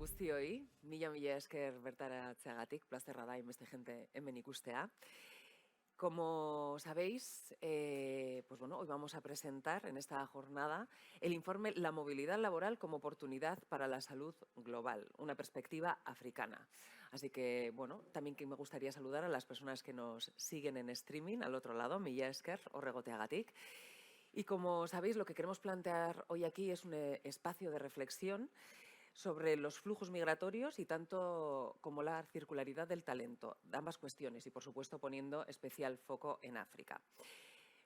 guztioi, mila esker bertaratzeagatik, plazerra da inbeste gente hemen ikustea. Como sabéis, pues bueno, hoy vamos a presentar en esta jornada el informe La movilidad laboral como oportunidad para la salud global, una perspectiva africana. Así que, bueno, también que me gustaría saludar a las personas que nos siguen en streaming al otro lado, mila esker, horregoteagatik. Y como sabéis, lo que queremos plantear hoy aquí es un espacio de reflexión sobre los flujos migratorios y tanto como la circularidad del talento, ambas cuestiones y, por supuesto, poniendo especial foco en África.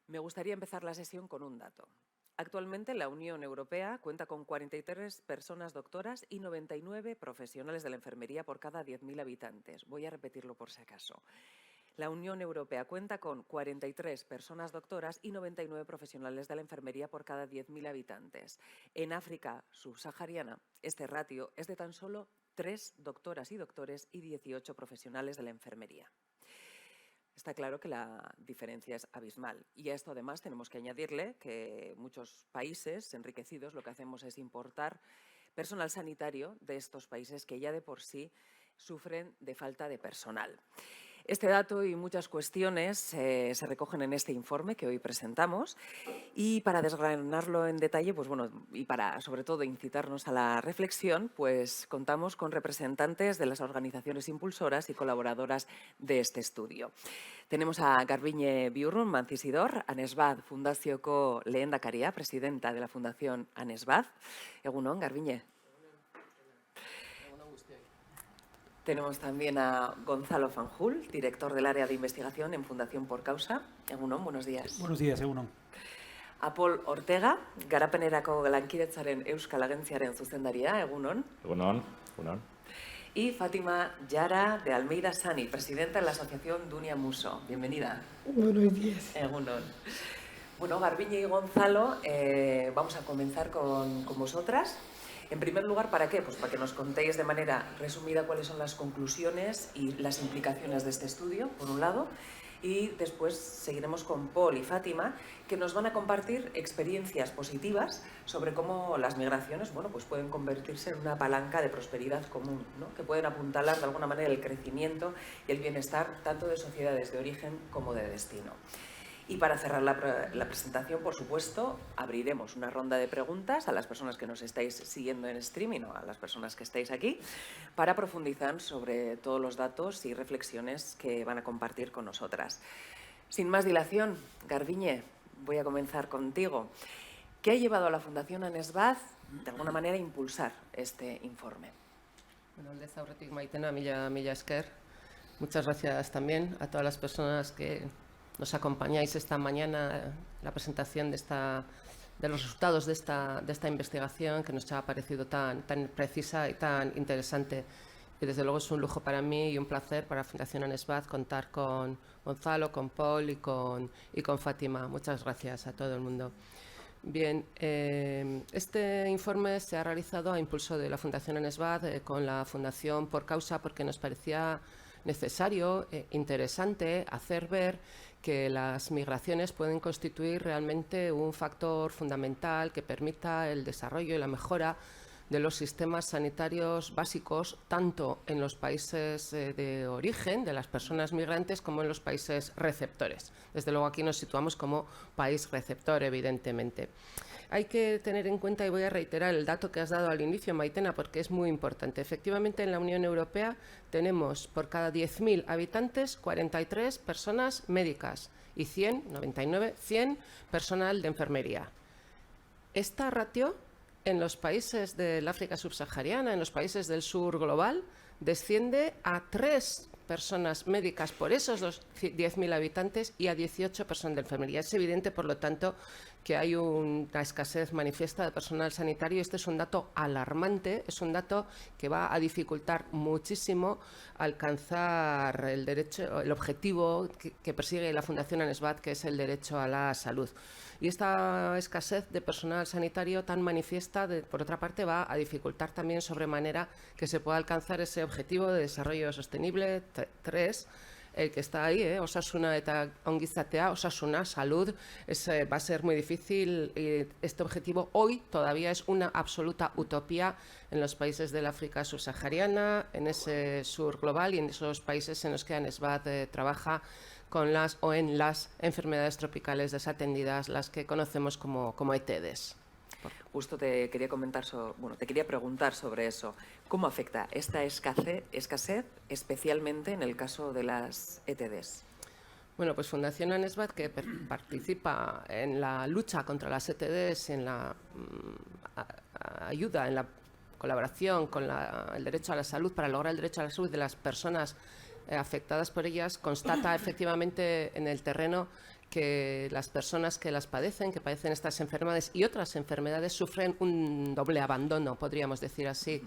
Me gustaría empezar la sesión con un dato. Actualmente la Unión Europea cuenta con 43 personas doctoras y 99 profesionales de la enfermería por cada 10.000 habitantes. Voy a repetirlo por si acaso. La Unión Europea cuenta con 43 personas doctoras y 99 profesionales de la enfermería por cada 10.000 habitantes. En África subsahariana, este ratio es de tan solo 3 doctoras y doctores y 18 profesionales de la enfermería. Está claro que la diferencia es abismal y a esto además tenemos que añadirle que muchos países enriquecidos lo que hacemos es importar personal sanitario de estos países que ya de por sí sufren de falta de personal. Este dato y muchas cuestiones se recogen en este informe que hoy presentamos y para desgranarlo en detalle, pues bueno, y para sobre todo incitarnos a la reflexión, pues contamos con representantes de las organizaciones impulsoras y colaboradoras de este estudio. Tenemos a Garbiñe Biurrun Mancisidor, Anesbad Fundazioko lehendakaria, presidenta de la Fundación Anesbad. Egunon, Garbiñe. Tenemos también a Gonzalo Fanjul, director del área de investigación en Fundación Por Causa. Egunon, buenos días. Buenos días, Egunon. A Paul Ortega, Garapenerako Lankidetzaren Euskal Agentziaren zuzendaria. Egunon. Egunon, egunon. Y Fátima Yara de Almeida Sani, presidenta de la Asociación Dunia Muso. Bienvenida. Buenos días. Egunon. Bueno, Garbiñe y Gonzalo, vamos a comenzar con vosotras. En primer lugar, ¿para qué? Pues para que nos contéis de manera resumida cuáles son las conclusiones y las implicaciones de este estudio, por un lado, y después seguiremos con Paul y Fátima, que nos van a compartir experiencias positivas sobre cómo las migraciones, bueno, pues pueden convertirse en una palanca de prosperidad común, ¿no? Que pueden apuntalar de alguna manera el crecimiento y el bienestar tanto de sociedades de origen como de destino. Y para cerrar la presentación, por supuesto, abriremos una ronda de preguntas a las personas que nos estáis siguiendo en streaming o a las personas que estáis aquí para profundizar sobre todos los datos y reflexiones que van a compartir con nosotras. Sin más dilación, Garbiñe, voy a comenzar contigo. ¿Qué ha llevado a la Fundación Anesbad, de alguna manera, a impulsar este informe? Bueno, aldez aurretik Maitena, mila esker. Muchas gracias también a todas las personas que nos acompañáis esta mañana la presentación de los resultados de esta investigación que nos ha parecido tan precisa y tan interesante. Y desde luego es un lujo para mí y un placer para Fundación Anesbad contar con Gonzalo, con Paul y con Fátima. Muchas gracias a todo el mundo. Bien, este informe se ha realizado a impulso de la Fundación Anesbad con la Fundación Por Causa porque nos parecía necesario, interesante, hacer ver que las migraciones pueden constituir realmente un factor fundamental que permita el desarrollo y la mejora de los sistemas sanitarios básicos, tanto en los países de origen de las personas migrantes como en los países receptores. Desde luego aquí nos situamos como país receptor, evidentemente. Hay que tener en cuenta, y voy a reiterar el dato que has dado al inicio, Maitena, porque es muy importante. Efectivamente, en la Unión Europea tenemos por cada 10.000 habitantes 43 personas médicas y 99 personal de enfermería. Esta ratio en los países del África subsahariana, en los países del sur global, desciende a 3 personas médicas por esos 10.000 habitantes y a 18 personas de enfermería. Es evidente, por lo tanto, que hay una escasez manifiesta de personal sanitario. Este es un dato alarmante, es un dato que va a dificultar muchísimo alcanzar el objetivo que persigue la Fundación Anesbad, que es el derecho a la salud. Y esta escasez de personal sanitario tan manifiesta, por otra parte, va a dificultar también sobremanera que se pueda alcanzar ese objetivo de desarrollo sostenible 3 el que está ahí, Osasuna eta ongizatea, Osasuna, salud, va a ser muy difícil y este objetivo hoy todavía es una absoluta utopía en los países del África subsahariana, en ese sur global y en esos países en los que ANSBAD trabaja con las o en las enfermedades tropicales desatendidas, las que conocemos como ETDs. Justo te quería te quería preguntar sobre eso. ¿Cómo afecta esta escasez, especialmente en el caso de las ETDs? Bueno, pues Fundación ANSBAD, que participa en la lucha contra las ETDs, en la ayuda, en la colaboración con el derecho a la salud, para lograr el derecho a la salud de las personas afectadas por ellas, constata efectivamente en el terreno que las personas que las padecen, que padecen estas enfermedades y otras enfermedades, sufren un doble abandono, podríamos decir así.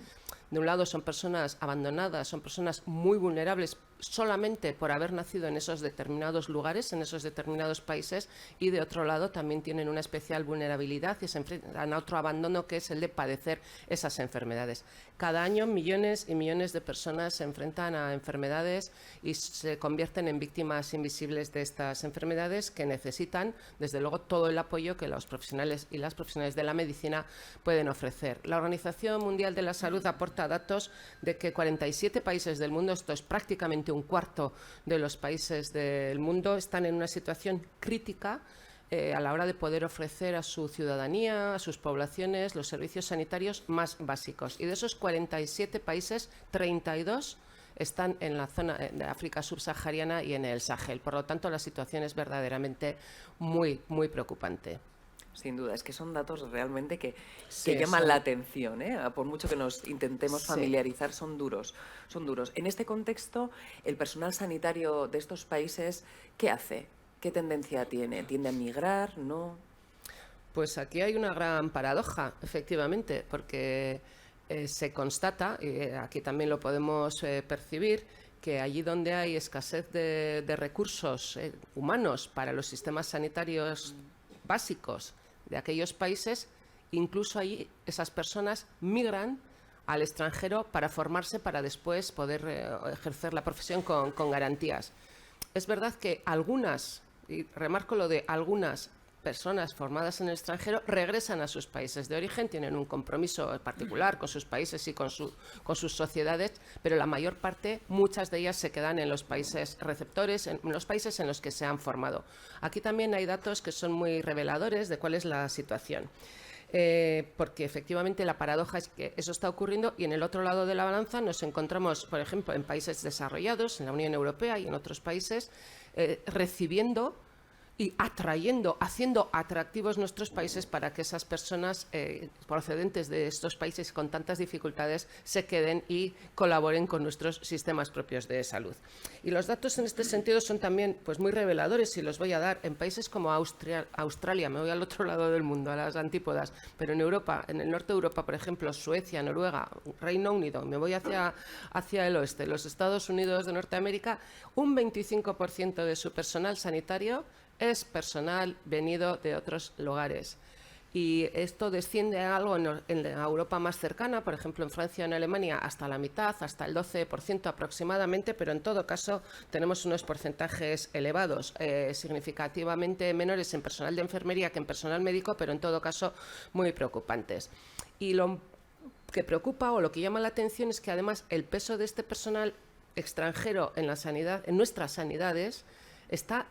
De un lado son personas abandonadas, son personas muy vulnerables solamente por haber nacido en esos determinados lugares, en esos determinados países, y de otro lado también tienen una especial vulnerabilidad y se enfrentan a otro abandono, que es el de padecer esas enfermedades. Cada año millones y millones de personas se enfrentan a enfermedades y se convierten en víctimas invisibles de estas enfermedades, que necesitan, desde luego, todo el apoyo que los profesionales y las profesionales de la medicina pueden ofrecer. La Organización Mundial de la Salud aporta datos de que 47 países del mundo, esto es prácticamente un cuarto de los países del mundo, están en una situación crítica a la hora de poder ofrecer a su ciudadanía, a sus poblaciones, los servicios sanitarios más básicos. Y de esos 47 países, 32 están en la zona de África subsahariana y en el Sahel. Por lo tanto, la situación es verdaderamente muy, muy preocupante. Sin duda, es que son datos realmente que Sí, llaman la atención, por mucho que nos intentemos Sí. familiarizar, son duros. En este contexto, el personal sanitario de estos países, ¿qué hace? ¿Qué tendencia tiene? ¿Tiende a migrar? ¿No? Pues aquí hay una gran paradoja, efectivamente, porque se constata, y aquí también lo podemos percibir, que allí donde hay escasez de recursos humanos para los sistemas sanitarios básicos de aquellos países, incluso allí esas personas migran al extranjero para formarse, para después poder ejercer la profesión con garantías. Es verdad que algunas, y remarco lo de algunas personas formadas en el extranjero, regresan a sus países de origen, tienen un compromiso particular con sus países y con sus sociedades, pero la mayor parte, muchas de ellas se quedan en los países receptores, en los países en los que se han formado. Aquí también hay datos que son muy reveladores de cuál es la situación. Porque efectivamente la paradoja es que eso está ocurriendo y en el otro lado de la balanza nos encontramos, por ejemplo, en países desarrollados, en la Unión Europea y en otros países, recibiendo y atrayendo, haciendo atractivos nuestros países para que esas personas procedentes de estos países con tantas dificultades se queden y colaboren con nuestros sistemas propios de salud. Y los datos en este sentido son también pues, muy reveladores, y los voy a dar en países como Australia, me voy al otro lado del mundo, a las antípodas, pero en Europa, en el norte de Europa, por ejemplo, Suecia, Noruega, Reino Unido, me voy hacia el oeste, los Estados Unidos de Norteamérica, un 25% de su personal sanitario es personal venido de otros lugares. Y esto desciende a algo en la Europa más cercana, por ejemplo en Francia o en Alemania, hasta la mitad, hasta el 12% aproximadamente, pero en todo caso tenemos unos porcentajes elevados, significativamente menores en personal de enfermería que en personal médico, pero en todo caso muy preocupantes. Y lo que preocupa o lo que llama la atención es que además el peso de este personal extranjero en la sanidad, en nuestras sanidades, está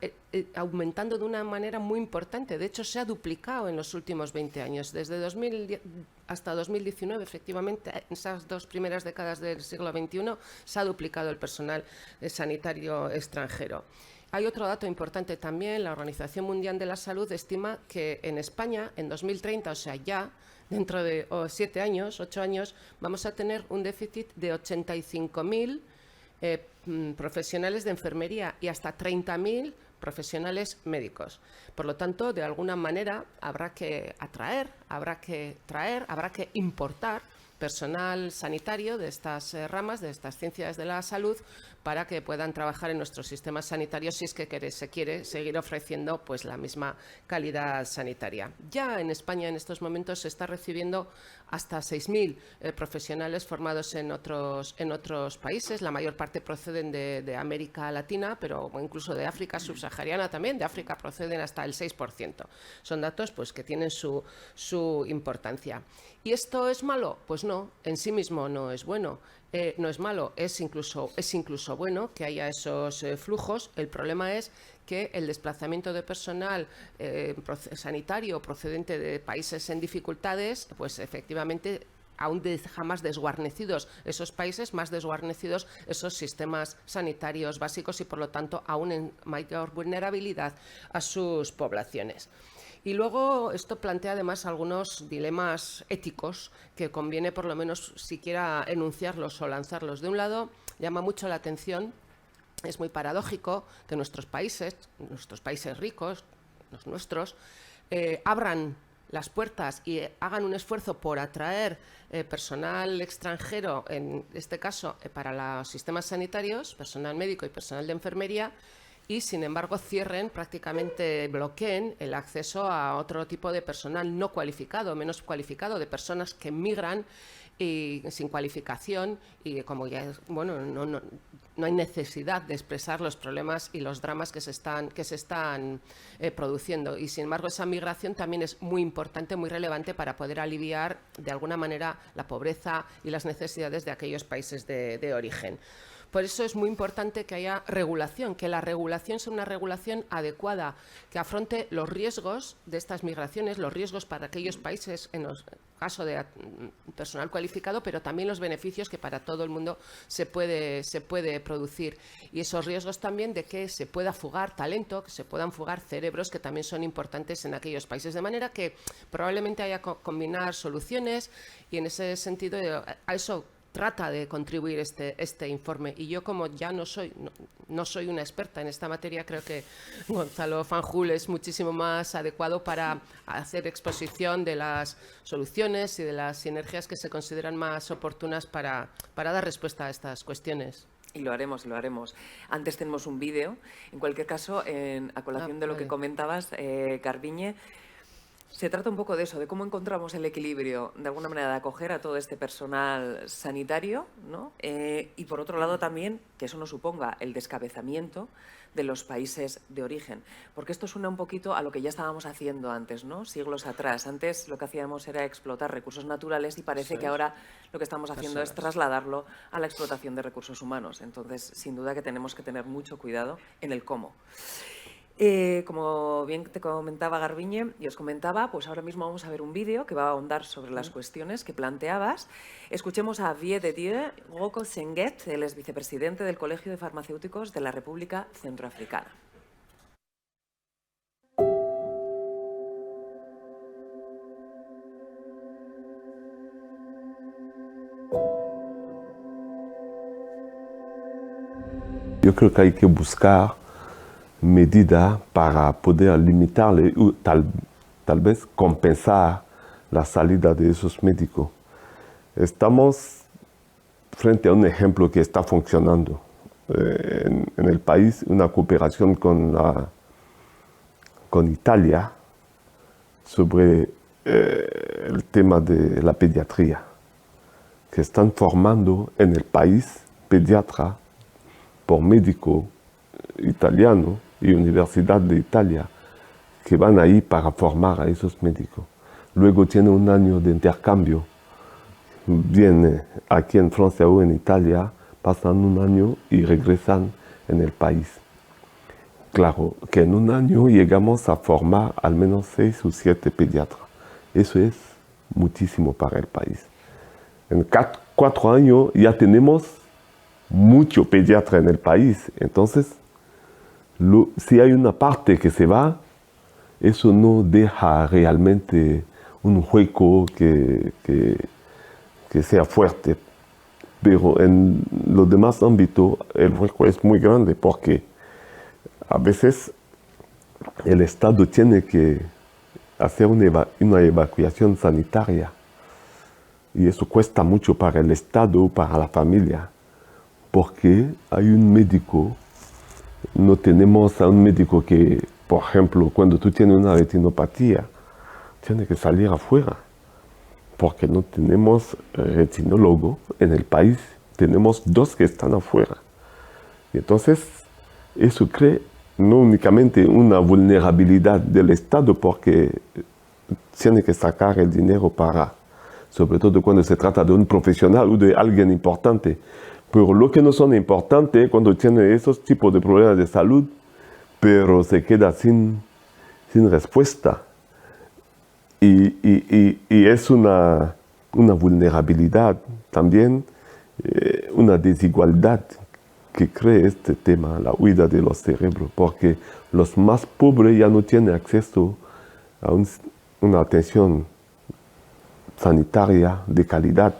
aumentando de una manera muy importante. De hecho, se ha duplicado en los últimos 20 años. Desde 2000 hasta 2019, efectivamente, en esas dos primeras décadas del siglo XXI, se ha duplicado el personal sanitario extranjero. Hay otro dato importante también. La Organización Mundial de la Salud estima que en España, en 2030, o sea, ya dentro de 7 años, 8 años, vamos a tener un déficit de 85.000 profesionales de enfermería y hasta 30.000 profesionales médicos. Por lo tanto, de alguna manera habrá que atraer, habrá que traer, habrá que importar personal sanitario de estas ramas, de estas ciencias de la salud, para que puedan trabajar en nuestros sistemas sanitarios si es que se quiere seguir ofreciendo pues, la misma calidad sanitaria. Ya en España en estos momentos se está recibiendo hasta 6.000 profesionales formados en otros países. La mayor parte proceden de América Latina, pero incluso de África subsahariana también. De África proceden hasta el 6%. Son datos pues, que tienen su importancia. ¿Y esto es malo? Pues no, en sí mismo no es bueno. No es malo, es incluso bueno que haya esos flujos. El problema es que el desplazamiento de personal sanitario procedente de países en dificultades, pues efectivamente aún deja más desguarnecidos esos países, más desguarnecidos esos sistemas sanitarios básicos y, por lo tanto, aún en mayor vulnerabilidad a sus poblaciones. Y luego esto plantea además algunos dilemas éticos que conviene por lo menos siquiera enunciarlos o lanzarlos. De un lado, llama mucho la atención, es muy paradójico que nuestros países ricos, los nuestros, abran las puertas y hagan un esfuerzo por atraer personal extranjero, en este caso para los sistemas sanitarios, personal médico y personal de enfermería, y, sin embargo, cierren, prácticamente bloqueen el acceso a otro tipo de personal no cualificado, menos cualificado, de personas que migran y sin cualificación y como ya bueno, no hay necesidad de expresar los problemas y los dramas que se están produciendo. Y, sin embargo, esa migración también es muy importante, muy relevante para poder aliviar de alguna manera la pobreza y las necesidades de aquellos países de origen. Por eso es muy importante que haya regulación, que la regulación sea una regulación adecuada, que afronte los riesgos de estas migraciones, los riesgos para aquellos países en el caso de personal cualificado, pero también los beneficios que para todo el mundo se puede producir. Y esos riesgos también de que se pueda fugar talento, que se puedan fugar cerebros, que también son importantes en aquellos países. De manera que probablemente haya que combinar soluciones y, en ese sentido, a eso trata de contribuir este informe. Y yo, como ya no soy una experta en esta materia, creo que Gonzalo Fanjul es muchísimo más adecuado para hacer exposición de las soluciones y de las sinergias que se consideran más oportunas para dar respuesta a estas cuestiones. Y lo haremos, lo haremos. Antes tenemos un vídeo. En cualquier caso, a colación de lo que comentabas, Garbiñe, se trata un poco de eso, de cómo encontramos el equilibrio, de alguna manera, de acoger a todo este personal sanitario, ¿no? Y, por otro lado, también que eso no suponga el descabezamiento de los países de origen. Porque esto suena un poquito a lo que ya estábamos haciendo antes, ¿no? Siglos atrás. Antes lo que hacíamos era explotar recursos naturales y parece que ahora lo que estamos haciendo es trasladarlo a la explotación de recursos humanos. Entonces, sin duda que tenemos que tener mucho cuidado en el cómo. Como bien te comentaba Garbiñe y os comentaba, pues ahora mismo vamos a ver un vídeo que va a ahondar sobre las cuestiones que planteabas. Escuchemos a Vie de Dieu Goko Senguet, él es vicepresidente del Colegio de Farmacéuticos de la República Centroafricana. Yo creo que hay que buscar medidas para poder limitarle o tal vez compensar la salida de esos médicos. Estamos frente a un ejemplo que está funcionando en el país, una cooperación con Italia sobre el tema de la pediatría, que están formando en el país pediatra por médico italiano y Universidad de Italia, que van ahí para formar a esos médicos. Luego tiene un año de intercambio, viene aquí en Francia o en Italia, pasan un año y regresan en el país. Claro que en un año llegamos a formar al menos 6 o 7 pediatras. Eso es muchísimo para el país. En 4 años ya tenemos mucho pediatra en el país. Entonces, si hay una parte que se va, eso no deja realmente un hueco que sea fuerte. Pero en los demás ámbitos el hueco es muy grande porque a veces el Estado tiene que hacer una evacuación sanitaria Y eso cuesta mucho para el Estado, para la familia, porque hay un médico, no tenemos a un médico que, por ejemplo, cuando tú tienes una retinopatía, tienes que salir afuera, porque no tenemos retinólogo en el país, tenemos 2 que están afuera. Y entonces, eso crea no únicamente una vulnerabilidad del Estado, porque tiene que sacar el dinero para, sobre todo cuando se trata de un profesional o de alguien importante. Pero lo que no son importantes cuando tiene esos tipos de problemas de salud, pero se queda sin respuesta. Y es una vulnerabilidad también, una desigualdad que crea este tema, la huida de los cerebros, porque los más pobres ya no tienen acceso a una atención sanitaria de calidad.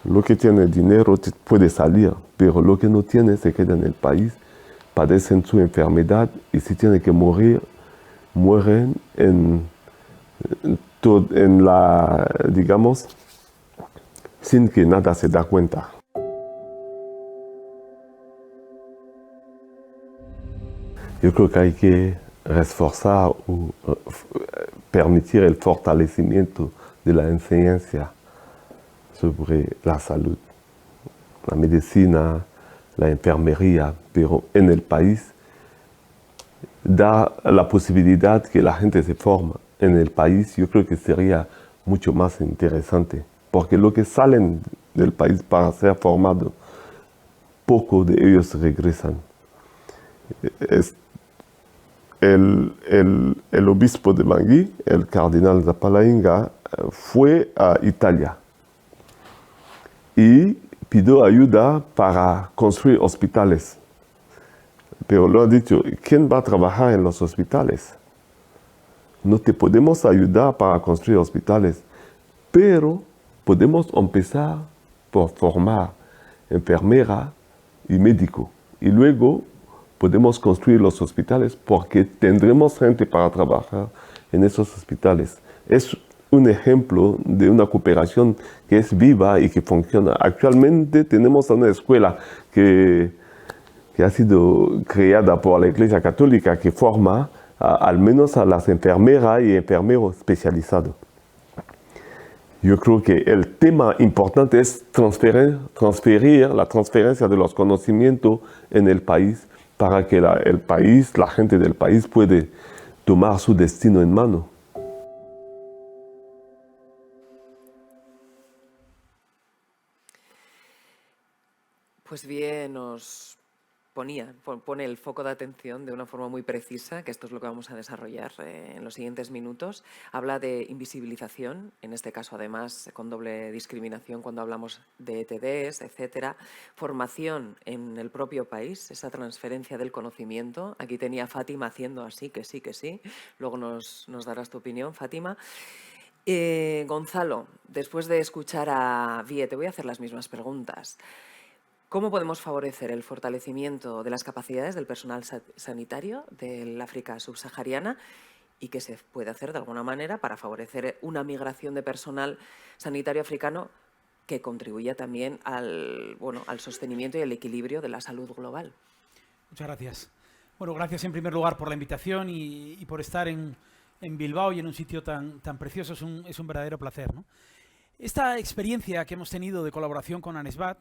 Lo que tiene dinero puede salir, pero lo que no tiene se queda en el país, padecen su enfermedad y si tienen que morir, mueren digamos, sin que nada se da cuenta. Yo creo que hay que reforzar o permitir el fortalecimiento de la enseñanza sobre la salud, la medicina, la enfermería, pero en el país da la posibilidad que la gente se forme en el país. Yo creo que sería mucho más interesante, porque los que salen del país para ser formados, pocos de ellos regresan. El obispo de Bangui, el cardenal Zapalainga, fue a Italia y pidió ayuda para construir hospitales. Pero lo ha dicho, ¿quién va a trabajar en los hospitales? No te podemos ayudar para construir hospitales, pero podemos empezar por formar enfermera y médico. Y luego podemos construir los hospitales porque tendremos gente para trabajar en esos hospitales. Es un ejemplo de una cooperación que es viva y que funciona. Actualmente tenemos una escuela que ha sido creada por la Iglesia Católica que forma al menos a las enfermeras y enfermeros especializados. Yo creo que el tema importante es transferir la transferencia de los conocimientos en el país para que la gente del país puede tomar su destino en mano. Pues bien, nos pone el foco de atención de una forma muy precisa, que esto es lo que vamos a desarrollar en los siguientes minutos. Habla de invisibilización, en este caso además con doble discriminación cuando hablamos de ETDs, etcétera. Formación en el propio país, esa transferencia del conocimiento. Aquí tenía Fátima haciendo así, que sí, que sí. Luego nos darás tu opinión, Fátima. Gonzalo, después de escuchar a Vie, te voy a hacer las mismas preguntas. ¿Cómo podemos favorecer el fortalecimiento de las capacidades del personal sanitario del África subsahariana y qué se puede hacer de alguna manera para favorecer una migración de personal sanitario africano que contribuya también al sostenimiento y al equilibrio de la salud global? Muchas gracias. Bueno, gracias en primer lugar por la invitación y por estar en Bilbao y en un sitio tan precioso. Es un verdadero placer, ¿no? Esta experiencia que hemos tenido de colaboración con ANESBAT,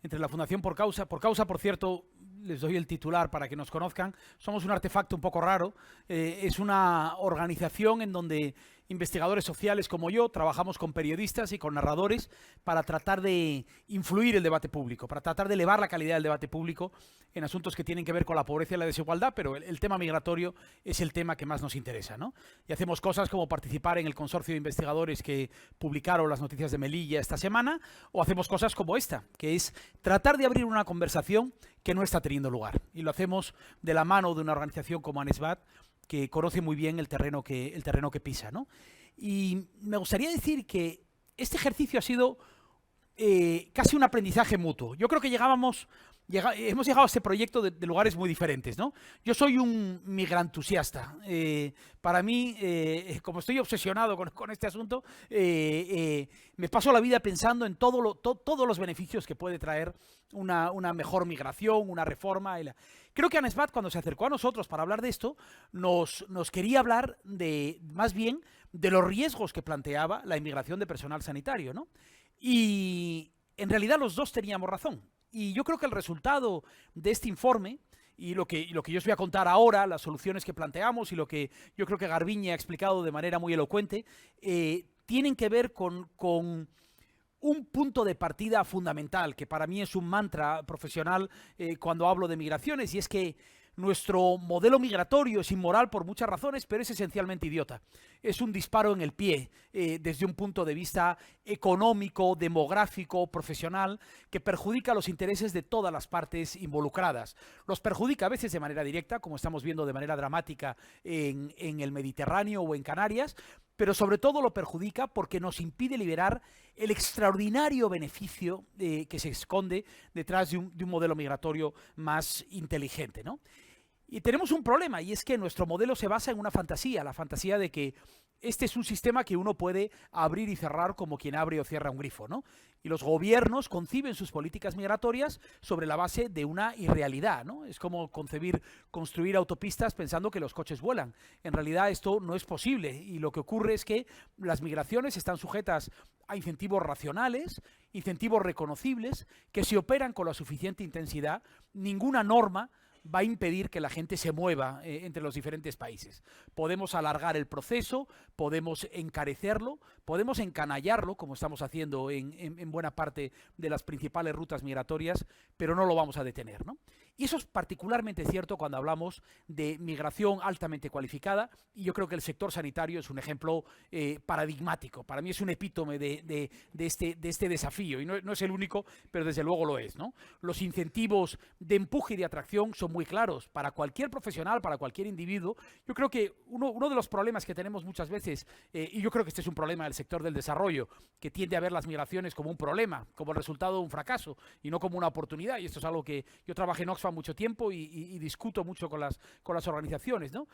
entre la Fundación Por Causa, por cierto, les doy el titular para que nos conozcan, somos un artefacto un poco raro, es una organización en donde investigadores sociales como yo trabajamos con periodistas y con narradores para tratar de influir el debate público, para tratar de elevar la calidad del debate público en asuntos que tienen que ver con la pobreza y la desigualdad, pero el tema migratorio es el tema que más nos interesa, ¿no? Y hacemos cosas como participar en el consorcio de investigadores que publicaron las noticias de Melilla esta semana, o hacemos cosas como esta, que es tratar de abrir una conversación que no está teniendo lugar. Y lo hacemos de la mano de una organización como ANESBAT, que conoce muy bien el terreno que pisa, ¿no? Y me gustaría decir que este ejercicio ha sido casi un aprendizaje mutuo. Yo creo que llegábamos hemos llegado a este proyecto de lugares muy diferentes, ¿no? Yo soy un migrantusiasta. Para mí, como estoy obsesionado con este asunto, me paso la vida pensando en todos los beneficios que puede traer una mejor migración, una reforma. Creo que Anne Svat, cuando se acercó a nosotros para hablar de esto, nos quería hablar más bien de los riesgos que planteaba la inmigración de personal sanitario, ¿no? Y en realidad los dos teníamos razón. Y yo creo que el resultado de este informe y lo que yo os voy a contar ahora, las soluciones que planteamos y lo que yo creo que Garbiñe ha explicado de manera muy elocuente, tienen que ver con un punto de partida fundamental, que para mí es un mantra profesional cuando hablo de migraciones, y es que nuestro modelo migratorio es inmoral por muchas razones, pero es esencialmente idiota. Es un disparo en el pie desde un punto de vista económico, demográfico, profesional, que perjudica los intereses de todas las partes involucradas. Los perjudica a veces de manera directa, como estamos viendo de manera dramática en el Mediterráneo o en Canarias, pero sobre todo lo perjudica porque nos impide liberar el extraordinario beneficio que se esconde detrás de un modelo migratorio más inteligente, ¿no? Y tenemos un problema, y es que nuestro modelo se basa en una fantasía, la fantasía de que este es un sistema que uno puede abrir y cerrar como quien abre o cierra un grifo, ¿no? Y los gobiernos conciben sus políticas migratorias sobre la base de una irrealidad, ¿no? Es como construir autopistas pensando que los coches vuelan. En realidad esto no es posible, y lo que ocurre es que las migraciones están sujetas a incentivos racionales, incentivos reconocibles, que si operan con la suficiente intensidad, ninguna norma va a impedir que la gente se mueva entre los diferentes países. Podemos alargar el proceso, podemos encarecerlo, podemos encanallarlo, como estamos haciendo en buena parte de las principales rutas migratorias, pero no lo vamos a detener, ¿no? Y eso es particularmente cierto cuando hablamos de migración altamente cualificada, y yo creo que el sector sanitario es un ejemplo paradigmático. Para mí es un epítome de este desafío, y no es el único, pero desde luego lo es, ¿no? Los incentivos de empuje y de atracción son muy claros para cualquier profesional, para cualquier individuo. Yo creo que uno de los problemas que tenemos muchas veces, y yo creo que este es un problema del sector del desarrollo, que tiende a ver las migraciones como un problema, como el resultado de un fracaso, y no como una oportunidad, y esto es algo que yo trabajé en Oxfam mucho tiempo y discuto mucho con las organizaciones, ¿no?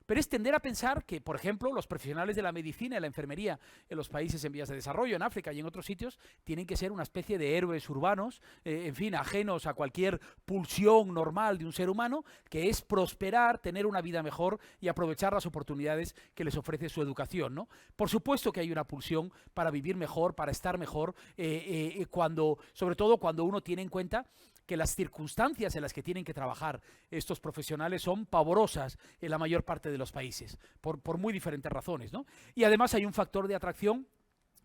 Pero es tender a pensar que, por ejemplo, los profesionales de la medicina y la enfermería en los países en vías de desarrollo, en África y en otros sitios, tienen que ser una especie de héroes urbanos, en fin, ajenos a cualquier pulsión normal de un ser humano, que es prosperar, tener una vida mejor y aprovechar las oportunidades que les ofrece su educación, ¿no? Por supuesto que hay una pulsión para vivir mejor, para estar mejor, sobre todo cuando uno tiene en cuenta que las circunstancias en las que tienen que trabajar estos profesionales son pavorosas en la mayor parte de los países, por muy diferentes razones, ¿no? Y además hay un factor de atracción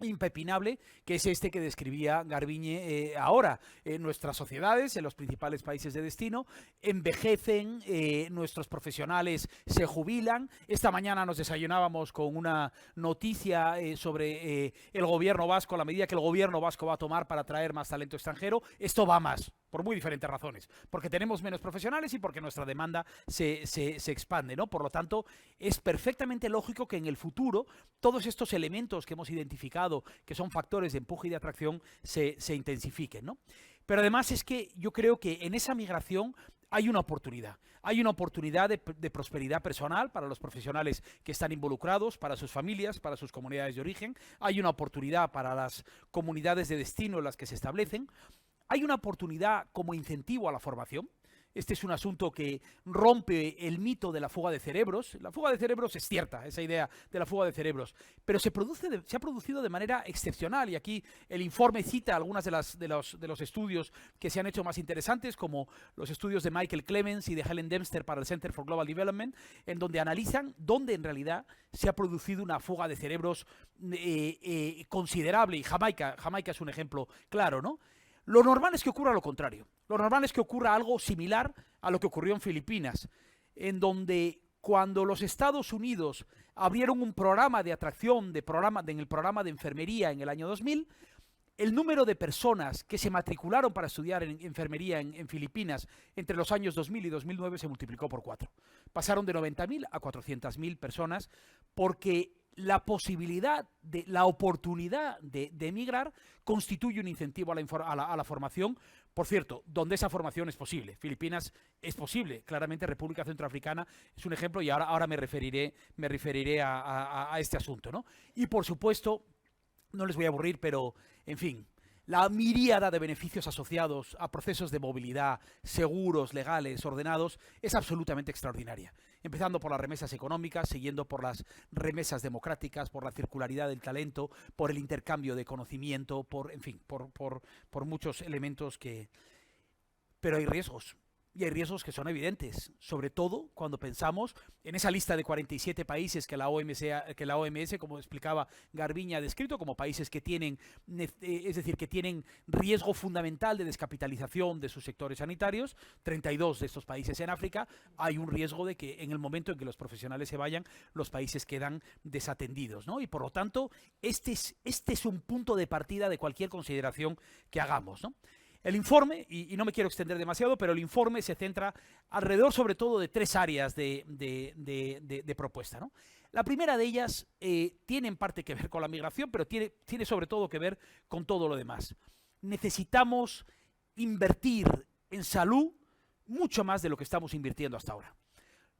impepinable, que es este que describía Garbiñe ahora. Nuestras sociedades en los principales países de destino envejecen, nuestros profesionales se jubilan. Esta mañana nos desayunábamos con una noticia sobre el gobierno vasco, la medida que el gobierno vasco va a tomar para atraer más talento extranjero. Esto va más, por muy diferentes razones, porque tenemos menos profesionales y porque nuestra demanda se expande, ¿no? Por lo tanto, es perfectamente lógico que en el futuro todos estos elementos que hemos identificado, que son factores de empuje y de atracción, se intensifiquen, ¿no? Pero además es que yo creo que en esa migración hay una oportunidad. Hay una oportunidad de prosperidad personal para los profesionales que están involucrados, para sus familias, para sus comunidades de origen. Hay una oportunidad para las comunidades de destino en las que se establecen. Hay una oportunidad como incentivo a la formación. Este es un asunto que rompe el mito de la fuga de cerebros. La fuga de cerebros es cierta, esa idea de la fuga de cerebros, pero se ha producido de manera excepcional, y aquí el informe cita algunas de los estudios que se han hecho más interesantes, como los estudios de Michael Clemens y de Helen Dempster para el Center for Global Development, en donde analizan dónde en realidad se ha producido una fuga de cerebros considerable, y Jamaica es un ejemplo claro, ¿no? Lo normal es que ocurra lo contrario. Lo normal es que ocurra algo similar a lo que ocurrió en Filipinas, en donde cuando los Estados Unidos abrieron un programa de atracción en el programa de enfermería en el año 2000, el número de personas que se matricularon para estudiar en enfermería en Filipinas entre los años 2000 y 2009 se multiplicó por 4. Pasaron de 90.000 a 400.000 personas, porque la posibilidad, la oportunidad de emigrar constituye un incentivo a la formación, por cierto, donde esa formación es posible. Filipinas es posible, claramente República Centroafricana es un ejemplo y ahora me referiré a este asunto, ¿no? Y por supuesto, no les voy a aburrir, pero en fin, la miríada de beneficios asociados a procesos de movilidad seguros, legales, ordenados, es absolutamente extraordinaria. Empezando por las remesas económicas, siguiendo por las remesas democráticas, por la circularidad del talento, por el intercambio de conocimiento, en fin, por muchos elementos que... Pero hay riesgos. Y hay riesgos que son evidentes, sobre todo cuando pensamos en esa lista de 47 países que la OMS, como explicaba Garbiñe, ha descrito como países que tienen, es decir, que tienen riesgo fundamental de descapitalización de sus sectores sanitarios. 32 de estos países en África. Hay un riesgo de que en el momento en que los profesionales se vayan, los países quedan desatendidos, ¿no? Y por lo tanto, este es un punto de partida de cualquier consideración que hagamos, ¿no? El informe, y no me quiero extender demasiado, pero el informe se centra alrededor sobre todo de 3 áreas de propuesta, ¿no? La primera de ellas tiene en parte que ver con la migración, pero tiene sobre todo que ver con todo lo demás. Necesitamos invertir en salud mucho más de lo que estamos invirtiendo hasta ahora.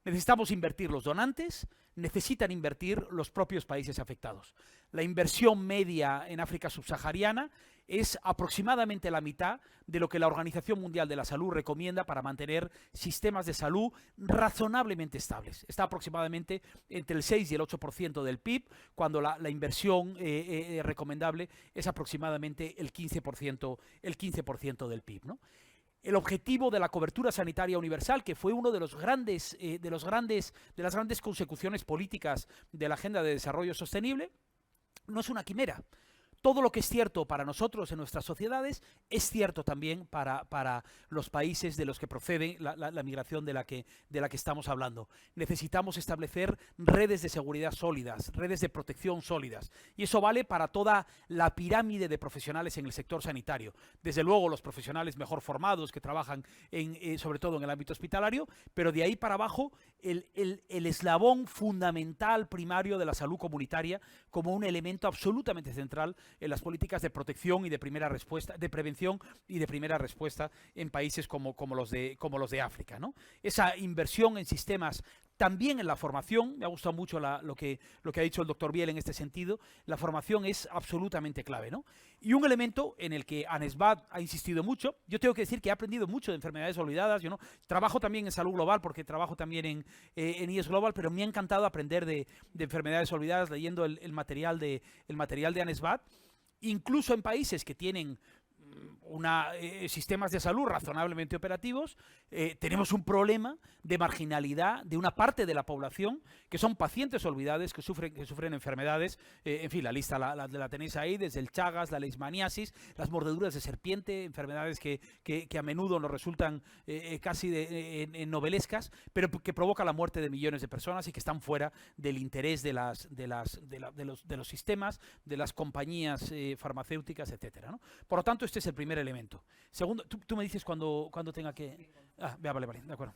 Necesitamos invertir los donantes, necesitan invertir los propios países afectados. La inversión media en África subsahariana es aproximadamente la mitad de lo que la Organización Mundial de la Salud recomienda para mantener sistemas de salud razonablemente estables. Está aproximadamente entre el 6 y el 8% del PIB, cuando la inversión recomendable es aproximadamente el 15% del PIB, ¿no? El objetivo de la cobertura sanitaria universal, que fue uno de las grandes consecuciones políticas de la Agenda de Desarrollo Sostenible, no es una quimera. Todo lo que es cierto para nosotros en nuestras sociedades es cierto también para los países de los que procede la migración de la que estamos hablando. Necesitamos establecer redes de seguridad sólidas, redes de protección sólidas. Y eso vale para toda la pirámide de profesionales en el sector sanitario. Desde luego los profesionales mejor formados que trabajan sobre todo en el ámbito hospitalario, pero de ahí para abajo el eslabón fundamental primario de la salud comunitaria como un elemento absolutamente central en las políticas de protección y de primera respuesta, de prevención y de primera respuesta en países como los de África, ¿no? Esa inversión en sistemas, también en la formación, me ha gustado mucho lo que ha dicho el doctor Biel en este sentido. La formación es absolutamente clave, ¿no? Y un elemento en el que ANESBAT ha insistido mucho, yo tengo que decir que he aprendido mucho de enfermedades olvidadas, yo no trabajo también en salud global porque trabajo también en IES Global, pero me ha encantado aprender de enfermedades olvidadas leyendo el material de ANESBAT. Incluso en países que tienen sistemas de salud razonablemente operativos, tenemos un problema de marginalidad de una parte de la población que son pacientes olvidados que sufren enfermedades, en fin, la lista la tenéis ahí, desde el Chagas, la leishmaniasis, las mordeduras de serpiente, enfermedades que a menudo nos resultan casi novelescas, pero que provocan la muerte de millones de personas y que están fuera del interés de los sistemas, de las compañías farmacéuticas, etcétera, ¿no? Por lo tanto, este es el primer elemento. Segundo, tú me dices cuando tenga que... Vale, de acuerdo.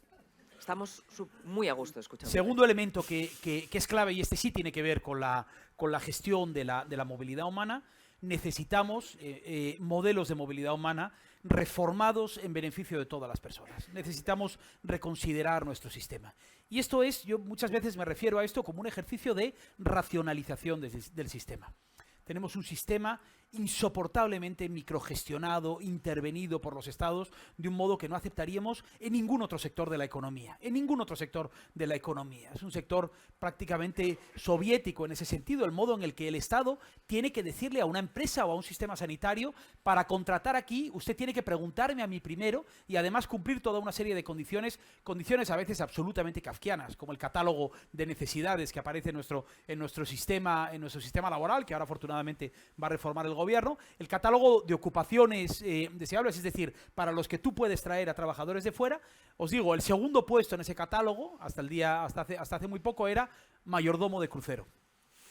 Estamos muy a gusto escuchando. Segundo elemento que es clave, y este sí tiene que ver con la gestión de la movilidad humana. Necesitamos modelos de movilidad humana reformados en beneficio de todas las personas. Necesitamos reconsiderar nuestro sistema. Y esto yo muchas veces me refiero a esto como un ejercicio de racionalización del sistema. Tenemos un sistema insoportablemente microgestionado, intervenido por los estados de un modo que no aceptaríamos en ningún otro sector de la economía. En ningún otro sector de la economía. Es un sector prácticamente soviético en ese sentido, el modo en el que el Estado tiene que decirle a una empresa o a un sistema sanitario, para contratar aquí, usted tiene que preguntarme a mí primero y además cumplir toda una serie de condiciones a veces absolutamente kafkianas, como el catálogo de necesidades que aparece en nuestro sistema laboral, que ahora afortunadamente va a reformar el gobierno, el catálogo de ocupaciones deseables, es decir, para los que tú puedes traer a trabajadores de fuera. Os digo, el segundo puesto en ese catálogo, hasta hace muy poco, era mayordomo de crucero.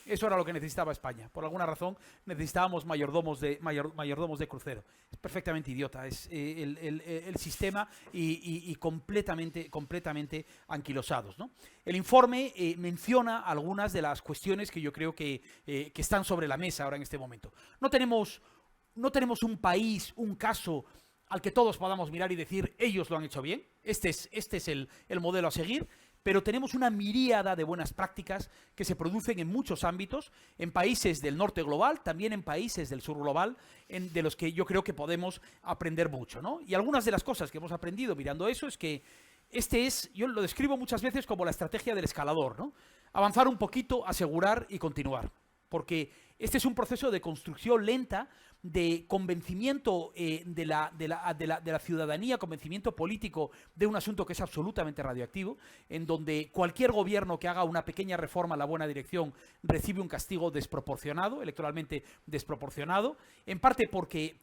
Eso era lo que necesitaba España. Por alguna razón necesitábamos mayordomos de crucero. Es perfectamente idiota. Es el sistema y completamente anquilosados, ¿no? El informe menciona algunas de las cuestiones que yo creo que están sobre la mesa ahora en este momento. No tenemos un país, un caso al que todos podamos mirar y decir, ellos lo han hecho bien, este es el modelo a seguir, pero tenemos una miríada de buenas prácticas que se producen en muchos ámbitos, en países del norte global, también en países del sur global, de los que yo creo que podemos aprender mucho, ¿no? Y algunas de las cosas que hemos aprendido mirando eso es que yo lo describo muchas veces como la estrategia del escalador, ¿no? Avanzar un poquito, asegurar y continuar. Porque este es un proceso de construcción lenta, de convencimiento de la ciudadanía, convencimiento político de un asunto que es absolutamente radioactivo, en donde cualquier gobierno que haga una pequeña reforma en la buena dirección recibe un castigo desproporcionado, electoralmente desproporcionado, en parte porque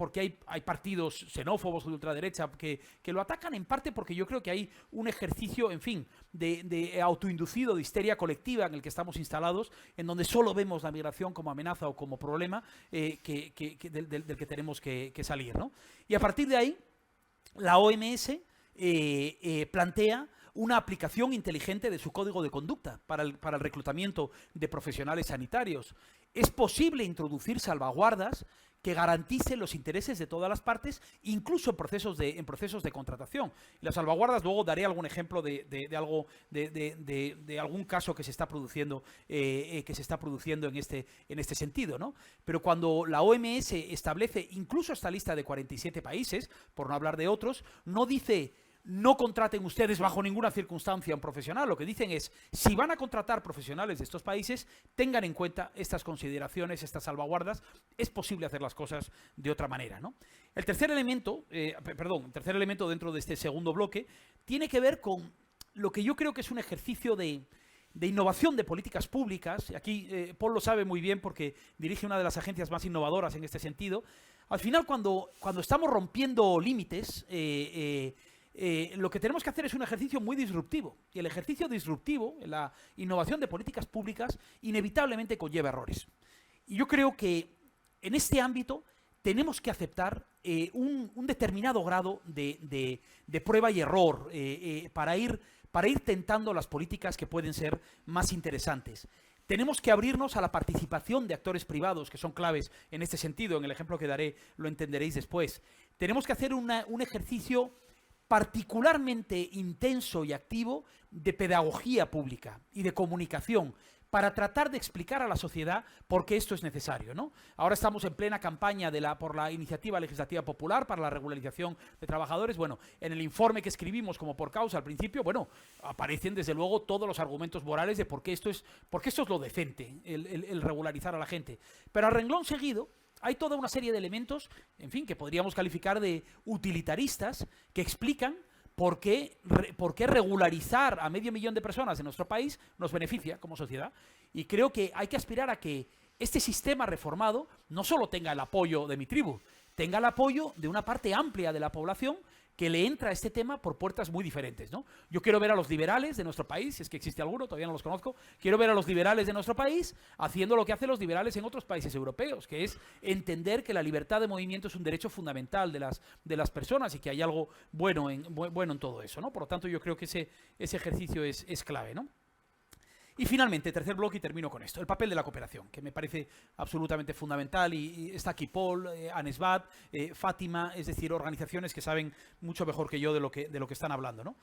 hay partidos xenófobos de ultraderecha que lo atacan, en parte porque yo creo que hay un ejercicio, en fin, de autoinducido, de histeria colectiva en el que estamos instalados, en donde solo vemos la migración como amenaza o como problema del que tenemos que salir, ¿no? Y a partir de ahí, la OMS plantea una aplicación inteligente de su código de conducta para el reclutamiento de profesionales sanitarios. Es posible introducir salvaguardas que garanticen los intereses de todas las partes, incluso en procesos de contratación. Y las salvaguardas, luego daré algún ejemplo de algún caso que se está produciendo en este sentido, ¿no? Pero cuando la OMS establece incluso esta lista de 47 países, por no hablar de otros, no dice: no contraten ustedes bajo ninguna circunstancia a un profesional. Lo que dicen es, si van a contratar profesionales de estos países, tengan en cuenta estas consideraciones, estas salvaguardas. Es posible hacer las cosas de otra manera, ¿no? El tercer elemento dentro de este segundo bloque tiene que ver con lo que yo creo que es un ejercicio de innovación de políticas públicas. Aquí Paul lo sabe muy bien porque dirige una de las agencias más innovadoras en este sentido. Al final, cuando estamos rompiendo límites, lo que tenemos que hacer es un ejercicio muy disruptivo. Y el ejercicio disruptivo, la innovación de políticas públicas, inevitablemente conlleva errores. Y yo creo que en este ámbito tenemos que aceptar un determinado grado de prueba y error para ir tentando las políticas que pueden ser más interesantes. Tenemos que abrirnos a la participación de actores privados, que son claves en este sentido. En el ejemplo que daré lo entenderéis después. Tenemos que hacer un ejercicio particularmente intenso y activo de pedagogía pública y de comunicación para tratar de explicar a la sociedad por qué esto es necesario, ¿no? Ahora estamos en plena campaña por la Iniciativa Legislativa Popular para la regularización de trabajadores. Bueno, en el informe que escribimos como por causa al principio, bueno, aparecen desde luego todos los argumentos morales de por qué esto es lo decente, el regularizar a la gente. Pero a renglón seguido, hay toda una serie de elementos, en fin, que podríamos calificar de utilitaristas, que explican por qué regularizar a 500.000 de personas en nuestro país nos beneficia como sociedad. Y creo que hay que aspirar a que este sistema reformado no solo tenga el apoyo de mi tribu, tenga el apoyo de una parte amplia de la población que le entra a este tema por puertas muy diferentes, ¿no? Yo quiero ver a los liberales de nuestro país, si es que existe alguno, todavía no los conozco, quiero ver a los liberales de nuestro país haciendo lo que hacen los liberales en otros países europeos, que es entender que la libertad de movimiento es un derecho fundamental de las personas y que hay algo bueno en todo eso, ¿no? Por lo tanto, yo creo que ese ejercicio es clave, ¿no? Y finalmente, tercer bloque, y termino con esto, el papel de la cooperación, que me parece absolutamente fundamental, y está aquí Paul, Anesbat, Fátima, es decir, organizaciones que saben mucho mejor que yo de lo que están hablando, ¿no?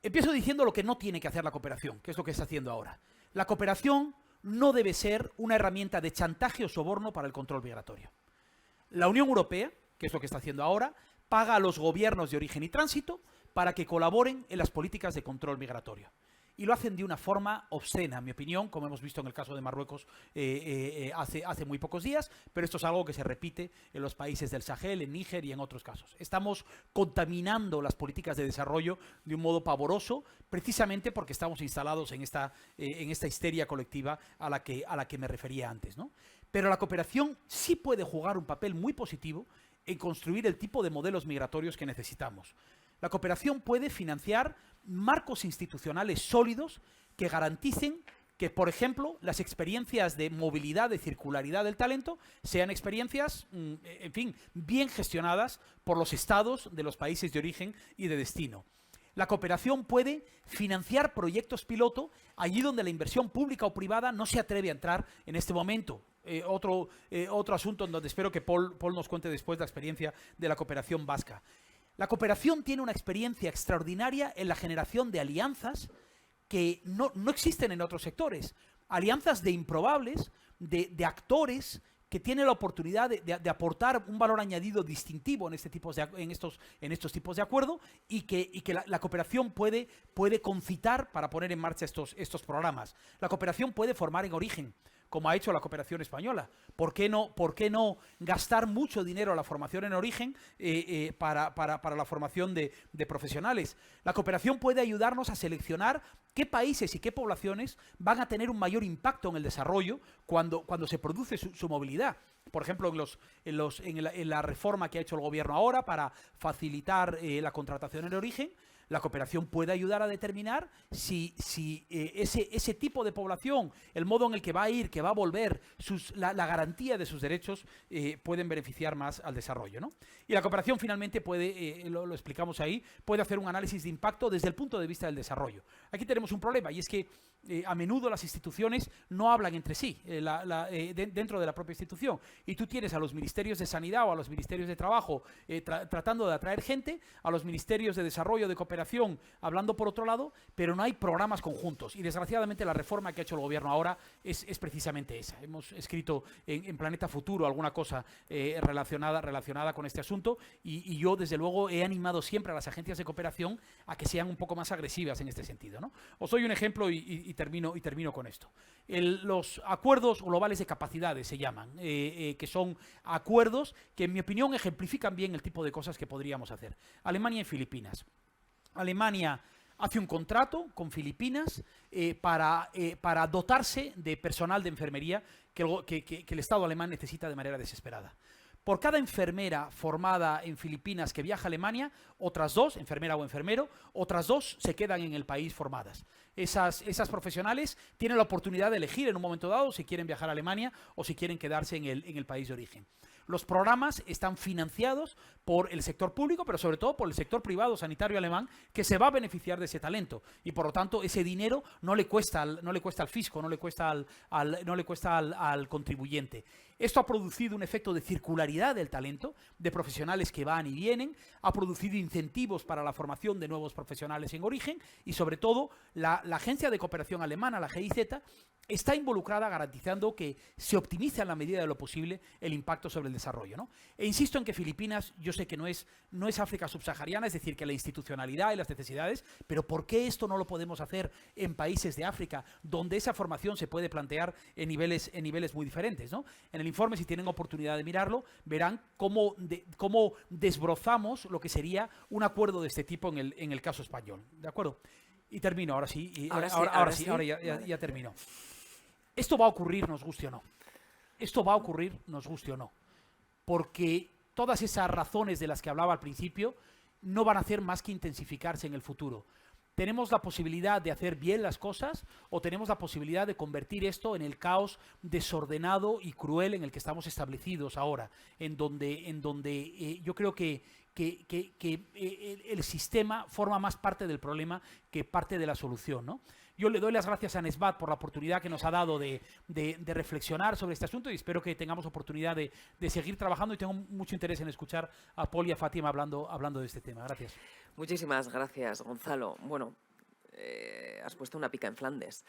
Empiezo diciendo lo que no tiene que hacer la cooperación, que es lo que está haciendo ahora. La cooperación no debe ser una herramienta de chantaje o soborno para el control migratorio. La Unión Europea, que es lo que está haciendo ahora, paga a los gobiernos de origen y tránsito para que colaboren en las políticas de control migratorio. Y lo hacen de una forma obscena, en mi opinión, como hemos visto en el caso de Marruecos hace muy pocos días, pero esto es algo que se repite en los países del Sahel, en Níger y en otros casos. Estamos contaminando las políticas de desarrollo de un modo pavoroso, precisamente porque estamos instalados en esta histeria colectiva a la que me refería antes, ¿no? Pero la cooperación sí puede jugar un papel muy positivo en construir el tipo de modelos migratorios que necesitamos. La cooperación puede financiar marcos institucionales sólidos que garanticen que, por ejemplo, las experiencias de movilidad, de circularidad del talento, sean experiencias, en fin, bien gestionadas por los estados de los países de origen y de destino. La cooperación puede financiar proyectos piloto allí donde la inversión pública o privada no se atreve a entrar en este momento. Otro asunto en donde espero que Paul nos cuente después la experiencia de la cooperación vasca. La cooperación tiene una experiencia extraordinaria en la generación de alianzas que no existen en otros sectores. Alianzas de improbables, de actores que tienen la oportunidad de aportar un valor añadido distintivo en estos tipos de acuerdo, y que la cooperación puede concitar para poner en marcha estos programas. La cooperación puede formar en origen, como ha hecho la cooperación española. ¿Por qué no gastar mucho dinero en la formación en origen para la formación de profesionales? La cooperación puede ayudarnos a seleccionar qué países y qué poblaciones van a tener un mayor impacto en el desarrollo cuando se produce su movilidad. Por ejemplo, en la reforma que ha hecho el gobierno ahora para facilitar la contratación en origen, la cooperación puede ayudar a determinar si ese tipo de población, el modo en el que va a ir, que va a volver, la garantía de sus derechos, pueden beneficiar más al desarrollo, ¿no? Y la cooperación finalmente puede, lo explicamos ahí, puede hacer un análisis de impacto desde el punto de vista del desarrollo. Aquí tenemos un problema, y es que a menudo las instituciones no hablan entre sí dentro de la propia institución, y tú tienes a los ministerios de Sanidad o a los ministerios de Trabajo tratando de atraer gente, a los ministerios de Desarrollo, de Cooperación hablando por otro lado, pero no hay programas conjuntos, y desgraciadamente la reforma que ha hecho el gobierno ahora es precisamente esa. Hemos escrito en Planeta Futuro alguna cosa relacionada con este asunto, y yo desde luego he animado siempre a las agencias de cooperación a que sean un poco más agresivas en este sentido, ¿no? Os doy un ejemplo y termino con esto. Los acuerdos globales de capacidades se llaman, que son acuerdos que en mi opinión ejemplifican bien el tipo de cosas que podríamos hacer. Alemania y Filipinas. Alemania hace un contrato con Filipinas para dotarse de personal de enfermería que el Estado alemán necesita de manera desesperada. Por cada enfermera formada en Filipinas que viaja a Alemania, otras 2, enfermera o enfermero, otras 2 se quedan en el país formadas. Esas profesionales tienen la oportunidad de elegir en un momento dado si quieren viajar a Alemania o si quieren quedarse en el país de origen. Los programas están financiados por el sector público, pero sobre todo por el sector privado sanitario alemán, que se va a beneficiar de ese talento, y por lo tanto ese dinero no le cuesta al fisco, no le cuesta al contribuyente. Esto ha producido un efecto de circularidad del talento, de profesionales que van y vienen, ha producido incentivos para la formación de nuevos profesionales en origen, y sobre todo la Agencia de Cooperación Alemana, la GIZ, está involucrada garantizando que se optimice en la medida de lo posible el impacto sobre el desarrollo, ¿no? E insisto en que Filipinas, yo sé que no es África subsahariana, es decir, que la institucionalidad y las necesidades, pero ¿por qué esto no lo podemos hacer en países de África, donde esa formación se puede plantear en niveles muy diferentes, ¿no? En el informe, si tienen oportunidad de mirarlo, verán cómo desbrozamos lo que sería un acuerdo de este tipo en el caso español, ¿de acuerdo? Y termino, ahora sí, ya termino. Esto va a ocurrir, nos guste o no. Esto va a ocurrir, nos guste o no. Porque todas esas razones de las que hablaba al principio no van a hacer más que intensificarse en el futuro. Tenemos la posibilidad de hacer bien las cosas, o tenemos la posibilidad de convertir esto en el caos desordenado y cruel en el que estamos establecidos ahora, en donde yo creo que el sistema forma más parte del problema que parte de la solución, ¿no? Yo le doy las gracias a Nesbat por la oportunidad que nos ha dado de reflexionar sobre este asunto, y espero que tengamos oportunidad de seguir trabajando, y tengo mucho interés en escuchar a Paul y a Fátima hablando de este tema. Gracias. Muchísimas gracias, Gonzalo. Bueno, has puesto una pica en Flandes.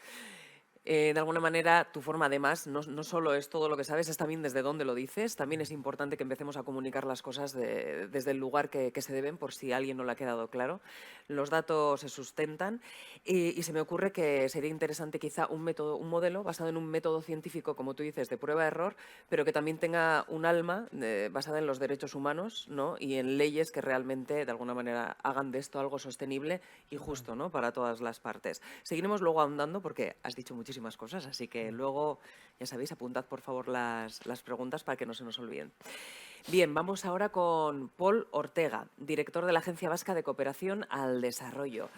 De alguna manera, tu forma, además, no solo es todo lo que sabes, es también desde dónde lo dices. También es importante que empecemos a comunicar las cosas desde el lugar que se deben, por si a alguien no le ha quedado claro. Los datos se sustentan, y se me ocurre que sería interesante quizá un modelo basado en un método científico, como tú dices, de prueba-error, pero que también tenga un alma basada en los derechos humanos, ¿no? Y en leyes que realmente, de alguna manera, hagan de esto algo sostenible y justo, ¿no? Para todas las partes. Seguiremos luego ahondando, porque has dicho muchísimas cosas, así que luego, ya sabéis, apuntad por favor las preguntas para que no se nos olviden. Bien, vamos ahora con Paul Ortega, director de la Agencia Vasca de Cooperación al Desarrollo.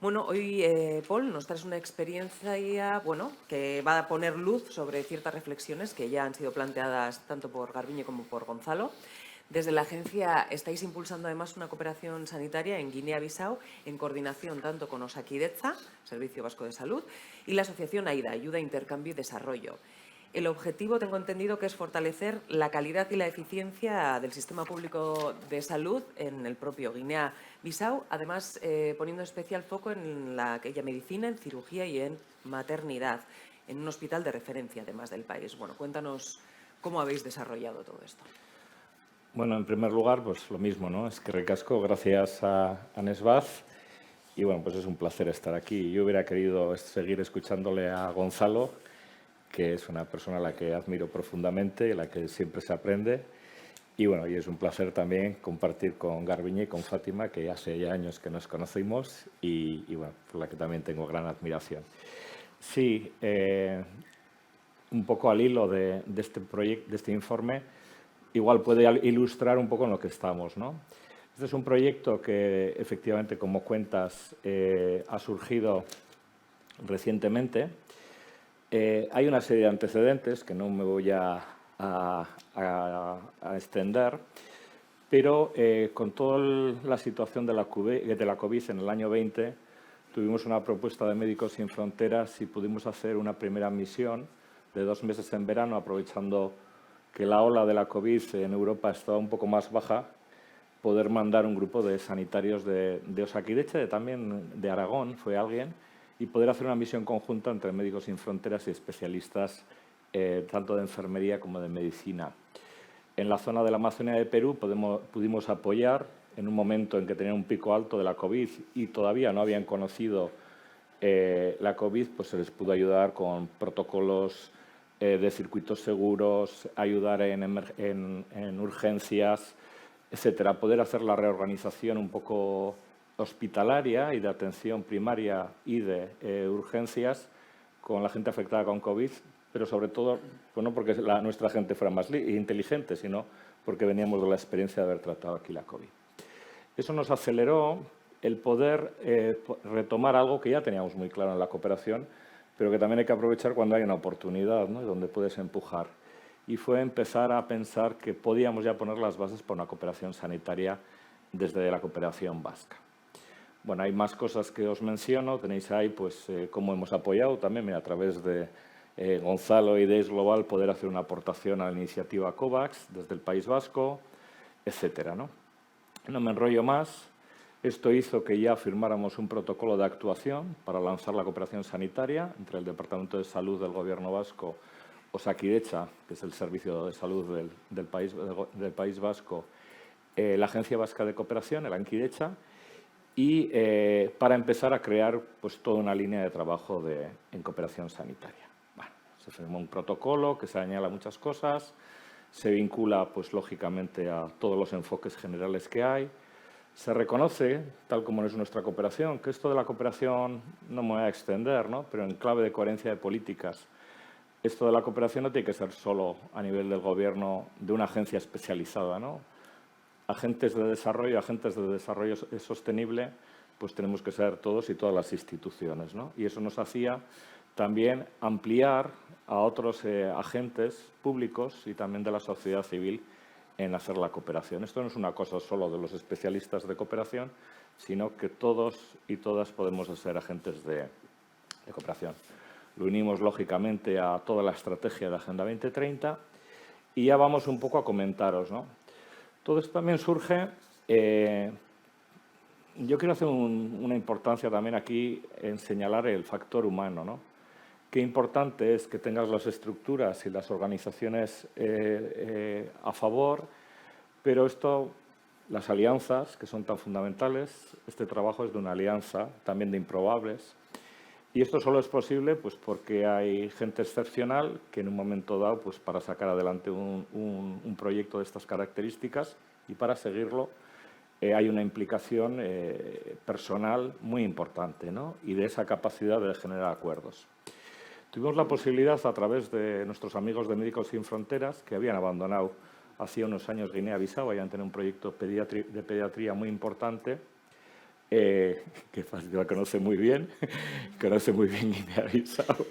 Bueno, hoy, Paul, nos traes una experiencia, bueno, que va a poner luz sobre ciertas reflexiones que ya han sido planteadas tanto por Garbiñe como por Gonzalo. Desde la agencia estáis impulsando además una cooperación sanitaria en Guinea-Bissau en coordinación tanto con Osakidetza, Servicio Vasco de Salud, y la asociación AIDA, Ayuda, Intercambio y Desarrollo. El objetivo, tengo entendido, que es fortalecer la calidad y la eficiencia del sistema público de salud en el propio Guinea-Bissau, además poniendo especial foco en aquella medicina, en cirugía y en maternidad, en un hospital de referencia además del país. Bueno, cuéntanos cómo habéis desarrollado todo esto. Bueno, en primer lugar, pues lo mismo, ¿no? Es que recasco gracias a Nesbaz y bueno, pues es un placer estar aquí. Yo hubiera querido seguir escuchándole a Gonzalo, que es una persona a la que admiro profundamente y a la que siempre se aprende. Y bueno, y es un placer también compartir con Garbiñe y con Fátima, que hace ya años que nos conocimos y bueno, por la que también tengo gran admiración. Sí, un poco al hilo de este proyecto, de este informe, igual puede ilustrar un poco en lo que estamos, ¿no? Este es un proyecto que, efectivamente, como cuentas, ha surgido recientemente. Hay una serie de antecedentes que no me voy a extender, pero con toda la situación de la COVID en el año 20, tuvimos una propuesta de Médicos Sin Fronteras y pudimos hacer una primera misión de 2 meses en verano, aprovechando que la ola de la COVID en Europa estaba un poco más baja, poder mandar un grupo de sanitarios de Osakidetza, también de Aragón, fue alguien, y poder hacer una misión conjunta entre Médicos Sin Fronteras y especialistas tanto de enfermería como de medicina. En la zona de la Amazonía de Perú pudimos apoyar en un momento en que tenían un pico alto de la COVID y todavía no habían conocido la COVID, pues se les pudo ayudar con protocolos de circuitos seguros, ayudar en urgencias, etcétera. Poder hacer la reorganización un poco hospitalaria y de atención primaria y de urgencias con la gente afectada con COVID, pero sobre todo, pues no porque nuestra gente fuera más inteligente, sino porque veníamos de la experiencia de haber tratado aquí la COVID. Eso nos aceleró el poder retomar algo que ya teníamos muy claro en la cooperación, pero que también hay que aprovechar cuando hay una oportunidad, ¿no? Donde puedes empujar. Y fue empezar a pensar que podíamos ya poner las bases para una cooperación sanitaria desde la cooperación vasca. Bueno, hay más cosas que os menciono. Tenéis ahí pues, cómo hemos apoyado también a través de Gonzalo y de Global poder hacer una aportación a la iniciativa COVAX desde el País Vasco, etcétera, ¿no? No me enrollo más. Esto hizo que ya firmáramos un protocolo de actuación para lanzar la cooperación sanitaria entre el Departamento de Salud del Gobierno vasco, Osakidetza, que es el Servicio de Salud del País Vasco, la Agencia Vasca de Cooperación, el Ankidetza, y para empezar a crear pues, toda una línea de trabajo en cooperación sanitaria. Bueno, se firmó un protocolo que se añala muchas cosas, se vincula, pues, lógicamente, a todos los enfoques generales que hay. Se reconoce, tal como es nuestra cooperación, que esto de la cooperación no me voy a extender, ¿no? Pero en clave de coherencia de políticas, esto de la cooperación no tiene que ser solo a nivel del gobierno de una agencia especializada, ¿no? Agentes de desarrollo sostenible, pues tenemos que ser todos y todas las instituciones, ¿no? Y eso nos hacía también ampliar a otros agentes públicos y también de la sociedad civil en hacer la cooperación. Esto no es una cosa solo de los especialistas de cooperación, sino que todos y todas podemos ser agentes de cooperación. Lo unimos, lógicamente, a toda la estrategia de Agenda 2030 y ya vamos un poco a comentaros, ¿no? Todo esto también surge... yo quiero hacer una importancia también aquí en señalar el factor humano, ¿no? Qué importante es que tengas las estructuras y las organizaciones a favor, pero las alianzas, que son tan fundamentales, este trabajo es de una alianza también de improbables. Y esto solo es posible pues, porque hay gente excepcional que en un momento dado, pues, para sacar adelante un proyecto de estas características y para seguirlo, hay una implicación personal muy importante, ¿no? Y de esa capacidad de generar acuerdos. Tuvimos la posibilidad, a través de nuestros amigos de Médicos Sin Fronteras, que habían abandonado hacía unos años Guinea-Bissau, habían tenido un proyecto de pediatría muy importante, que la conoce muy bien Guinea-Bissau.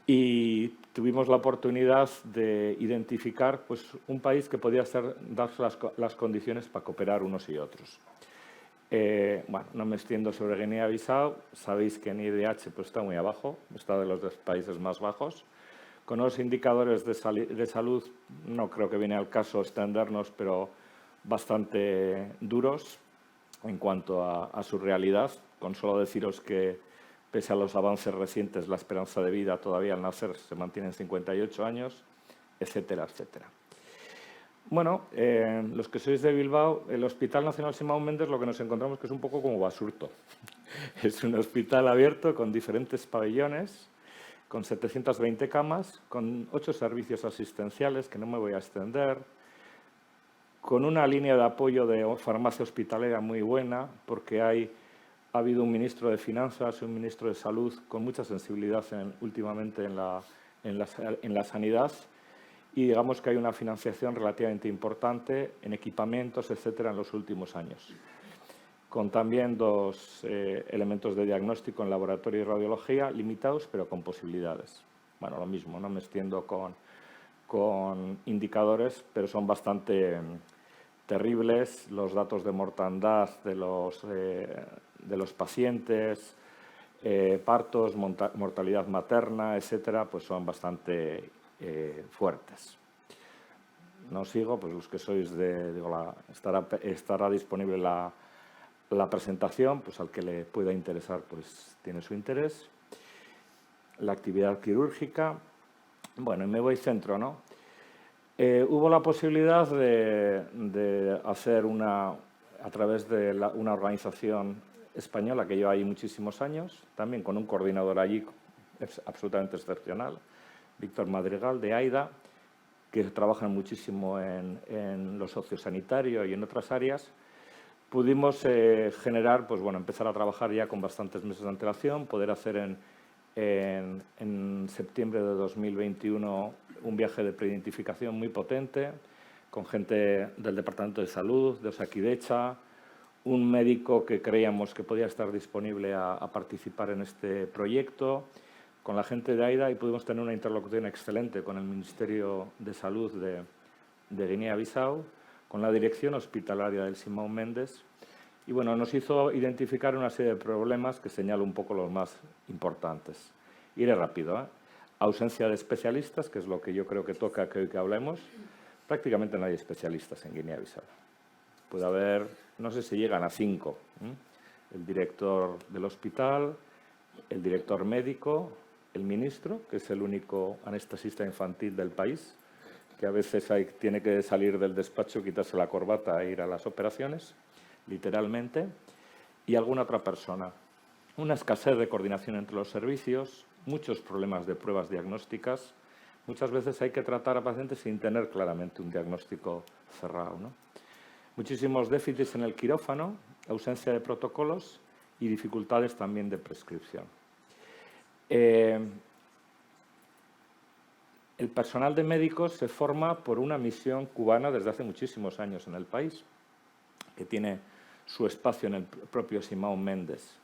Y tuvimos la oportunidad de identificar pues, un país que podía dar las condiciones para cooperar unos y otros. Bueno, no me extiendo sobre Guinea-Bissau. Sabéis que en IDH pues, está muy abajo, está de los países más bajos. Con los indicadores de salud no creo que viene al caso extendernos, pero bastante duros en cuanto a su realidad. Con solo deciros que, pese a los avances recientes, la esperanza de vida todavía al nacer se mantiene en 58 años, etcétera, etcétera. Bueno, los que sois de Bilbao, el Hospital Nacional Simão Mendes lo que nos encontramos que es un poco como Basurto. Es un hospital abierto con diferentes pabellones, con 720 camas, con 8 servicios asistenciales, que no me voy a extender, con una línea de apoyo de farmacia hospitalera muy buena, porque ha habido un ministro de Finanzas y un ministro de Salud con mucha sensibilidad últimamente en la sanidad, y digamos que hay una financiación relativamente importante en equipamientos, etcétera, en los últimos años. Con también 2 elementos de diagnóstico en laboratorio y radiología, limitados, pero con posibilidades. Bueno, lo mismo, no me extiendo con indicadores, pero son bastante terribles. Los datos de mortandad de los pacientes, partos, mortalidad materna, etcétera, pues son bastante fuertes. No sigo, pues los que sois estará disponible la presentación, pues al que le pueda interesar, pues tiene su interés. La actividad quirúrgica. Bueno, y me voy centro, ¿no? Hubo la posibilidad de hacer a través de una organización española que lleva ahí muchísimos años, también con un coordinador allí absolutamente excepcional, Víctor Madrigal, de AIDA, que trabajan muchísimo en lo sociosanitario y en otras áreas. Pudimos generar, pues bueno, empezar a trabajar ya con bastantes meses de antelación, poder hacer en septiembre de 2021 un viaje de preidentificación muy potente, con gente del Departamento de Salud, de Osakidecha, un médico que creíamos que podía estar disponible a participar en este proyecto, con la gente de AIDA, y pudimos tener una interlocución excelente con el Ministerio de Salud de Guinea-Bissau, con la dirección hospitalaria del Simão Mendes, y bueno, nos hizo identificar una serie de problemas que señalo un poco los más importantes. Iré rápido, ¿eh? Ausencia de especialistas, que es lo que yo creo que toca que hoy que hablemos. Prácticamente no hay especialistas en Guinea-Bissau. Puede haber, no sé si llegan a 5. El director del hospital, el director médico, el ministro, que es el único anestesista infantil del país, que a veces tiene que salir del despacho, quitarse la corbata e ir a las operaciones, literalmente, y alguna otra persona. Una escasez de coordinación entre los servicios, muchos problemas de pruebas diagnósticas. Muchas veces hay que tratar a pacientes sin tener claramente un diagnóstico cerrado, ¿no? Muchísimos déficits en el quirófano, ausencia de protocolos y dificultades también de prescripción. El personal de médicos se forma por una misión cubana desde hace muchísimos años en el país, que tiene su espacio en el propio Simão Mendes.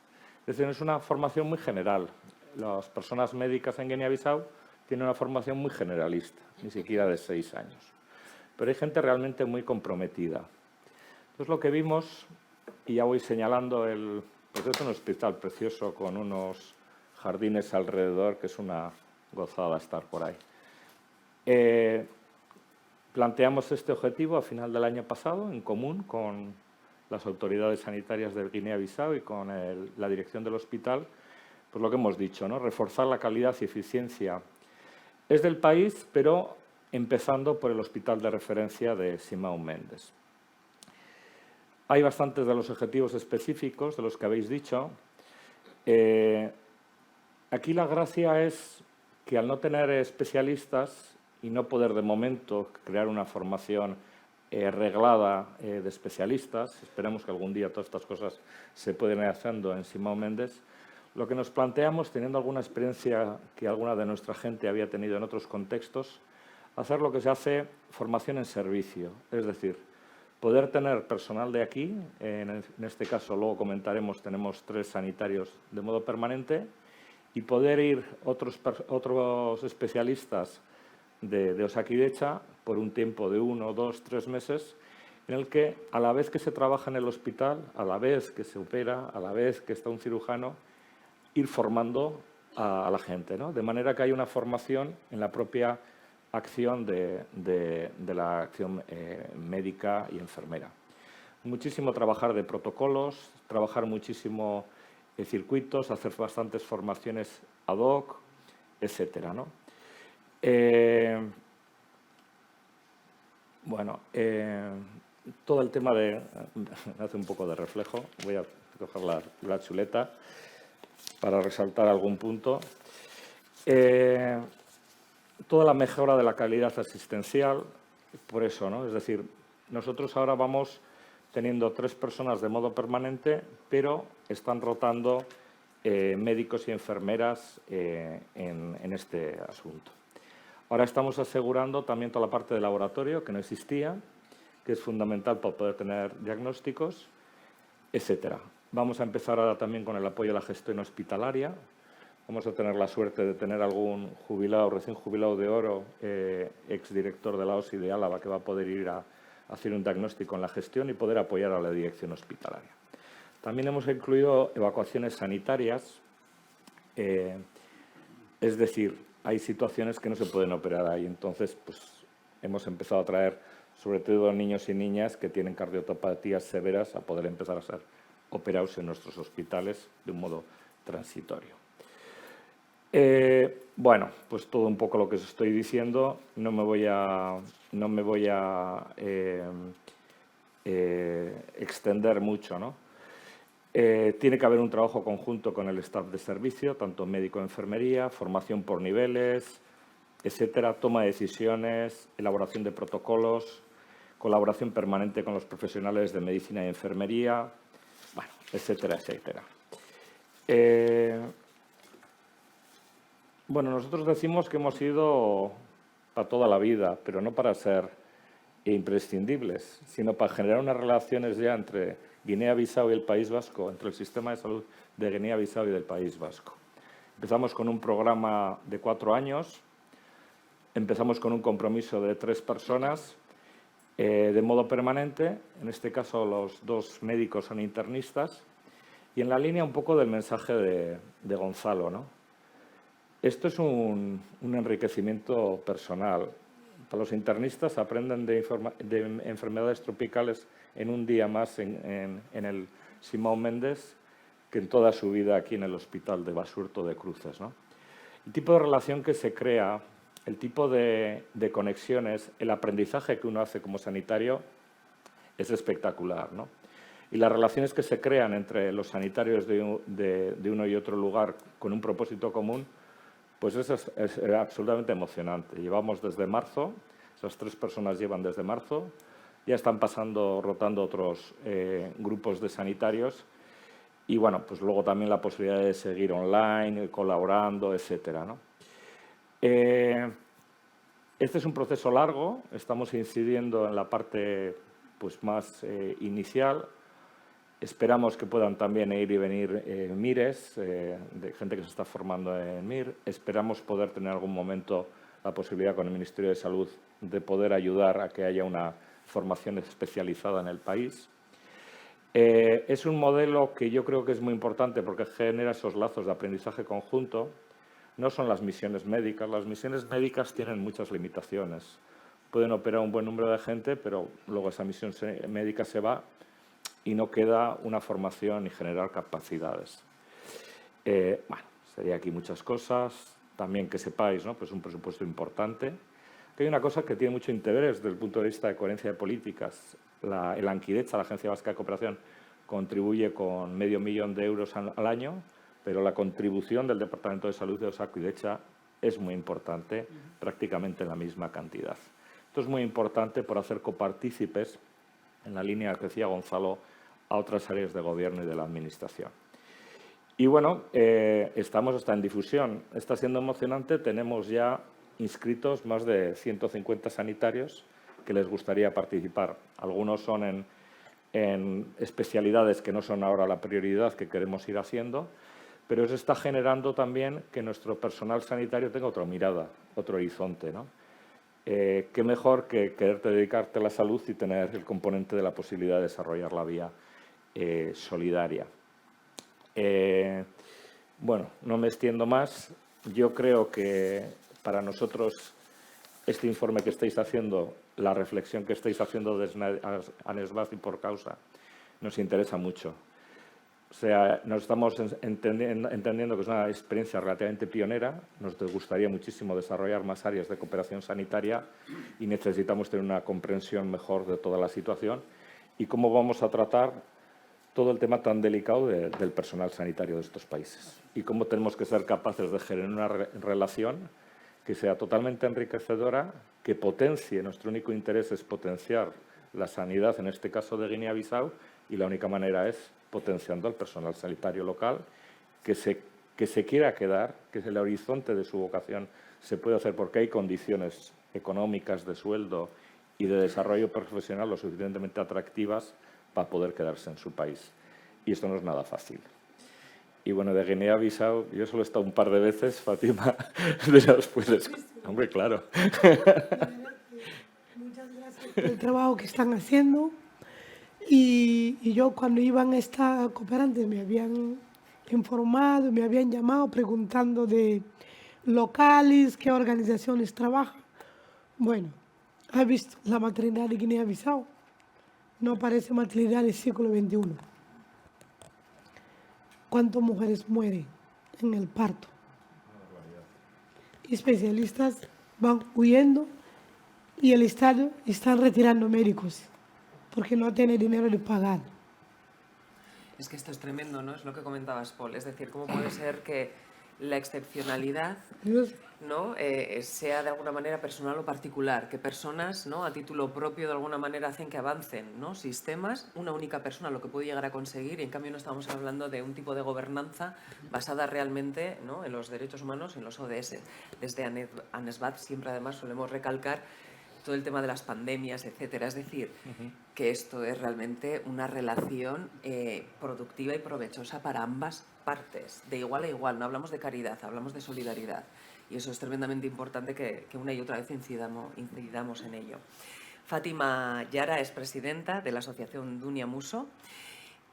Es decir, es una formación muy general. Las personas médicas en Guinea-Bissau tienen una formación muy generalista, ni siquiera de 6 años. Pero hay gente realmente muy comprometida. Entonces, lo que vimos, y ya voy señalando, pues es un hospital precioso con unos jardines alrededor, que es una gozada estar por ahí. Planteamos este objetivo a final del año pasado, en común con las autoridades sanitarias de Guinea-Bissau y con la dirección del hospital, pues lo que hemos dicho, ¿no? Reforzar la calidad y eficiencia. Es del país, pero empezando por el hospital de referencia de Simão Mendes. Hay bastantes de los objetivos específicos de los que habéis dicho. Aquí la gracia es que al no tener especialistas y no poder de momento crear una formación reglada de especialistas, esperemos que algún día todas estas cosas se pueden ir haciendo en Simão Mendes, lo que nos planteamos, teniendo alguna experiencia que alguna de nuestra gente había tenido en otros contextos, hacer lo que se hace formación en servicio, es decir, poder tener personal de aquí, en este caso luego comentaremos, tenemos 3 sanitarios de modo permanente, y poder ir otros especialistas de Osakidetza por un tiempo de 1, 2, 3 meses, en el que a la vez que se trabaja en el hospital, a la vez que se opera, a la vez que está un cirujano, ir formando a la gente, ¿no? De manera que hay una formación en la propia acción de la acción médica y enfermera. Muchísimo trabajar de protocolos, trabajar muchísimo circuitos, hacer bastantes formaciones ad hoc, etcétera, ¿no? Todo el tema de... hace un poco de reflejo, voy a coger la chuleta para resaltar algún punto. Toda la mejora de la calidad asistencial, por eso, ¿no? Es decir, nosotros ahora vamos teniendo 3 personas de modo permanente, pero están rotando médicos y enfermeras en este asunto. Ahora estamos asegurando también toda la parte de laboratorio, que no existía, que es fundamental para poder tener diagnósticos, etcétera. Vamos a empezar ahora también con el apoyo a la gestión hospitalaria. Vamos a tener la suerte de tener algún jubilado, recién jubilado de oro, exdirector de la OSI de Álava, que va a poder ir a hacer un diagnóstico en la gestión y poder apoyar a la dirección hospitalaria. También hemos incluido evacuaciones sanitarias, es decir, hay situaciones que no se pueden operar ahí. Entonces, pues, hemos empezado a traer, sobre todo niños y niñas que tienen cardiopatías severas, a poder empezar a ser operados en nuestros hospitales de un modo transitorio. Bueno, pues todo un poco lo que os estoy diciendo. No me voy a extender mucho, ¿no? Tiene que haber un trabajo conjunto con el staff de servicio, tanto médico-enfermería, formación por niveles, etcétera, toma de decisiones, elaboración de protocolos, colaboración permanente con los profesionales de medicina y enfermería, bueno, etcétera, etcétera. Bueno, nosotros decimos que hemos ido para toda la vida, pero no para ser imprescindibles, sino para generar unas relaciones ya entre Guinea-Bissau y el País Vasco, entre el sistema de salud de Guinea-Bissau y del País Vasco. Empezamos con un programa de 4 años, empezamos con un compromiso de 3 personas de modo permanente, en este caso los 2 médicos son internistas, y en la línea un poco del mensaje de Gonzalo, ¿no? Esto es un enriquecimiento personal. Para los internistas aprenden de enfermedades tropicales en un día más en el Simón Méndez que en toda su vida aquí en el hospital de Basurto de Cruces, ¿no? El tipo de relación que se crea, el tipo de conexiones, el aprendizaje que uno hace como sanitario es espectacular, ¿no? Y las relaciones que se crean entre los sanitarios de uno y otro lugar con un propósito común, pues eso es absolutamente emocionante. Llevamos desde marzo, esas 3 personas llevan desde marzo, ya están rotando otros grupos de sanitarios y, bueno, pues luego también la posibilidad de seguir online, colaborando, etcétera, ¿no? Este es un proceso largo, estamos incidiendo en la parte pues, más inicial. Esperamos que puedan también ir y venir MIRES, de gente que se está formando en MIR. Esperamos poder tener en algún momento la posibilidad con el Ministerio de Salud de poder ayudar a que haya una formación especializada en el país. Es un modelo que yo creo que es muy importante porque genera esos lazos de aprendizaje conjunto. No son las misiones médicas. Las misiones médicas tienen muchas limitaciones. Pueden operar un buen número de gente, pero luego esa misión médica se va y no queda una formación y generar capacidades. Bueno, sería aquí muchas cosas. También que sepáis, ¿no? Pues un presupuesto importante. Que hay una cosa que tiene mucho interés desde el punto de vista de coherencia de políticas. El Ankidetza, la Agencia Vasca de Cooperación, contribuye con $500.000 de euros al año, pero la contribución del Departamento de Salud de Osakidetza es muy importante, prácticamente en la misma cantidad. Esto es muy importante por hacer copartícipes, en la línea que decía Gonzalo, a otras áreas de gobierno y de la administración. Y bueno, estamos hasta en difusión. Está siendo emocionante. Tenemos ya inscritos más de 150 sanitarios que les gustaría participar. Algunos son en especialidades que no son ahora la prioridad que queremos ir haciendo, pero eso está generando también que nuestro personal sanitario tenga otra mirada, otro horizonte, ¿no? Qué mejor que quererte dedicarte a la salud y tener el componente de la posibilidad de desarrollar la vía solidaria. Bueno, no me extiendo más. Yo creo que para nosotros este informe que estáis haciendo, la reflexión que estáis haciendo desde ANESBAD y por causa, nos interesa mucho. O sea, nos estamos entendiendo que es una experiencia relativamente pionera, nos gustaría muchísimo desarrollar más áreas de cooperación sanitaria y necesitamos tener una comprensión mejor de toda la situación y cómo vamos a tratar todo el tema tan delicado del personal sanitario de estos países y cómo tenemos que ser capaces de generar una relación que sea totalmente enriquecedora, que potencie, nuestro único interés es potenciar la sanidad, en este caso de Guinea-Bissau, y la única manera es potenciando al personal sanitario local, que se quiera quedar, que el horizonte de su vocación se puede hacer porque hay condiciones económicas, de sueldo y de desarrollo profesional lo suficientemente atractivas para poder quedarse en su país. Y esto no es nada fácil. Y bueno, de Guinea-Bissau, yo solo he estado un par de veces, Fátima, hombre, claro. Muchas gracias por el trabajo que están haciendo. Y yo cuando iban a esta cooperante me habían informado, me habían llamado preguntando de locales, qué organizaciones trabajan. Bueno, ¿ha visto la maternidad de Guinea-Bissau? No parece maternidad del siglo XXI. ¿Cuántas mujeres mueren en el parto? Especialistas van huyendo y el Estado está retirando médicos porque no tiene dinero de pagar. Es que esto es tremendo, ¿no? Es lo que comentabas, Paul. Es decir, ¿cómo puede ser que la excepcionalidad, ¿no? Sea de alguna manera personal o particular? Que personas, ¿no? A título propio de alguna manera hacen que avancen, ¿no? Sistemas, una única persona lo que puede llegar a conseguir, y en cambio no estamos hablando de un tipo de gobernanza basada realmente, ¿no? En los derechos humanos, en los ODS. Desde ANESBAD siempre además solemos recalcar todo el tema de las pandemias, etcétera. Es decir, que esto es realmente una relación productiva y provechosa para ambas partes, de igual a igual. No hablamos de caridad, hablamos de solidaridad. Y eso es tremendamente importante que una y otra vez incidamos en ello. Fátima Yara es presidenta de la asociación Dunia Muso.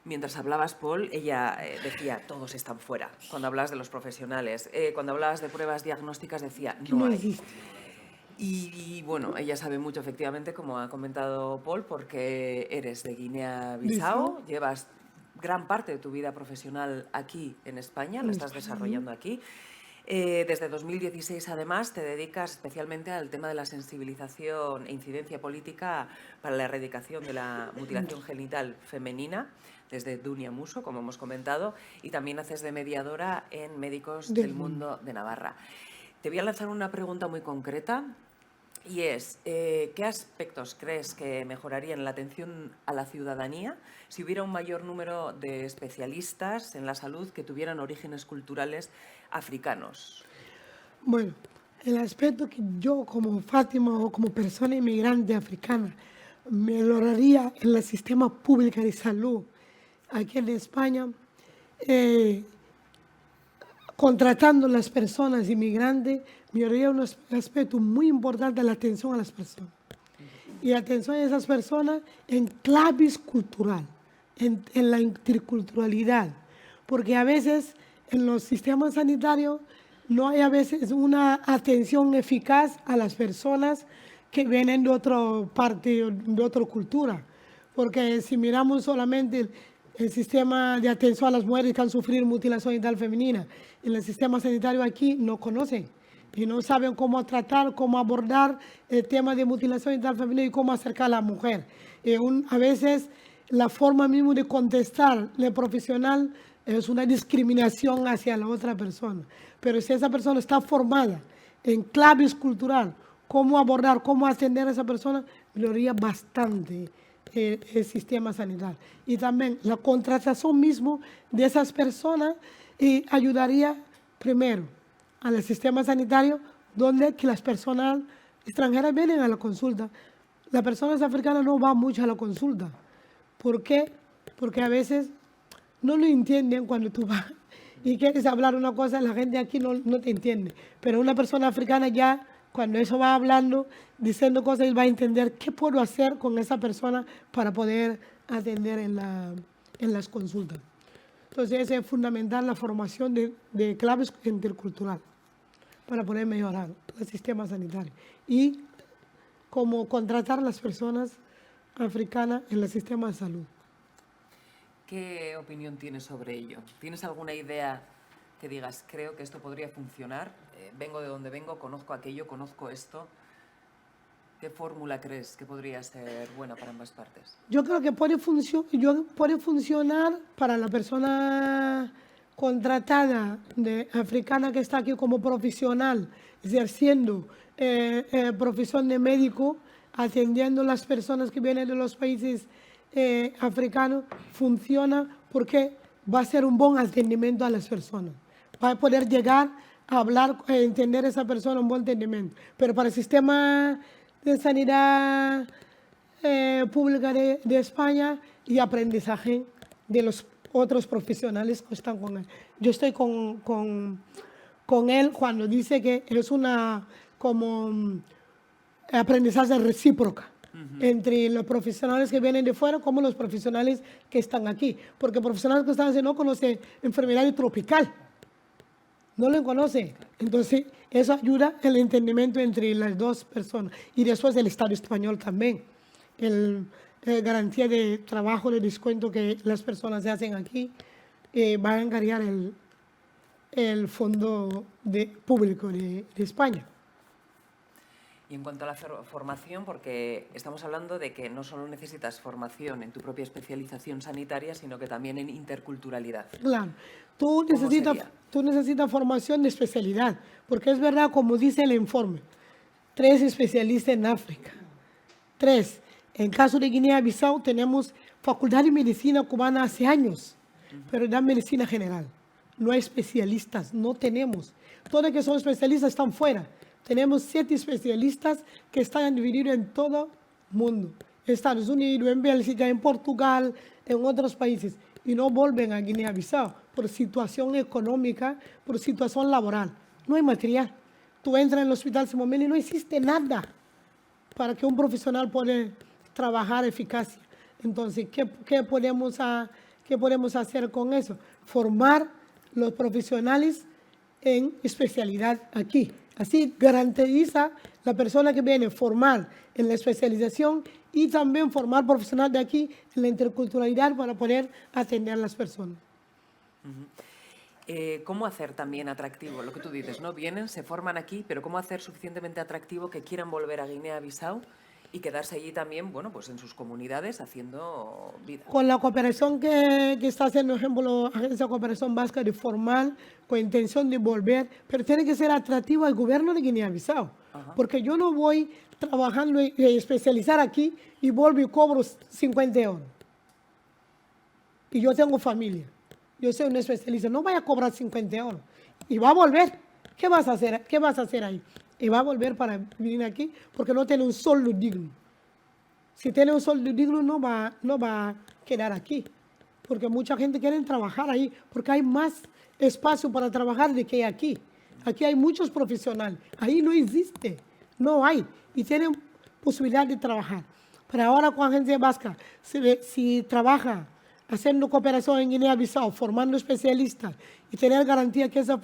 Mientras hablabas, Paul, ella decía, todos están fuera. Cuando hablabas de los profesionales, cuando hablabas de pruebas diagnósticas, decía, no hay. Y bueno, ella sabe mucho, efectivamente, como ha comentado Paul, porque eres de Guinea-Bissau, llevas gran parte de tu vida profesional aquí en España, la estás desarrollando aquí. Desde 2016, además, te dedicas especialmente al tema de la sensibilización e incidencia política para la erradicación de la mutilación genital femenina, desde Dunia Muso, como hemos comentado, y también haces de mediadora en Médicos del Mundo de Navarra. Te voy a lanzar una pregunta muy concreta y es, ¿qué aspectos crees que mejorarían la atención a la ciudadanía si hubiera un mayor número de especialistas en la salud que tuvieran orígenes culturales africanos? Bueno, el aspecto que yo como Fátima o como persona inmigrante africana mejoraría en el sistema público de salud aquí en España, contratando a las personas inmigrantes, mejoraría un aspecto muy importante de la atención a las personas. Y atención a esas personas en claves cultural, en la interculturalidad. Porque a veces en los sistemas sanitarios no hay a veces una atención eficaz a las personas que vienen de otra parte, de otra cultura. Porque si miramos solamente el sistema de atención a las mujeres que han sufrido mutilación genital femenina, en el sistema sanitario aquí no conocen y no saben cómo tratar, cómo abordar el tema de mutilación genital femenina y cómo acercar a la mujer. A veces la forma misma de contestar el profesional es una discriminación hacia la otra persona. Pero si esa persona está formada en claves cultural, cómo abordar, cómo atender a esa persona, mejoraría bastante el sistema sanitario. Y también la contratación mismo de esas personas ayudaría primero al sistema sanitario, donde que las personas extranjeras vienen a la consulta. las personas africanas no van mucho a la consulta. ¿Por qué? Porque a veces no lo entienden cuando tú vas y quieres hablar una cosa, la gente aquí no te entiende. Pero una persona africana ya, cuando eso va hablando, diciendo cosas, él va a entender qué puedo hacer con esa persona para poder atender en las consultas. Entonces, es fundamental la formación de claves intercultural para poder mejorar el sistema sanitario. Y cómo contratar a las personas africanas en el sistema de salud. ¿Qué opinión tienes sobre ello? ¿Tienes alguna idea que digas, creo que esto podría funcionar? Vengo de donde vengo, conozco aquello, conozco esto. ¿Qué fórmula crees que podría ser buena para ambas partes? Yo creo que puede funcionar para la persona contratada africana que está aquí como profesional, ejerciendo profesión de médico, atendiendo a las personas que vienen de los países africanos, funciona porque va a ser un buen atendimiento a las personas. Va a poder llegar a hablar, a entender a esa persona, un buen entendimiento. Pero para el sistema de sanidad pública de España y aprendizaje de los otros profesionales que están con él. Yo estoy con él cuando dice que es una como aprendizaje recíproca entre los profesionales que vienen de fuera como los profesionales que están aquí. Porque profesionales que están aquí no conocen enfermedad tropical. No lo conoce. Entonces, eso ayuda el entendimiento entre las dos personas. Y después el Estado español también. Garantía de trabajo, de descuento que las personas hacen aquí, van a encargar el fondo público de España. Y en cuanto a la formación, porque estamos hablando de que no solo necesitas formación en tu propia especialización sanitaria, sino que también en interculturalidad. Claro, tú necesitas formación de especialidad, porque es verdad, como dice el informe, 3 especialistas en África. 3. En caso de Guinea-Bissau tenemos Facultad de Medicina Cubana hace años, pero da medicina general. No hay especialistas, no tenemos. Todos los que son especialistas están fuera. Tenemos 7 especialistas que están divididos en todo el mundo. En Estados Unidos, en Bélgica, en Portugal, en otros países. Y no vuelven a Guinea-Bissau por situación económica, por situación laboral. No hay material. Tú entras en el hospital Simón Meli y no existe nada para que un profesional pueda trabajar eficacia. Entonces, ¿qué podemos hacer con eso? Formar los profesionales en especialidad aquí. Así garantiza la persona que viene formar en la especialización y también formar profesional de aquí en la interculturalidad para poder atender a las personas. ¿Cómo hacer también atractivo lo que tú dices, ¿no? Vienen, se forman aquí, pero ¿cómo hacer suficientemente atractivo que quieran volver a Guinea-Bissau y quedarse allí también, bueno, pues en sus comunidades haciendo vida? Con la cooperación que está haciendo, por ejemplo, la Agencia de Cooperación Vasca de formar con intención de volver, pero tiene que ser atractivo al gobierno de Guinea-Bissau, porque yo no voy trabajando y especializar aquí y vuelvo y cobro 50 euros. Y yo tengo familia. Yo soy un especialista, no voy a cobrar 50 euros. Y va a volver. ¿Qué vas a hacer? ¿Qué vas a hacer ahí? Y va a volver para venir aquí porque no tiene un sueldo digno. Si tiene un sueldo digno no va a quedar aquí. Porque mucha gente quiere trabajar ahí porque hay más espacio para trabajar de que hay aquí. Aquí hay muchos profesionales. Ahí no existe. No hay. Y tienen posibilidad de trabajar. Pero ahora con Agencia Vasca, si trabaja haciendo cooperación en Guinea-Bissau, formando especialistas y tener garantía que esos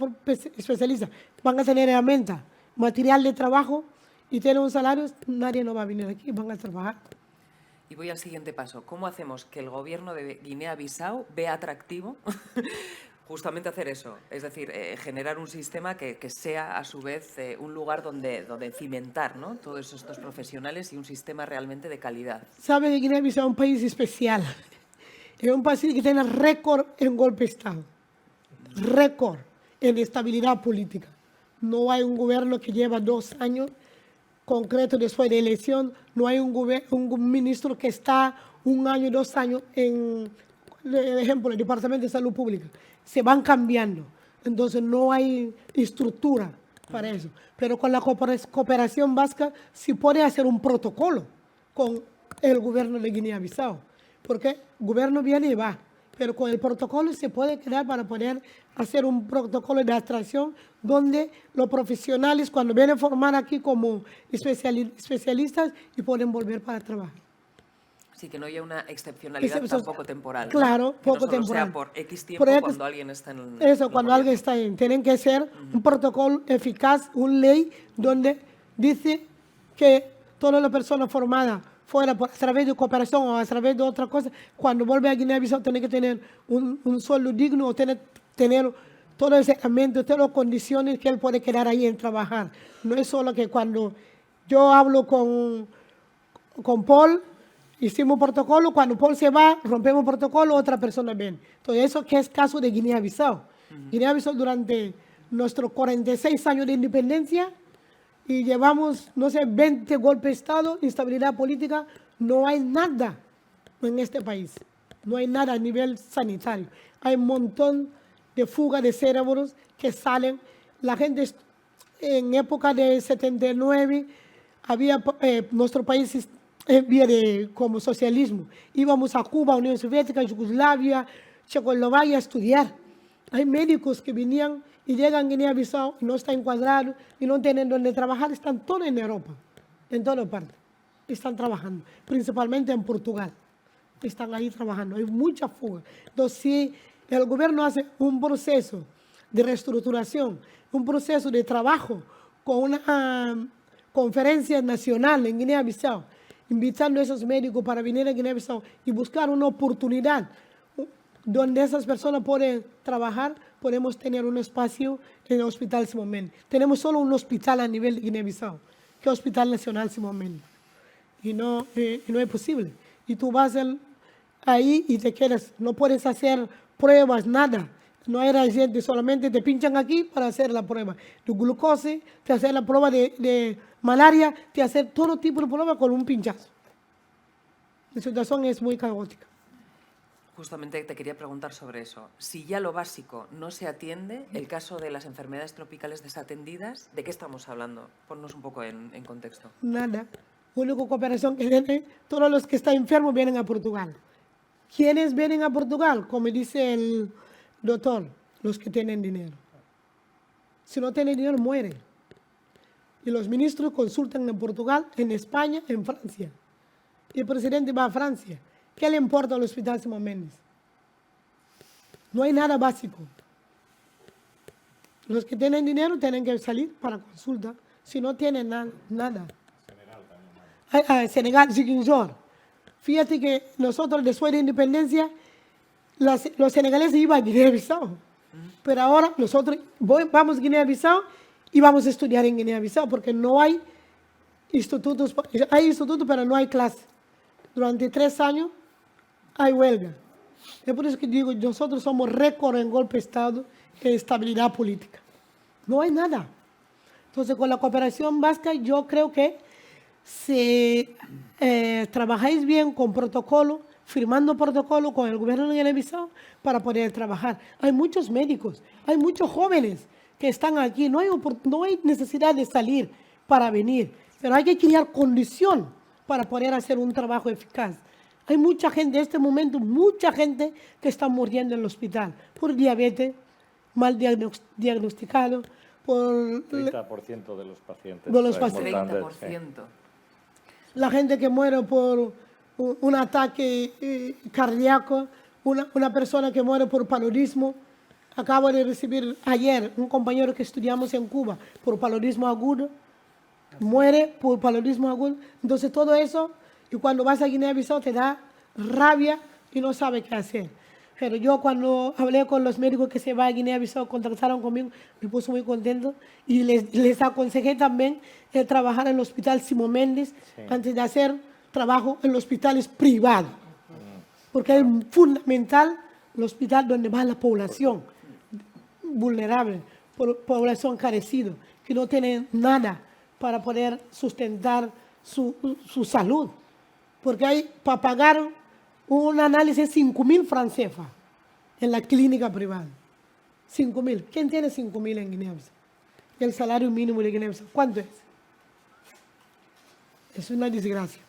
especialistas van a tener herramientas, material de trabajo y tienen un salario, nadie no va a venir aquí, van a trabajar. Y voy al siguiente paso. ¿Cómo hacemos que el gobierno de Guinea-Bissau vea atractivo justamente hacer eso? Es decir, generar un sistema que sea a su vez un lugar donde cimentar, ¿no?, todos estos profesionales y un sistema realmente de calidad. Sabe que Guinea-Bissau es un país especial. Es un país que tiene récord en golpe de Estado, récord en estabilidad política. No hay un gobierno que lleva 2 años concretos después de elección. No hay un ministro que está 1 año, 2 años en, por ejemplo, el Departamento de Salud Pública. Se van cambiando. Entonces no hay estructura para eso. Pero con la cooperación vasca sí puede hacer un protocolo con el gobierno de Guinea-Bissau, porque el gobierno viene y va, pero con el protocolo se puede quedar para poder hacer un protocolo de atracción donde los profesionales cuando vienen a formar aquí como especialistas y pueden volver para trabajar. Sí, que no haya una excepcionalidad tampoco temporal. Claro, que poco no solo temporal. sea por X tiempo cuando alguien está en el Eso, cuando alguien está ahí. Tienen que ser un protocolo eficaz, una ley donde dice que toda la persona formada fuera a través de cooperación o a través de otra cosa, cuando vuelve a Guinea-Bissau tiene que tener un sueldo digno o tener todo ese ambiente, todas las condiciones que él puede quedar ahí en trabajar. No es solo que cuando yo hablo con Paul, hicimos protocolo, cuando Paul se va, rompemos protocolo, otra persona viene. Entonces, eso que es caso de Guinea-Bissau. Guinea-Bissau durante nuestros 46 años de independencia y llevamos, no sé, 20 golpes de Estado, instabilidad política, no hay nada en este país. No hay nada a nivel sanitario. Hay un montón de fuga de cerebros que salen. La gente en época de 79 había nuestro país viene como socialismo. Íbamos a Cuba, Unión Soviética, Yugoslavia, Checoslovaquia a estudiar. Hay médicos que venían y llegan a Guinea-Bissau y no están encuadrados y no tienen donde trabajar. Están todos en Europa, en toda parte. Están trabajando, principalmente en Portugal. Están ahí trabajando. Hay mucha fuga. Entonces, si el gobierno hace un proceso de reestructuración, un proceso de trabajo con una conferencia nacional en Guinea-Bissau, invitando a esos médicos para venir a Guinea-Bissau y buscar una oportunidad donde esas personas pueden trabajar, podemos tener un espacio en el Hospital Simón Mendes. Tenemos solo un hospital a nivel de Guinea-Bissau, que es el Hospital Nacional Simón Mendes. Y no es posible. Y tú vas ahí y te quedas, no puedes hacer pruebas, nada. No hay gente, solamente te pinchan aquí para hacer la prueba de glucosa, te hacen la prueba de malaria, te hacen todo tipo de prueba con un pinchazo. La situación es muy caótica. Justamente te quería preguntar sobre eso. Si ya lo básico no se atiende, el caso de las enfermedades tropicales desatendidas, ¿de qué estamos hablando? Ponnos un poco en contexto. Nada. La única cooperación que tienen, todos los que están enfermos vienen a Portugal. ¿Quiénes vienen a Portugal? Como dice el doctor, los que tienen dinero. Si no tienen dinero, mueren. Y los ministros consultan en Portugal, en España, en Francia. Y el presidente va a Francia. ¿Qué le importa al Hospital Simón Mendes? No hay nada básico. Los que tienen dinero tienen que salir para consulta. Si no tienen nada. Senegal, Ziguinchor. Fíjate que nosotros después de independencia, los senegaleses iban a Guinea-Bissau. Pero ahora nosotros vamos a Guinea-Bissau y vamos a estudiar en Guinea-Bissau porque no hay institutos. Hay institutos, pero no hay clase. Durante 3 años hay huelga. Es por eso que digo, nosotros somos récord en golpe de Estado y estabilidad política. No hay nada. Entonces, con la cooperación vasca, yo creo que si trabajáis bien con protocolo, firmando protocolo con el gobierno de Guinea-Bissau para poder trabajar. Hay muchos médicos, hay muchos jóvenes que están aquí. No hay necesidad de salir para venir, pero hay que crear condición para poder hacer un trabajo eficaz. Hay mucha gente, en este momento, mucha gente que está muriendo en el hospital por diabetes, mal diagnosticado, por 30% de los pacientes. De los pacientes. 30%. La gente que muere por un ataque cardíaco, una persona que muere por paludismo. Acabo de recibir ayer un compañero que estudiamos en Cuba por paludismo agudo, muere por paludismo agudo. Entonces todo eso, y cuando vas a Guinea-Bissau te da rabia y no sabes qué hacer. Pero yo cuando hablé con los médicos que se van a Guinea-Bissau, contactaron conmigo, me puse muy contento y les aconsejé también trabajar en el Hospital Simón Mendes antes de hacer trabajo en los hospitales privados. Porque es fundamental el hospital donde va la población vulnerable, población carecida, que no tiene nada para poder sustentar su salud. Porque hay para pagar un análisis 5.000 francs CFA en la clínica privada. 5.000. ¿Quién tiene 5.000 en Guinea-Bissau? El salario mínimo de Guinea-Bissau, ¿cuánto es? Es una desgracia.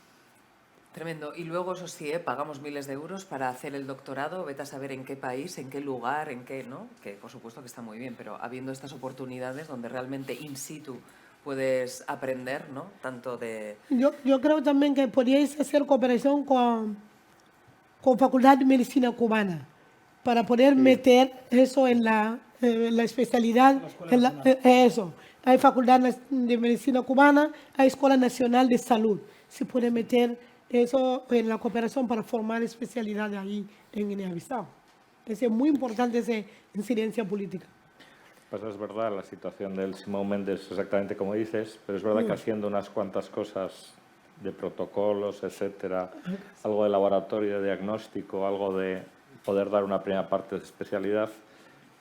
Tremendo. Y luego, eso sí, pagamos miles de euros para hacer el doctorado, vete a saber en qué país, en qué lugar, en qué, ¿no? Que por supuesto que está muy bien, pero habiendo estas oportunidades donde realmente in situ puedes aprender, ¿no? Tanto de... Yo creo también que podríais hacer cooperación con Facultad de Medicina Cubana para poder meter eso en la especialidad. Eso. Hay Facultad de Medicina Cubana, hay Escuela Nacional de Salud. Se puede meter eso en la cooperación para formar especialidades ahí en Guinea-Bissau. Es muy importante esa incidencia política. Pues es verdad, la situación del Simón Méndez es exactamente como dices, pero es verdad que haciendo unas cuantas cosas de protocolos, etcétera, algo de laboratorio de diagnóstico, algo de poder dar una primera parte de especialidad,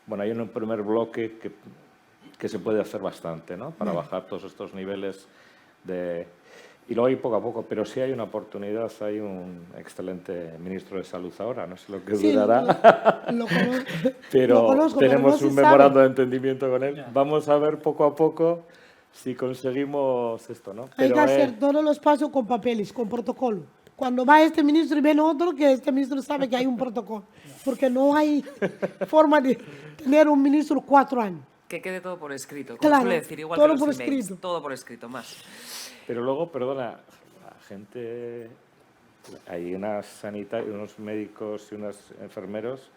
bueno, hay un primer bloque que se puede hacer bastante, ¿no? Para bajar todos estos niveles de... Y luego hay poco a poco, pero sí hay una oportunidad, hay un excelente ministro de Salud ahora, no sé lo que durará, pero tenemos un memorando de entendimiento con él. Vamos a ver poco a poco si conseguimos esto, ¿no? Hay que hacer todos los pasos con papeles, con protocolo. Cuando va este ministro y viene otro, que este ministro sabe que hay un protocolo, porque no hay forma de tener un ministro 4 años. Que quede todo por escrito, como Claro, suele decir, igual todo que los por emails, escrito. todo por escrito, más. Pero luego, perdona, la gente, hay unos sanitarios, unos médicos y unos enfermeros,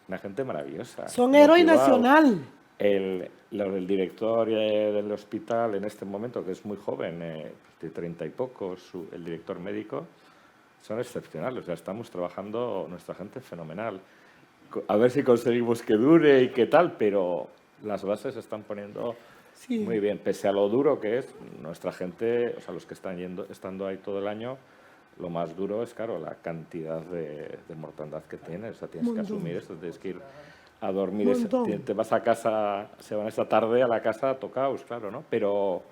una gente maravillosa. Son héroe motivado. nacional. El director del hospital en este momento, que es muy joven, de 30 y pocos, el director médico, son excepcionales. O sea, estamos trabajando nuestra gente fenomenal. A ver si conseguimos que dure y qué tal, pero las bases se están poniendo muy bien. Pese a lo duro que es, nuestra gente, o sea, los que están estando ahí todo el año, lo más duro es, claro, la cantidad de mortandad que tienes. O sea, tienes que asumir esto, tienes que ir a dormir. Te vas a casa, se van esta tarde a la casa tocaos, claro, ¿no? Pero,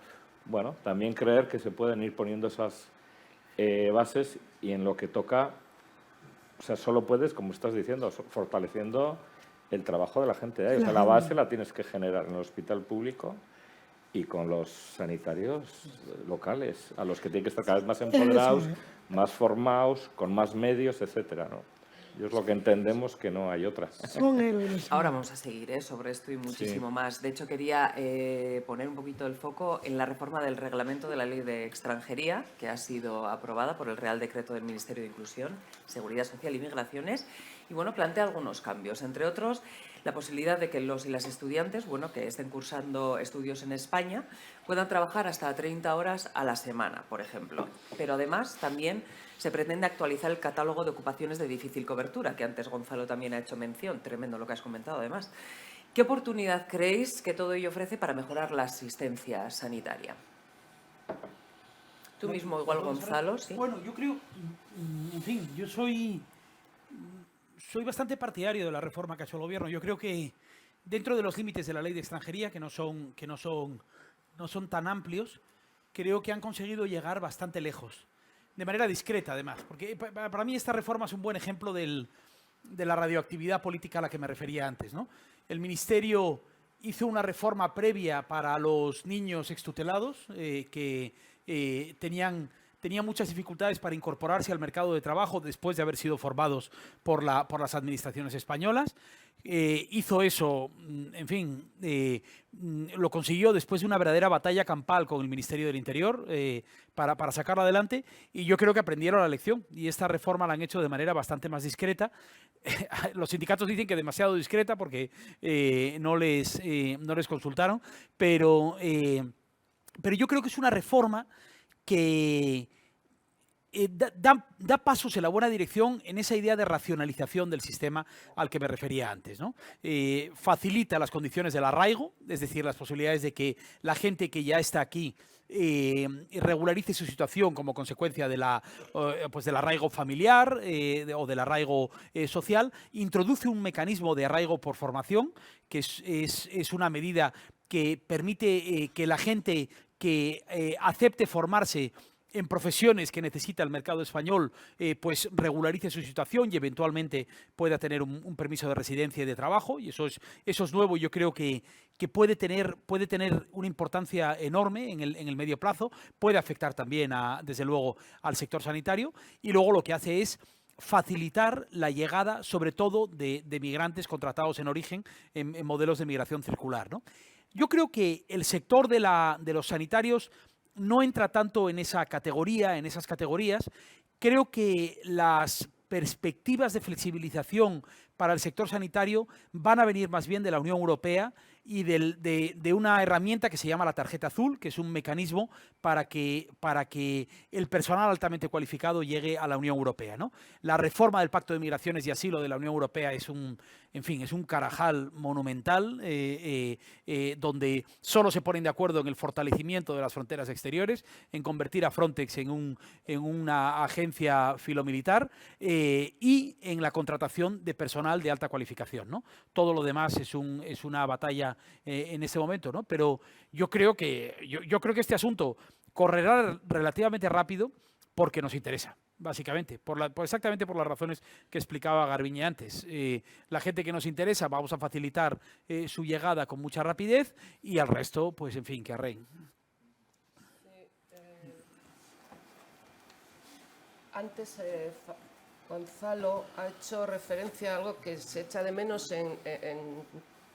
bueno, también creer que se pueden ir poniendo esas bases y en lo que toca, o sea, solo puedes, como estás diciendo, fortaleciendo el trabajo de la gente de ahí. O sea, la base la tienes que generar en el hospital público y con los sanitarios locales, a los que tienen que estar cada vez más empoderados, más formados, con más medios, etcétera, ¿no? Y es lo que entendemos, que no hay otra. Son héroes. Ahora vamos a seguir sobre esto y muchísimo más. De hecho, quería poner un poquito el foco en la reforma del reglamento de la Ley de Extranjería, que ha sido aprobada por el Real Decreto del Ministerio de Inclusión, Seguridad Social y Migraciones. Y bueno, plantea algunos cambios, entre otros, la posibilidad de que los y las estudiantes, bueno, que estén cursando estudios en España, puedan trabajar hasta 30 horas a la semana, por ejemplo. Pero además también se pretende actualizar el catálogo de ocupaciones de difícil cobertura, que antes Gonzalo también ha hecho mención. Tremendo lo que has comentado, además. ¿Qué oportunidad creéis que todo ello ofrece para mejorar la asistencia sanitaria? Tú mismo, igual, Gonzalo, ¿sí? Bueno, yo creo, en fin, yo soy bastante partidario de la reforma que ha hecho el gobierno. Yo creo que dentro de los límites de la Ley de Extranjería, que no son tan amplios, creo que han conseguido llegar bastante lejos. De manera discreta, además, porque para mí esta reforma es un buen ejemplo de la radioactividad política a la que me refería antes, ¿no? El Ministerio hizo una reforma previa para los niños extutelados que tenían muchas dificultades para incorporarse al mercado de trabajo después de haber sido formados por las administraciones españolas. Hizo eso, en fin, lo consiguió después de una verdadera batalla campal con el Ministerio del Interior para sacarlo adelante, y yo creo que aprendieron la lección y esta reforma la han hecho de manera bastante más discreta. Los sindicatos dicen que demasiado discreta porque no les consultaron, pero yo creo que es una reforma que da pasos en la buena dirección en esa idea de racionalización del sistema al que me refería antes, ¿no? Facilita las condiciones del arraigo, es decir, las posibilidades de que la gente que ya está aquí regularice su situación como consecuencia del arraigo familiar o del arraigo social. Introduce un mecanismo de arraigo por formación, que es una medida que permite que la gente que acepte formarse en profesiones que necesita el mercado español, pues regularice su situación y eventualmente pueda tener un permiso de residencia y de trabajo, y eso es nuevo. Yo creo que puede tener una importancia enorme en el medio plazo, puede afectar también, desde luego, al sector sanitario, y luego lo que hace es facilitar la llegada, sobre todo, de migrantes contratados en origen en modelos de migración circular, ¿no? Yo creo que el sector de los sanitarios no entra tanto en esa categoría, en esas categorías. Creo que las perspectivas de flexibilización para el sector sanitario van a venir más bien de la Unión Europea y de una herramienta que se llama la tarjeta azul, que es un mecanismo para que el personal altamente cualificado llegue a la Unión Europea, ¿no? La reforma del Pacto de Migraciones y Asilo de la Unión Europea es un carajal monumental, donde solo se ponen de acuerdo en el fortalecimiento de las fronteras exteriores, en convertir a Frontex en una agencia filomilitar, y en la contratación de personal de alta cualificación, ¿no? Todo lo demás es una batalla en este momento, ¿no? Pero yo creo que este asunto correrá relativamente rápido porque nos interesa, básicamente, exactamente por las razones que explicaba Garbiñe antes. La gente que nos interesa, vamos a facilitar su llegada con mucha rapidez, y al resto, pues en fin, que arreen. Antes Gonzalo ha hecho referencia a algo que se echa de menos en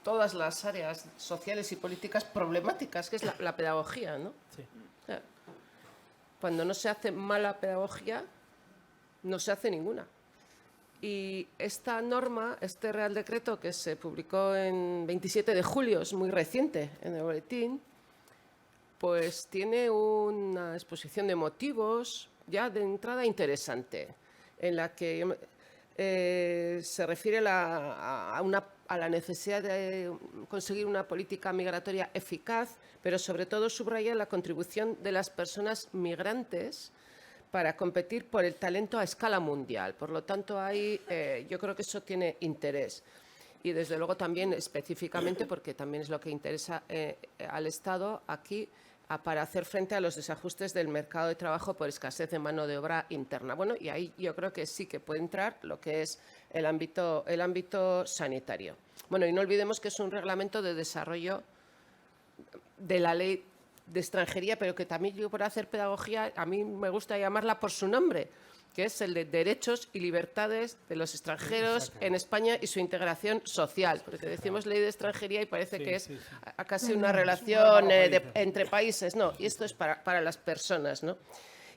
todas las áreas sociales y políticas problemáticas, que es la pedagogía, ¿no? Sí. O sea, cuando no se hace mala pedagogía, no se hace ninguna. Y esta norma, este Real Decreto que se publicó en 27 de julio, es muy reciente en el boletín, pues tiene una exposición de motivos ya de entrada interesante, en la que se refiere a la necesidad de conseguir una política migratoria eficaz, pero sobre todo subraya la contribución de las personas migrantes para competir por el talento a escala mundial. Por lo tanto, ahí yo creo que eso tiene interés. Y desde luego también específicamente, porque también es lo que interesa al Estado aquí, para hacer frente a los desajustes del mercado de trabajo por escasez de mano de obra interna. Bueno, y ahí yo creo que sí que puede entrar lo que es el ámbito sanitario. Bueno, y no olvidemos que es un reglamento de desarrollo de la ley de extranjería, pero que también yo, por hacer pedagogía, a mí me gusta llamarla por su nombre, que es el de derechos y libertades de los extranjeros en España y su integración social, porque decimos ley de extranjería y parece que es casi una relación entre países, no, y esto es para las personas, ¿no?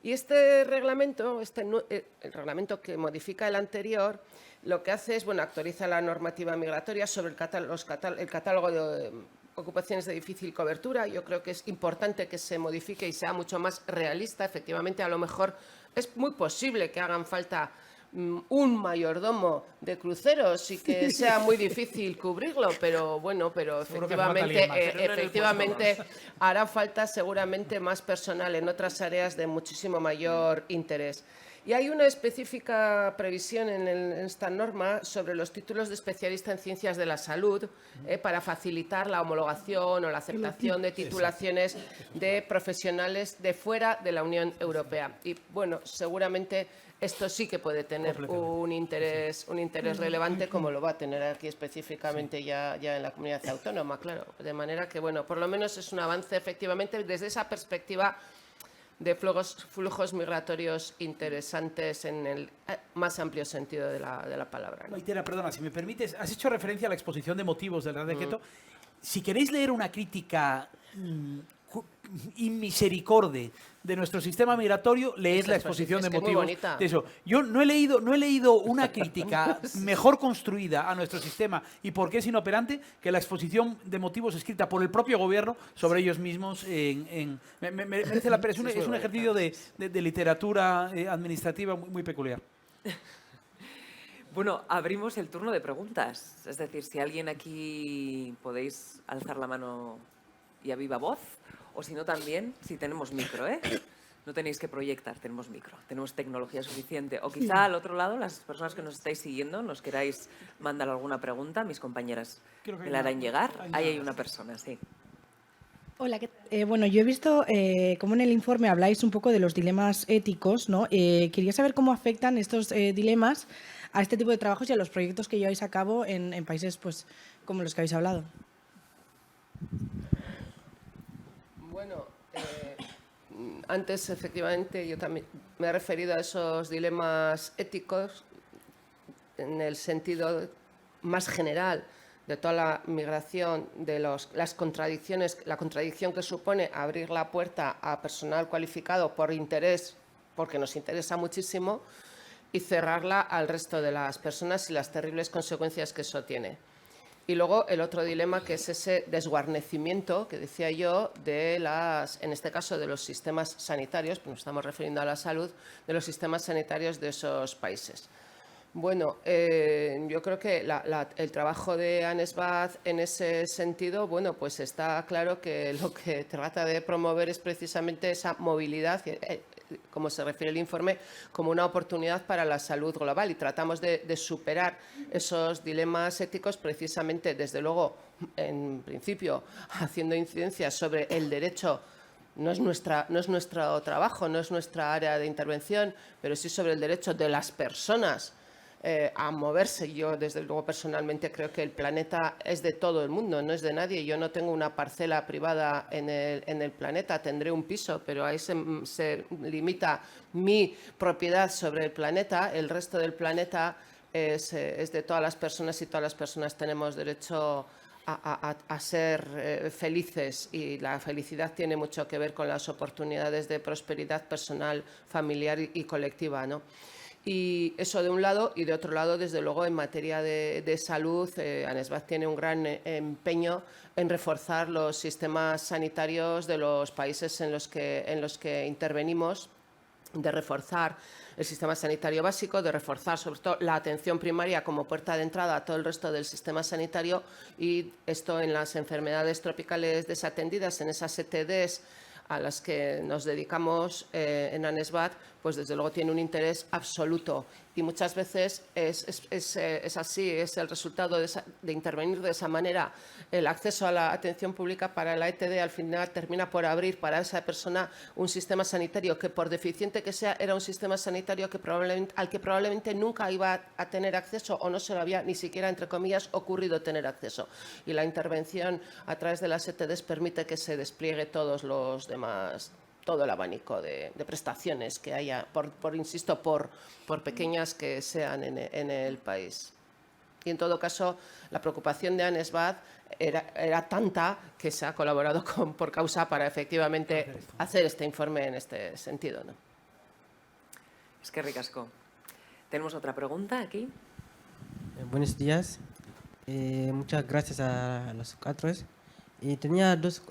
Y este reglamento, el reglamento que modifica el anterior, lo que hace es, bueno, actualiza la normativa migratoria sobre el catálogo de ocupaciones de difícil cobertura. Yo creo que es importante que se modifique y sea mucho más realista. Efectivamente, a lo mejor es muy posible que hagan falta un mayordomo de cruceros y que sea muy difícil cubrirlo, pero bueno, efectivamente hará falta seguramente más personal en otras áreas de muchísimo mayor interés. Y hay una específica previsión en esta norma sobre los títulos de especialista en ciencias de la salud para facilitar la homologación o la aceptación de titulaciones de profesionales de fuera de la Unión Europea. Y bueno, seguramente esto sí que puede tener un interés relevante, como lo va a tener aquí específicamente ya en la comunidad autónoma, claro. De manera que, bueno, por lo menos es un avance efectivamente desde esa perspectiva de flujos migratorios interesantes en el más amplio sentido de la palabra, ¿no? Maitena, perdona, si me permites, has hecho referencia a la exposición de motivos del Real Decreto. Si queréis leer una crítica inmisericorde de nuestro sistema migratorio, leed la exposición de motivos de eso. Yo no he leído una crítica mejor construida a nuestro sistema y por qué es inoperante que la exposición de motivos escrita por el propio gobierno sobre ellos mismos. Merece la pena. Es un ejercicio de literatura administrativa muy peculiar. Bueno, abrimos el turno de preguntas. Es decir, si alguien aquí podéis alzar la mano y a viva voz, o si no también, si tenemos micro, ¿eh? No tenéis que proyectar, tenemos micro, tenemos tecnología suficiente. O quizá al otro lado, las personas que nos estáis siguiendo, nos queráis mandar alguna pregunta, mis compañeras me la harán llegar. Ahí hay una persona, sí. Hola, bueno, yo he visto cómo en el informe habláis un poco de los dilemas éticos, ¿no? Quería saber cómo afectan estos dilemas a este tipo de trabajos y a los proyectos que lleváis a cabo en países pues, como los que habéis hablado. Bueno, antes efectivamente yo también me he referido a esos dilemas éticos en el sentido más general de toda la migración, de las contradicciones, la contradicción que supone abrir la puerta a personal cualificado por interés, porque nos interesa muchísimo, y cerrarla al resto de las personas y las terribles consecuencias que eso tiene. Y luego el otro dilema, que es ese desguarnecimiento que decía yo de en este caso de los sistemas sanitarios, pues nos estamos refiriendo a la salud, de los sistemas sanitarios de esos países. Bueno, yo creo que el trabajo de ANESBAD en ese sentido, bueno, pues está claro que lo que trata de promover es precisamente esa movilidad, como se refiere el informe, como una oportunidad para la salud global, y tratamos de superar esos dilemas éticos precisamente, desde luego, en principio, haciendo incidencia sobre el derecho. No es nuestro trabajo, no es nuestra área de intervención, pero sí sobre el derecho de las personas a moverse. Yo, desde luego, personalmente creo que el planeta es de todo el mundo, no es de nadie. Yo no tengo una parcela privada en el planeta, tendré un piso, pero ahí se limita mi propiedad sobre el planeta. El resto del planeta es de todas las personas, y todas las personas tenemos derecho a ser felices, y la felicidad tiene mucho que ver con las oportunidades de prosperidad personal, familiar y colectiva, ¿no? Y eso de un lado, y de otro lado, desde luego, en materia de salud, ANESBAD tiene un gran empeño en reforzar los sistemas sanitarios de los países en los que intervenimos, de reforzar el sistema sanitario básico, de reforzar sobre todo la atención primaria como puerta de entrada a todo el resto del sistema sanitario, y esto en las enfermedades tropicales desatendidas, en esas ETDs a las que nos dedicamos en ANESBAD, pues desde luego tiene un interés absoluto, y muchas veces es así, es el resultado de intervenir de esa manera. El acceso a la atención pública para la ETD al final termina por abrir para esa persona un sistema sanitario que, por deficiente que sea, era un sistema sanitario al que probablemente nunca iba a tener acceso, o no se le había ni siquiera, entre comillas, ocurrido tener acceso. Y la intervención a través de las ETDs permite que se despliegue todos los demás, todo el abanico de prestaciones que haya, insisto, por pequeñas que sean en el país. Y en todo caso, la preocupación de ANESBAD era tanta que se ha colaborado con Por Causa para efectivamente hacer este informe en este sentido, ¿no? Es que ricasco. Tenemos otra pregunta aquí. Buenos días. Muchas gracias a los cuatro. Y tenía dos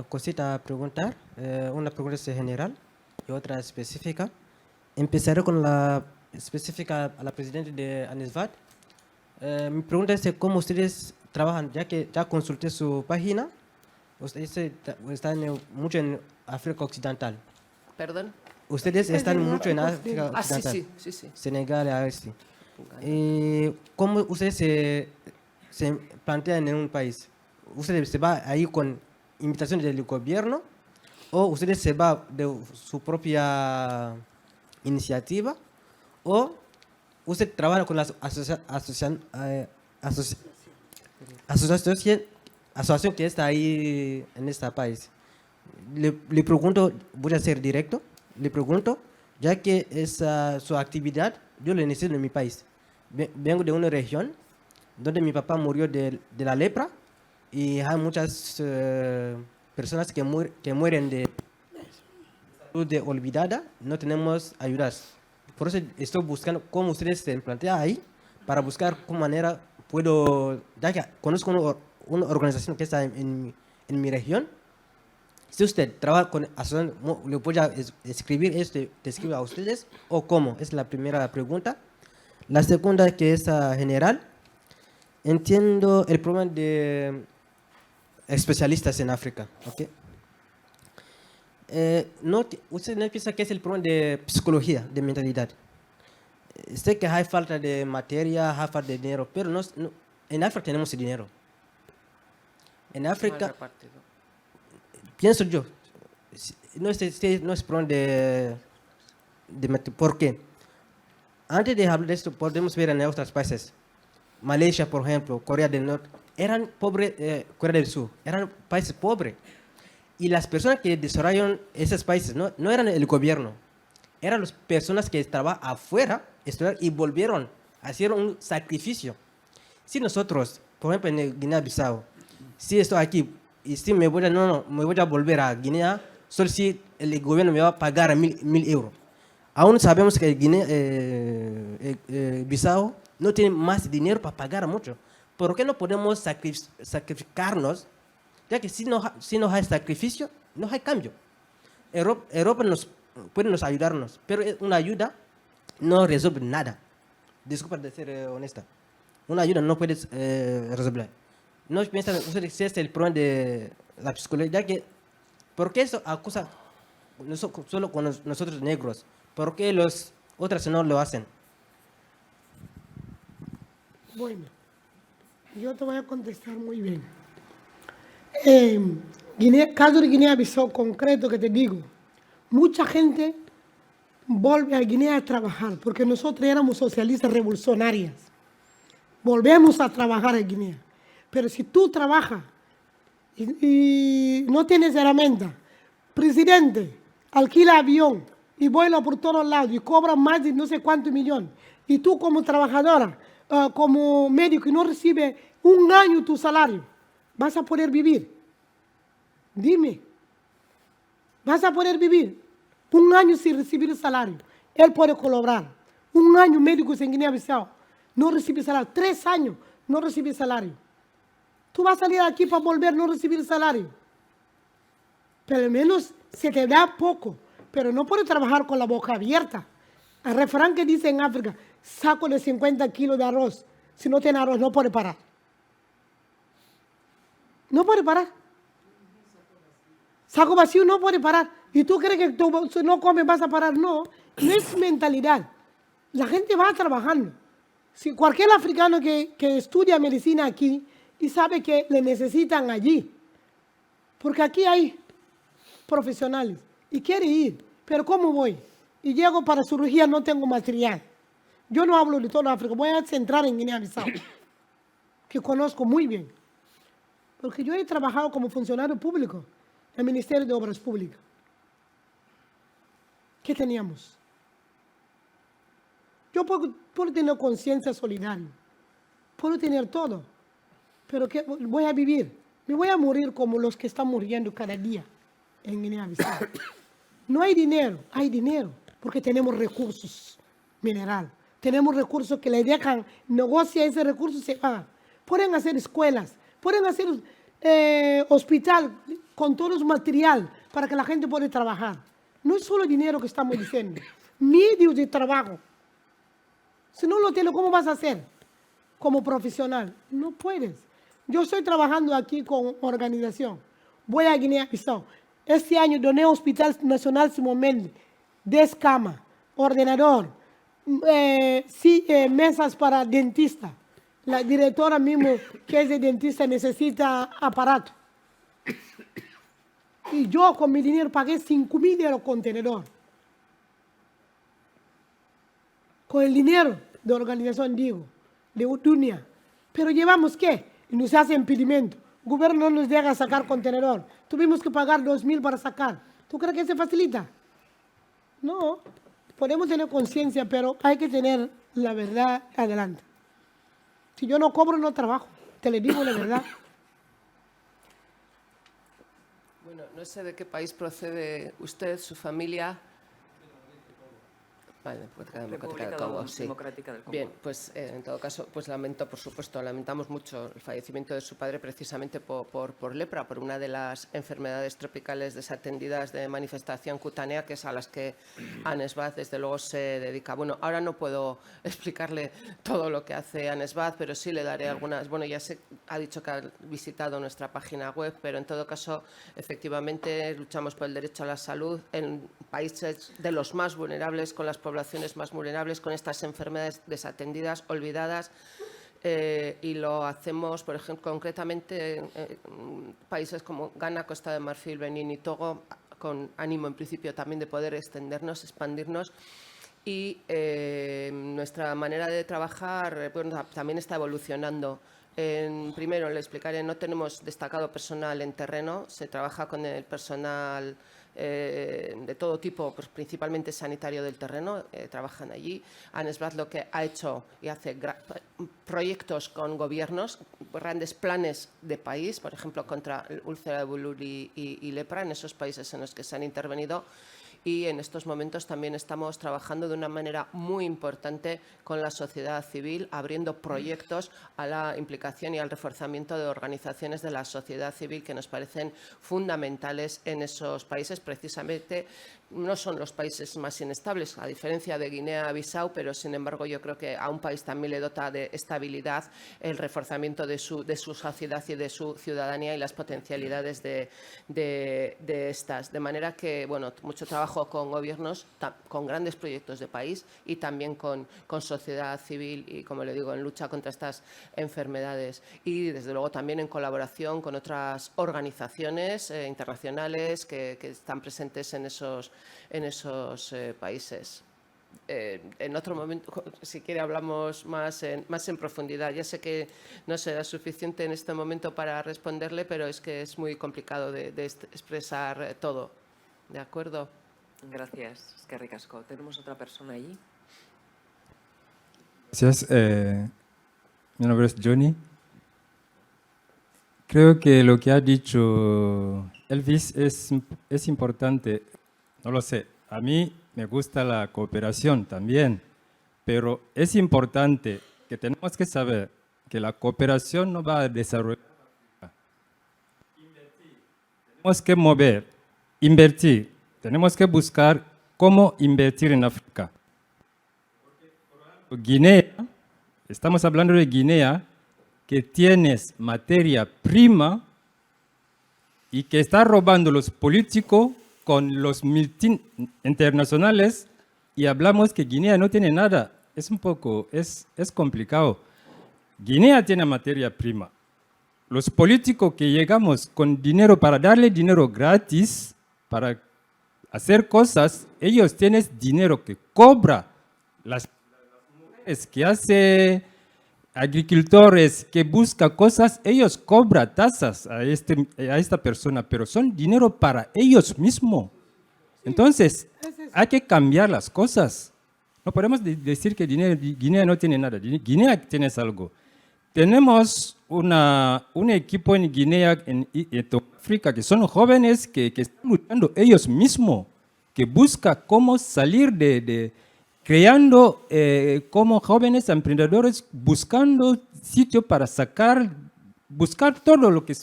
cositas a preguntar. Una pregunta es general y otra específica. Empezaré con la específica a la presidenta de ANESBAD. Mi pregunta es cómo ustedes trabajan, ya que ya consulté su página. Ustedes están mucho en África Occidental. ¿Perdón? Ustedes están mucho en África Occidental. Sí. Senegal, a ver si. ¿Cómo ustedes se plantean en un país? ¿Ustedes se van ahí con invitación del gobierno o ustedes se van de su propia iniciativa, o usted trabaja con las asociación que está ahí en este país? Le pregunto, voy a ser directo, le pregunto, ya que es su actividad, yo lo necesito en mi país. Vengo de una región donde mi papá murió de la lepra, y hay muchas personas que mueren de salud olvidada, no tenemos ayudas. Por eso estoy buscando cómo ustedes se plantean ahí, para buscar cómo manera puedo, ya que conozco una organización que está en mi región. Si usted trabaja con asociación, ¿le voy a escribir esto, te escribo a ustedes, o cómo? Es la primera pregunta. La segunda, que es general. Entiendo el problema de especialistas en África, ¿ok? Usted no piensa que es el problema de psicología, de mentalidad. Sé que hay falta de materia, hay falta de dinero, pero en África tenemos dinero. En África pienso yo, no es problema ¿por qué? Antes de hablar de esto, podemos ver en otros países, Malaysia, por ejemplo, Corea del Norte, eran pobres, Corea del Sur, eran países pobres. Y las personas que desarrollaron esos países no eran el gobierno, eran las personas que estaban afuera, estudiaron y volvieron, hicieron un sacrificio. Si nosotros, por ejemplo, en Guinea-Bissau, si estoy aquí y si me voy a volver a Guinea, solo si el gobierno me va a pagar 1.000 euros. Aún sabemos que Bissau no tiene más dinero para pagar mucho. ¿Por qué no podemos sacrificarnos? Ya que si no hay sacrificio, no hay cambio. Europa puede ayudarnos, pero una ayuda no resuelve nada. Disculpa de ser honesta. Una ayuda no puede resolver. No piensan ustedes si es el problema de la psicología, ya que ¿por qué eso acusa solo con nosotros negros? ¿Por qué los otros no lo hacen? Bueno, yo te voy a contestar muy bien. Caso de Guinea-Bissau concreto que te digo, mucha gente vuelve a Guinea a trabajar porque nosotros éramos socialistas revolucionarias. Volvemos a trabajar en Guinea. Pero si tú trabajas y no tienes herramienta, presidente, alquila avión y vuela por todos lados y cobra más de no sé cuántos millones, y tú como trabajadora, como médico y no recibes un año tu salario, ¿vas a poder vivir? Dime, ¿vas a poder vivir un año sin recibir el salario? Él puede colaborar. Un año médico en Guinea-Bissau no recibe salario. 3 años no recibe salario. Tú vas a salir aquí para volver a no recibir salario. Pero al menos se te da poco. Pero no puedes trabajar con la boca abierta. El refrán que dice en África, saco de 50 kilos de arroz. Si no tiene arroz, no puede parar. No puede parar. Saco vacío no puede parar. ¿Y tú crees que tú no comes vas a parar? No, no es mentalidad. La gente va trabajando. Si cualquier africano que estudia medicina aquí y sabe que le necesitan allí, porque aquí hay profesionales y quiere ir, pero ¿cómo voy? Y llego para cirugía, no tengo material. Yo no hablo de toda África, voy a centrar en Guinea-Bissau, que conozco muy bien. Porque yo he trabajado como funcionario público en el Ministerio de Obras Públicas. ¿Qué teníamos? Yo puedo tener conciencia solidaria, puedo tener todo, pero ¿qué voy a vivir? Me voy a morir como los que están muriendo cada día en Guinea-Bissau. No hay dinero, porque tenemos recursos minerales. Tenemos recursos que le dejan, negocia ese recurso y se va. Pueden hacer escuelas, pueden hacer hospital con todo su material para que la gente pueda trabajar. No es solo dinero que estamos diciendo, medios de trabajo. Si no lo tienes, ¿cómo vas a hacer como profesional? No puedes. Yo estoy trabajando aquí con organización. Voy a Guinea-Bissau. Este año doné Hospital Nacional Simón Méndez, 10 camas, ordenador, mesas para dentista. La directora mismo, que es de dentista, necesita aparato. Y yo con mi dinero pagué 5.000 de los contenedores. Con el dinero de organización, digo, de Utunia. Pero llevamos, ¿qué? Y nos hace impedimento. El gobierno no nos deja sacar contenedor. Tuvimos que pagar 2.000 para sacar. ¿Tú crees que se facilita? No. Podemos tener conciencia, pero hay que tener la verdad adelante. Si yo no cobro, no trabajo. Te le digo la verdad. Bueno, no sé de qué país procede usted, su familia. Vale, Democrática del Congo, sí. Democrática del Congo. Bien, pues en todo caso, pues lamentamos mucho el fallecimiento de su padre precisamente por lepra, por una de las enfermedades tropicales desatendidas de manifestación cutánea, que es a las que ANESBAD desde luego se dedica. Bueno, ahora no puedo explicarle todo lo que hace ANESBAD, pero sí le daré algunas. Bueno, ya ha dicho que ha visitado nuestra página web, pero en todo caso, efectivamente, luchamos por el derecho a la salud en países de los más vulnerables, con las poblaciones más vulnerables, con estas enfermedades desatendidas, olvidadas, y lo hacemos, por ejemplo, concretamente en países como Ghana, Costa de Marfil, Benín y Togo, con ánimo en principio también de poder extendernos, expandirnos. Y nuestra manera de trabajar bueno, también está evolucionando. Primero, le explicaré, no tenemos destacado personal en terreno, se trabaja con el personal de todo tipo, pues, principalmente sanitario del terreno, trabajan allí. ANESBAT lo que ha hecho y hace proyectos con gobiernos, grandes planes de país, por ejemplo, contra el úlcera de Buruli y lepra, en esos países en los que se han intervenido. Y en estos momentos también estamos trabajando de una manera muy importante con la sociedad civil, abriendo proyectos a la implicación y al reforzamiento de organizaciones de la sociedad civil que nos parecen fundamentales en esos países. Precisamente no son los países más inestables, a diferencia de Guinea-Bissau, pero sin embargo yo creo que a un país también le dota de estabilidad el reforzamiento de su sociedad y de su ciudadanía y las potencialidades de estas. De manera que, bueno, mucho trabajo con gobiernos, con grandes proyectos de país y también con sociedad civil y, como le digo, en lucha contra estas enfermedades. Y, desde luego, también en colaboración con otras organizaciones internacionales que están presentes en esos países. En otro momento, si quiere, hablamos más en profundidad. Ya sé que no será suficiente en este momento para responderle, pero es que es muy complicado de expresar todo. ¿De acuerdo? Gracias, eskerrik asko. Tenemos otra persona allí. Gracias. Mi nombre es Johnny. Creo que lo que ha dicho Elvis es importante. No lo sé. A mí me gusta la cooperación también, pero es importante que tenemos que saber que la cooperación no va a desarrollar. Tenemos que mover, invertir. Tenemos que buscar cómo invertir en África. Guinea, estamos hablando de Guinea, que tienes materia prima y que está robando los políticos con los internacionales y hablamos que Guinea no tiene nada. Es un poco, es complicado. Guinea tiene materia prima. Los políticos que llegamos con dinero para darle dinero gratis, para hacer cosas, ellos tienen dinero que cobra. Las mujeres que hacen agricultores, que buscan cosas, ellos cobran tasas a esta persona, pero son dinero para ellos mismos. Entonces, hay que cambiar las cosas. No podemos decir que Guinea no tiene nada. Guinea tiene algo. Tenemos un equipo en Guinea, en África, que son jóvenes que están luchando ellos mismos, que buscan cómo salir creando como jóvenes emprendedores, buscando sitio para buscar todo lo que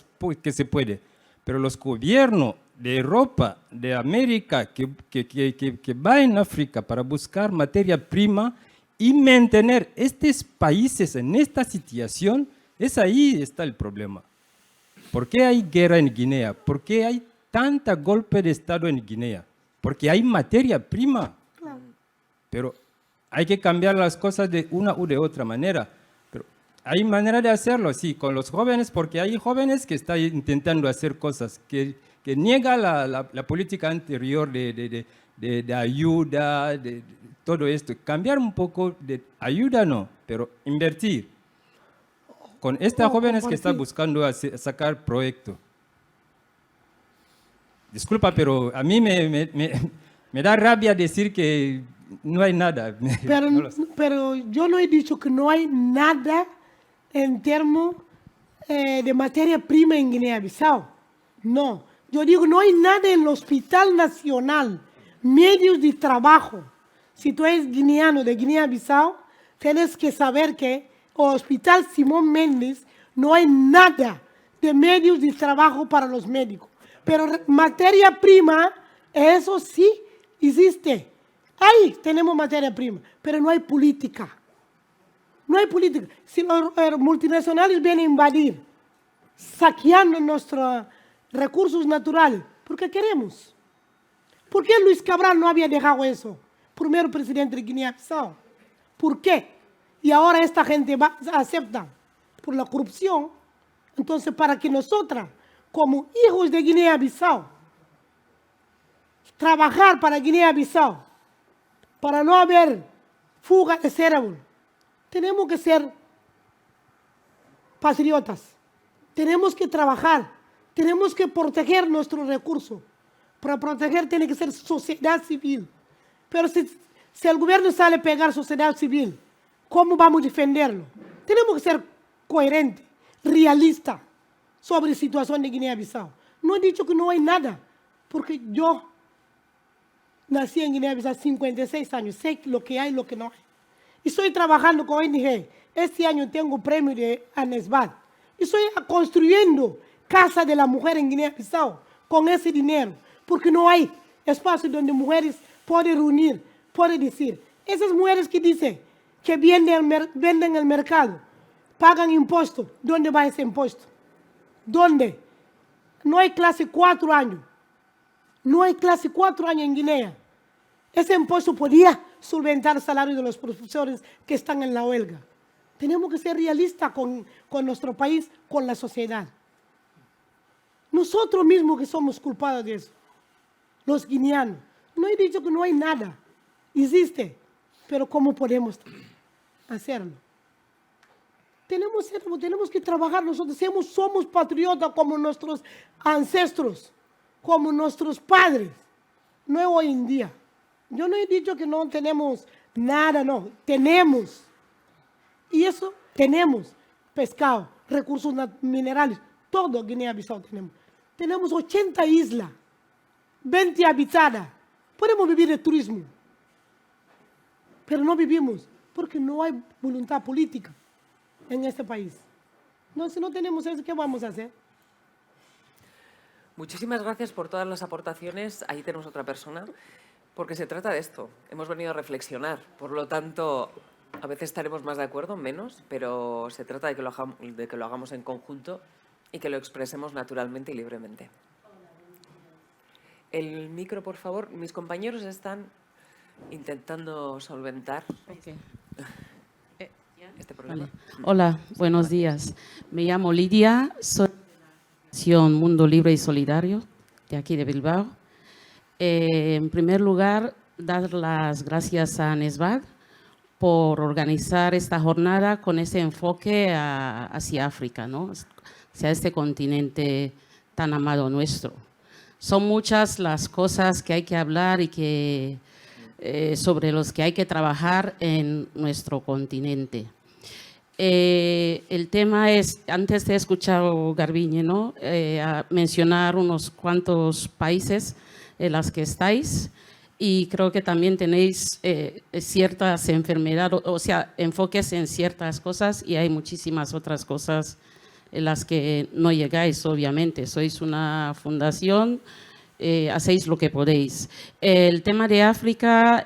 se puede. Pero los gobiernos de Europa, de América, que va en África para buscar materia prima y mantener estos países en esta situación, ahí está el problema. ¿Por qué hay guerra en Guinea? ¿Por qué hay tanta golpe de Estado en Guinea? Porque hay materia prima. Claro. Pero hay que cambiar las cosas de una u de otra manera. Pero hay manera de hacerlo, sí, con los jóvenes, porque hay jóvenes que están intentando hacer cosas, que niega la política anterior de ayuda, de todo esto. Cambiar un poco de ayuda, no, pero invertir. Con estas jóvenes que están buscando sacar proyectos. Disculpa, pero a mí me da rabia decir que no hay nada. Pero yo no he dicho que no hay nada en términos de materia prima en Guinea-Bissau. No, yo digo no hay nada en el Hospital Nacional, medios de trabajo. Si tú eres guineano de Guinea-Bissau, tienes que saber que el Hospital Simón Méndez no hay nada de medios de trabajo para los médicos. Pero materia prima, eso sí existe. Ahí tenemos materia prima, pero no hay política. No hay política. Si los multinacionales vienen a invadir, saqueando nuestros recursos naturales, ¿por qué queremos? ¿Por qué Luis Cabral no había dejado eso? Primer presidente de Guinea-Bissau. ¿Por qué? y ahora esta gente acepta por la corrupción. Entonces, para que nosotras, como hijos de Guinea-Bissau, trabajar para Guinea-Bissau, para no haber fuga de cerebro, tenemos que ser patriotas, tenemos que trabajar, tenemos que proteger nuestros recursos. Para proteger tiene que ser sociedad civil. Pero si el gobierno sale a pegar sociedad civil, ¿cómo vamos a defenderlo? Tenemos que ser coherentes, realistas sobre la situación de Guinea-Bissau. No he dicho que no hay nada, porque yo nací en Guinea-Bissau 56 años, sé lo que hay y lo que no hay. Y estoy trabajando con ONG. Este año tengo premio de ANESBAD. Y estoy construyendo Casa de la Mujer en Guinea-Bissau con ese dinero, porque no hay espacio donde mujeres pueden reunir, pueden decir. Esas mujeres que dicen que venden el mercado, pagan impuestos, ¿dónde va ese impuesto? ¿Dónde? No hay clase 4 años. No hay clase 4 años en Guinea. Ese impuesto podía solventar el salario de los profesores que están en la huelga. Tenemos que ser realistas con nuestro país, con la sociedad. Nosotros mismos que somos culpables de eso, los guineanos. No he dicho que no hay nada, existe, pero ¿cómo podemos hacerlo? Tenemos que trabajar nosotros, somos patriotas como nuestros ancestros, como nuestros padres, no hoy en día. Yo no he dicho que no tenemos nada, no, tenemos. Y eso tenemos, pescado, recursos minerales, todo Guinea-Bissau tenemos. Tenemos 80 islas, 20 habitadas. Podemos vivir de turismo, pero no vivimos porque no hay voluntad política en este país. No, si no tenemos eso, ¿qué vamos a hacer? Muchísimas gracias por todas las aportaciones. Ahí tenemos otra persona, porque se trata de esto. Hemos venido a reflexionar, por lo tanto, a veces estaremos más de acuerdo, menos, pero se trata de que lo hagamos en conjunto y que lo expresemos naturalmente y libremente. El micro, por favor. Mis compañeros están intentando solventar este problema. Vale. Hola, buenos días. Me llamo Lidia, soy de la Asociación Mundo Libre y Solidario de aquí de Bilbao. En primer lugar, dar las gracias a ANESBAD por organizar esta jornada con ese enfoque hacia África, ¿no? Hacia este continente tan amado nuestro. Son muchas las cosas que hay que hablar y que, sobre los que hay que trabajar en nuestro continente. El tema es, antes he escuchado Garbiñe, ¿no? Mencionar unos cuantos países en los que estáis, y creo que también tenéis ciertas enfermedades, o sea, enfoques en ciertas cosas, y hay muchísimas otras cosas en las que no llegáis, obviamente. Sois una fundación, hacéis lo que podéis. El tema de África,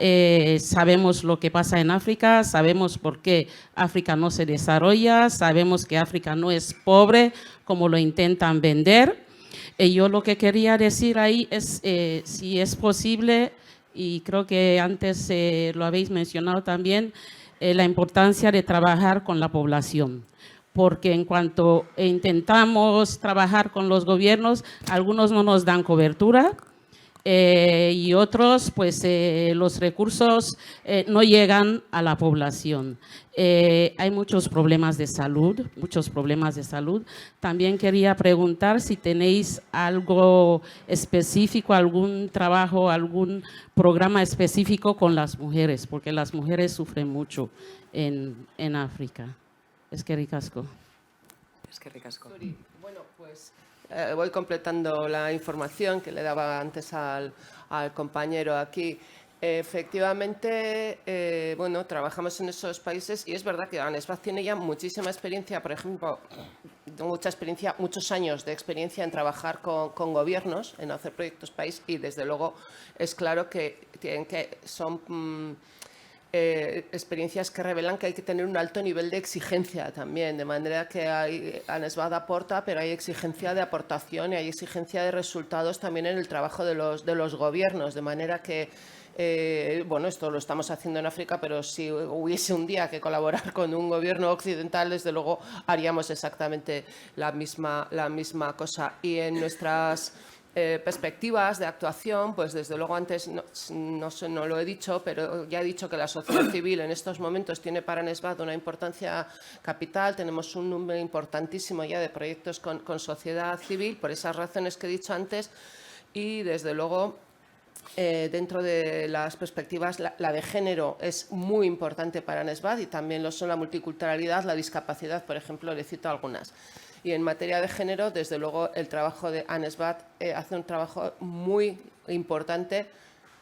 sabemos lo que pasa en África, sabemos por qué África no se desarrolla, sabemos que África no es pobre como lo intentan vender. Yo lo que quería decir ahí es, si es posible, y creo que antes lo habéis mencionado también, la importancia de trabajar con la población. Porque en cuanto intentamos trabajar con los gobiernos, algunos no nos dan cobertura y otros, pues los recursos no llegan a la población. Hay muchos problemas de salud, También quería preguntar si tenéis algo específico, algún trabajo, algún programa específico con las mujeres, porque las mujeres sufren mucho en África. Es que ricasco. Bueno, pues voy completando la información que le daba antes al compañero aquí. Efectivamente, bueno, trabajamos en esos países y es verdad que ANESBAD tiene ya muchísima experiencia, por ejemplo, muchos años de experiencia en trabajar con gobiernos, en hacer proyectos país, y desde luego es claro que son experiencias que revelan que hay que tener un alto nivel de exigencia también, de manera que ANESBAD aporta, pero hay exigencia de aportación y hay exigencia de resultados también en el trabajo de los gobiernos, de manera que Bueno, esto lo estamos haciendo en África, pero si hubiese un día que colaborar con un gobierno occidental, desde luego haríamos exactamente la misma cosa. Y en nuestras perspectivas de actuación, pues desde luego antes no lo he dicho, pero ya he dicho que la sociedad civil en estos momentos tiene para ANESBAT una importancia capital. Tenemos un número importantísimo ya de proyectos con sociedad civil, por esas razones que he dicho antes, y desde luego dentro de las perspectivas, la de género es muy importante para ANESBAT y también lo son la multiculturalidad, la discapacidad, por ejemplo, le cito algunas. Y en materia de género, desde luego, el trabajo de ANESBAT hace un trabajo muy importante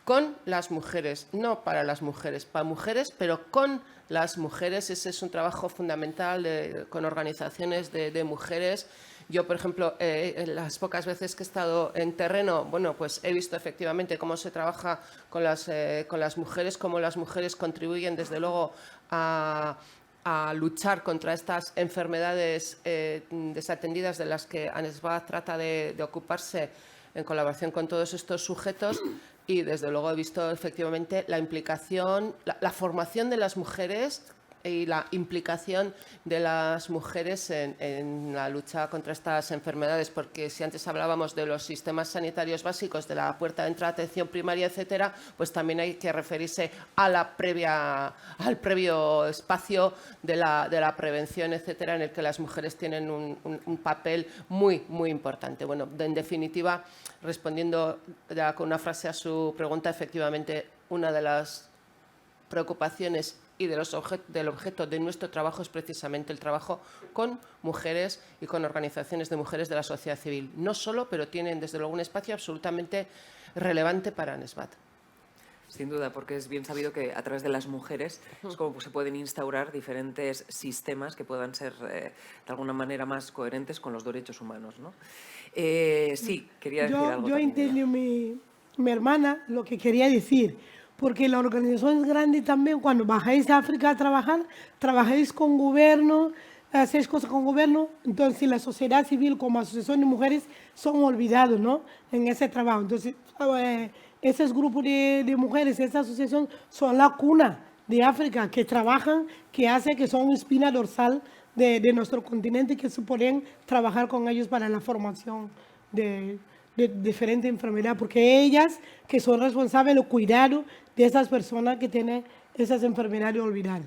con las mujeres, no para las mujeres, para mujeres, pero con las mujeres. Ese es un trabajo fundamental con organizaciones de mujeres. Yo, por ejemplo, las pocas veces que he estado en terreno, bueno, pues he visto efectivamente cómo se trabaja con las mujeres, cómo las mujeres contribuyen, desde luego, a luchar contra estas enfermedades desatendidas de las que ANESBAT trata de ocuparse en colaboración con todos estos sujetos. Y, desde luego, he visto efectivamente la implicación, la formación de las mujeres y la implicación de las mujeres en la lucha contra estas enfermedades, porque si antes hablábamos de los sistemas sanitarios básicos, de la puerta de entrada, atención primaria, etcétera, pues también hay que referirse a al previo espacio de la prevención, etcétera, en el que las mujeres tienen un papel muy, muy importante. Bueno, en definitiva, respondiendo ya con una frase a su pregunta, efectivamente, una de las preocupaciones y del objeto de nuestro trabajo es precisamente el trabajo con mujeres y con organizaciones de mujeres de la sociedad civil. No solo, pero tienen desde luego un espacio absolutamente relevante para ANESBAT. Sin duda, porque es bien sabido que a través de las mujeres es como se pueden instaurar diferentes sistemas que puedan ser de alguna manera más coherentes con los derechos humanos, ¿no? Sí, quería decir algo. Yo entiendo mi hermana lo que quería decir. Porque la organización es grande también. Cuando bajáis a África a trabajar, trabajáis con gobierno, hacéis cosas con gobierno. Entonces, la sociedad civil como asociación de mujeres son olvidados, ¿no?, en ese trabajo. Entonces, esos grupos de mujeres, esa asociación, son la cuna de África que trabajan, que hace que son espina dorsal de nuestro continente, que se pueden trabajar con ellos para la formación de diferentes enfermedades, porque ellas que son responsables del cuidado de esas personas que tienen esas enfermedades olvidadas,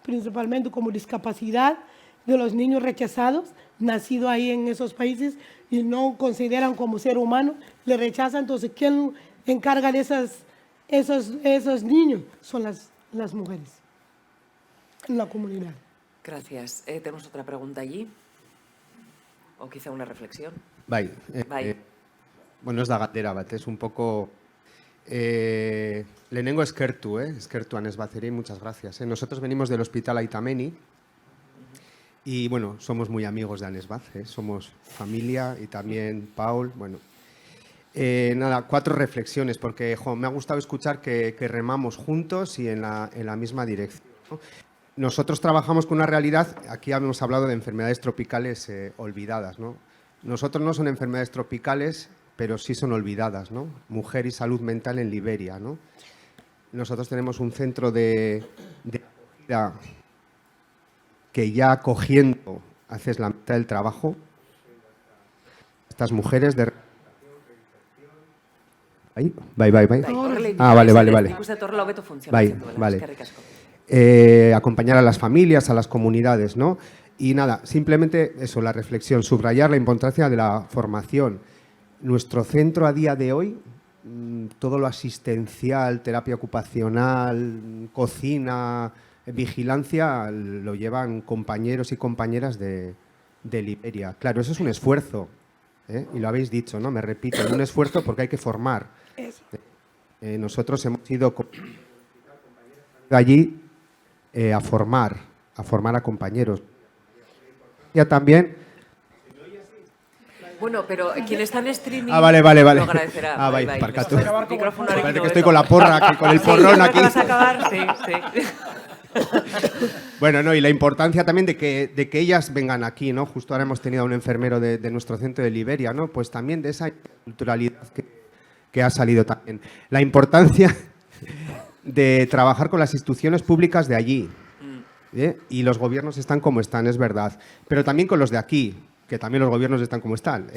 principalmente como discapacidad de los niños rechazados, nacidos ahí en esos países y no consideran como ser humano, le rechazan. Entonces, ¿quién encarga de esos niños? Son las mujeres en la comunidad. Gracias. ¿Tenemos otra pregunta allí? O quizá una reflexión. Bai. Bueno, ez da galdera bat, es un poco... lehenengo eskertu ANESBATeri, muchas gracias. Nosotros venimos del Hospital Aitameni y, bueno, somos muy amigos de ANESBAT, somos familia y también Paul, bueno. Nada, 4 reflexiones, porque me ha gustado escuchar que remamos juntos y en la misma dirección, ¿no? Nosotros trabajamos con una realidad, aquí hemos hablado de enfermedades tropicales olvidadas, ¿no? Nosotros no son enfermedades tropicales, pero sí son olvidadas, ¿no? Mujer y salud mental en Liberia, ¿no? Nosotros tenemos un centro de acogida que ya acogiendo haces la mitad del trabajo. Estas mujeres de... ¿Ahí? Bye. Ah, vale. Vale. Acompañar a las familias, a las comunidades, ¿no? Y nada, simplemente eso, la reflexión, subrayar la importancia de la formación. Nuestro centro a día de hoy, todo lo asistencial, terapia ocupacional, cocina, vigilancia, lo llevan compañeros y compañeras de Liberia. Claro, eso es un esfuerzo, y lo habéis dicho, ¿no? Me repito, es un esfuerzo porque hay que formar. Nosotros hemos ido allí a formar a compañeros. Ya también... Bueno, pero quien está en streaming... vale. Lo agradecerá. Bye. Parcato. Micrófono Parece que estoy con la porra aquí, con el porrón aquí. ¿Vas a acabar? Sí. Bueno, no, y la importancia también de que ellas vengan aquí, ¿no? Justo ahora hemos tenido a un enfermero de nuestro centro de Liberia, ¿no? Pues también de esa culturalidad que que ha salido también. La importancia de trabajar con las instituciones públicas de allí. Y los gobiernos están como están, es verdad. Pero también con los de aquí, que también los gobiernos están como están.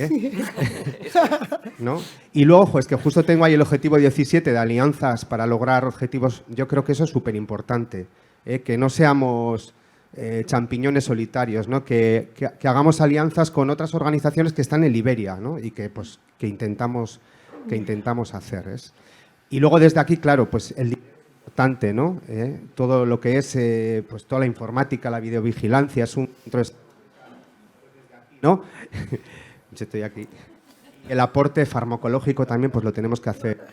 ¿No? Y luego, ojo, es que justo tengo ahí el objetivo 17 de alianzas para lograr objetivos. Yo creo que eso es súper importante. Que no seamos champiñones solitarios, ¿no? Que hagamos alianzas con otras organizaciones que están en Liberia, ¿no? Y que, pues, que intentamos hacer. Y luego desde aquí, claro, pues el importante, ¿no? Todo lo que es pues toda la informática, la videovigilancia, es un ¿no? Yo estoy aquí. El aporte farmacológico también pues lo tenemos que hacer.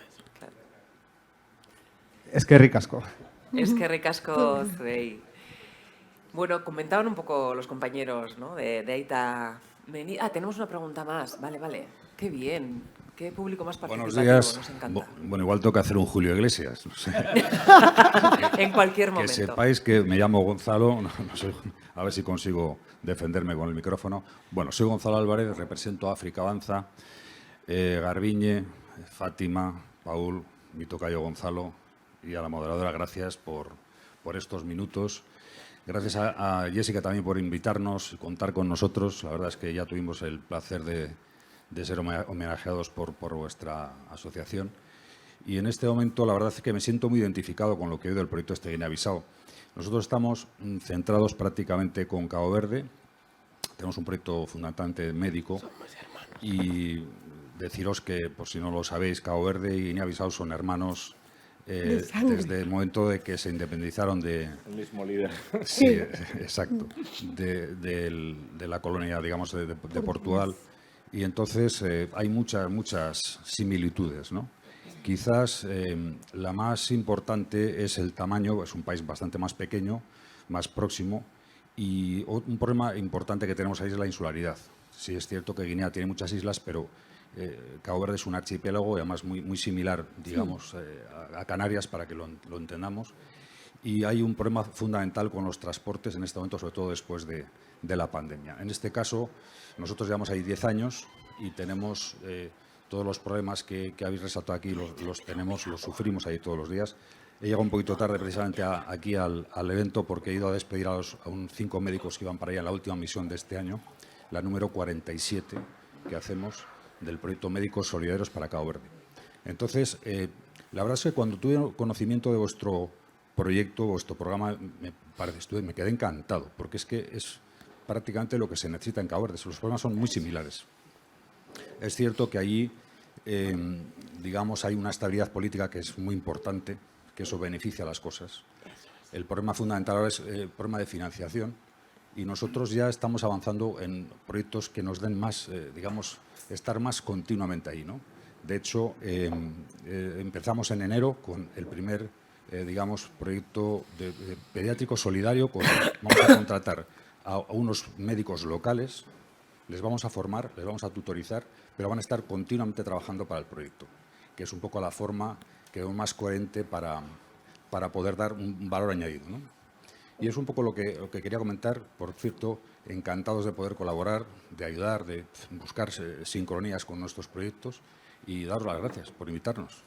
Es que ricasco. Es que ricasco, Zuei. Bueno, comentaban un poco los compañeros, ¿no? De Aita Meni. Tenemos una pregunta más. Vale. Qué bien. Qué público más participativo. Buenos días. Nos encanta. Bueno, igual toca hacer un Julio Iglesias. No sé. En cualquier momento. Que sepáis que me llamo Gonzalo. No sé, a ver si consigo defenderme con el micrófono. Bueno, soy Gonzalo Álvarez, represento a África Avanza, Garbiñe, Fátima, Paul, mi tocayo Gonzalo y a la moderadora, gracias por estos minutos. Gracias a Jessica también por invitarnos y contar con nosotros. La verdad es que ya tuvimos el placer de ser homenajeados por vuestra asociación. Y en este momento la verdad es que me siento muy identificado con lo que he oído del proyecto de Guinea-Bissau. Nosotros estamos centrados prácticamente con Cabo Verde. Tenemos un proyecto fundamentalmente médico. Y deciros que, por si no lo sabéis, Cabo Verde y Guinea-Bissau son hermanos desde el momento de que se independizaron de... El mismo líder. Sí, exacto. De la colonia, digamos, de Portugal. Y entonces hay muchas similitudes, ¿no? Quizás la más importante es el tamaño, es un país bastante más pequeño, más próximo, y un problema importante que tenemos ahí es la insularidad. Sí es cierto que Guinea tiene muchas islas, pero Cabo Verde es un archipiélago y además muy similar, digamos, a Canarias, para que lo entendamos. Y hay un problema fundamental con los transportes en este momento, sobre todo después de la pandemia. En este caso, nosotros llevamos ahí 10 años y tenemos todos los problemas que habéis resaltado aquí, los sufrimos ahí todos los días. He llegado un poquito tarde precisamente aquí al evento porque he ido a despedir a 5 médicos que iban para allá en la última misión de este año, la número 47 que hacemos del proyecto Médicos Solidarios para Cabo Verde. Entonces, la verdad es que cuando tuve conocimiento de vuestro proyecto, vuestro programa, me quedé encantado, porque es que es prácticamente lo que se necesita en Cabo Verde. Los problemas son muy similares. Es cierto que allí, digamos, hay una estabilidad política que es muy importante, que eso beneficia a las cosas. El problema fundamental ahora es el problema de financiación y nosotros ya estamos avanzando en proyectos que nos den más, digamos, estar más continuamente ahí, ¿no? De hecho, empezamos en enero con el primer, digamos, proyecto de pediátrico solidario. Vamos a contratar a unos médicos locales, les vamos a formar, les vamos a tutorizar, pero van a estar continuamente trabajando para el proyecto, que es un poco la forma que es más coherente para poder dar un valor añadido, ¿no? Y es un poco lo que quería comentar. Por cierto, encantados de poder colaborar, de ayudar, de buscar sincronías con nuestros proyectos y daros las gracias por invitarnos.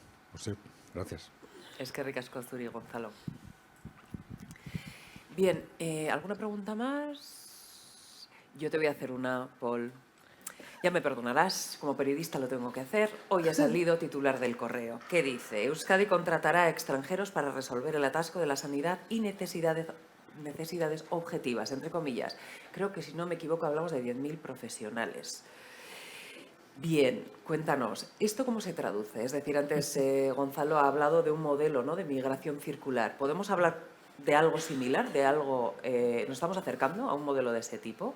Gracias. Es que ricasco, Zuri, Gonzalo. Bien, ¿alguna pregunta más? Yo te voy a hacer una, Paul. Ya me perdonarás, como periodista lo tengo que hacer. Hoy ha salido titular del Correo. ¿Qué dice? Euskadi contratará a extranjeros para resolver el atasco de la sanidad y necesidades objetivas, entre comillas. Creo que, si no me equivoco, hablamos de 10.000 profesionales. Bien, cuéntanos, ¿esto cómo se traduce? Es decir, antes Gonzalo ha hablado de un modelo, ¿no?, de migración circular. ¿Podemos hablar de algo similar, de algo, nos estamos acercando a un modelo de ese tipo?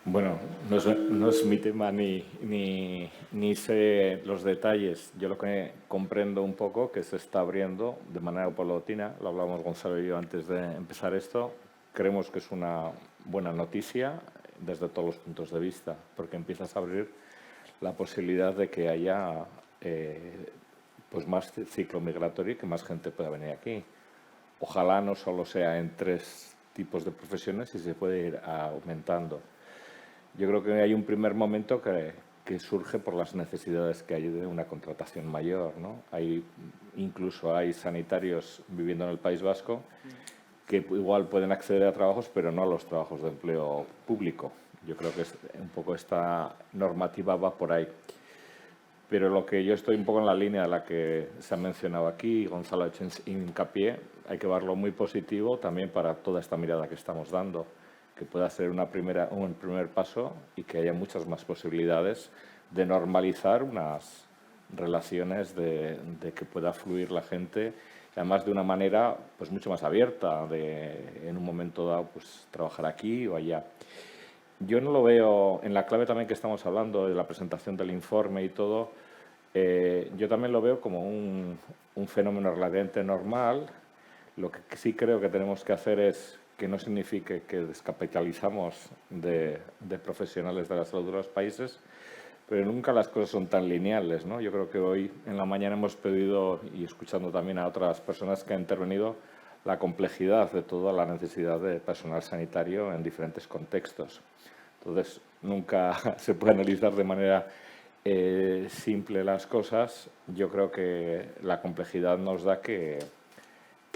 Bueno, no es mi tema ni sé los detalles. Yo lo que comprendo un poco que se está abriendo de manera paulatina, lo hablamos Gonzalo y yo antes de empezar esto, creemos que es una buena noticia desde todos los puntos de vista, porque empiezas a abrir la posibilidad de que haya pues más ciclo migratorio y que más gente pueda venir aquí. Ojalá no solo sea en 3 tipos de profesiones y se puede ir aumentando. Yo creo que hay un primer momento que que surge por las necesidades que hay de una contratación mayor, ¿no? Incluso hay sanitarios viviendo en el País Vasco que igual pueden acceder a trabajos, pero no a los trabajos de empleo público. Yo creo que un poco esta normativa va por ahí. Pero lo que yo estoy un poco en la línea de la que se ha mencionado aquí, Gonzalo ha hecho hincapié, hay que verlo muy positivo también para toda esta mirada que estamos dando, que pueda ser un primer paso y que haya muchas más posibilidades de normalizar unas relaciones de que pueda fluir la gente, además de una manera pues mucho más abierta, de en un momento dado pues trabajar aquí o allá. Yo no lo veo, en la clave también que estamos hablando de la presentación del informe y todo, yo también lo veo como un fenómeno relativamente normal. Lo que sí creo que tenemos que hacer es que no signifique que descapitalizamos de profesionales de la salud de los países, pero nunca las cosas son tan lineales, ¿no? Yo creo que hoy en la mañana hemos pedido, y escuchando también a otras personas que han intervenido, la complejidad de toda la necesidad de personal sanitario en diferentes contextos. Entonces, nunca se puede analizar de manera simple las cosas. Yo creo que la complejidad nos da que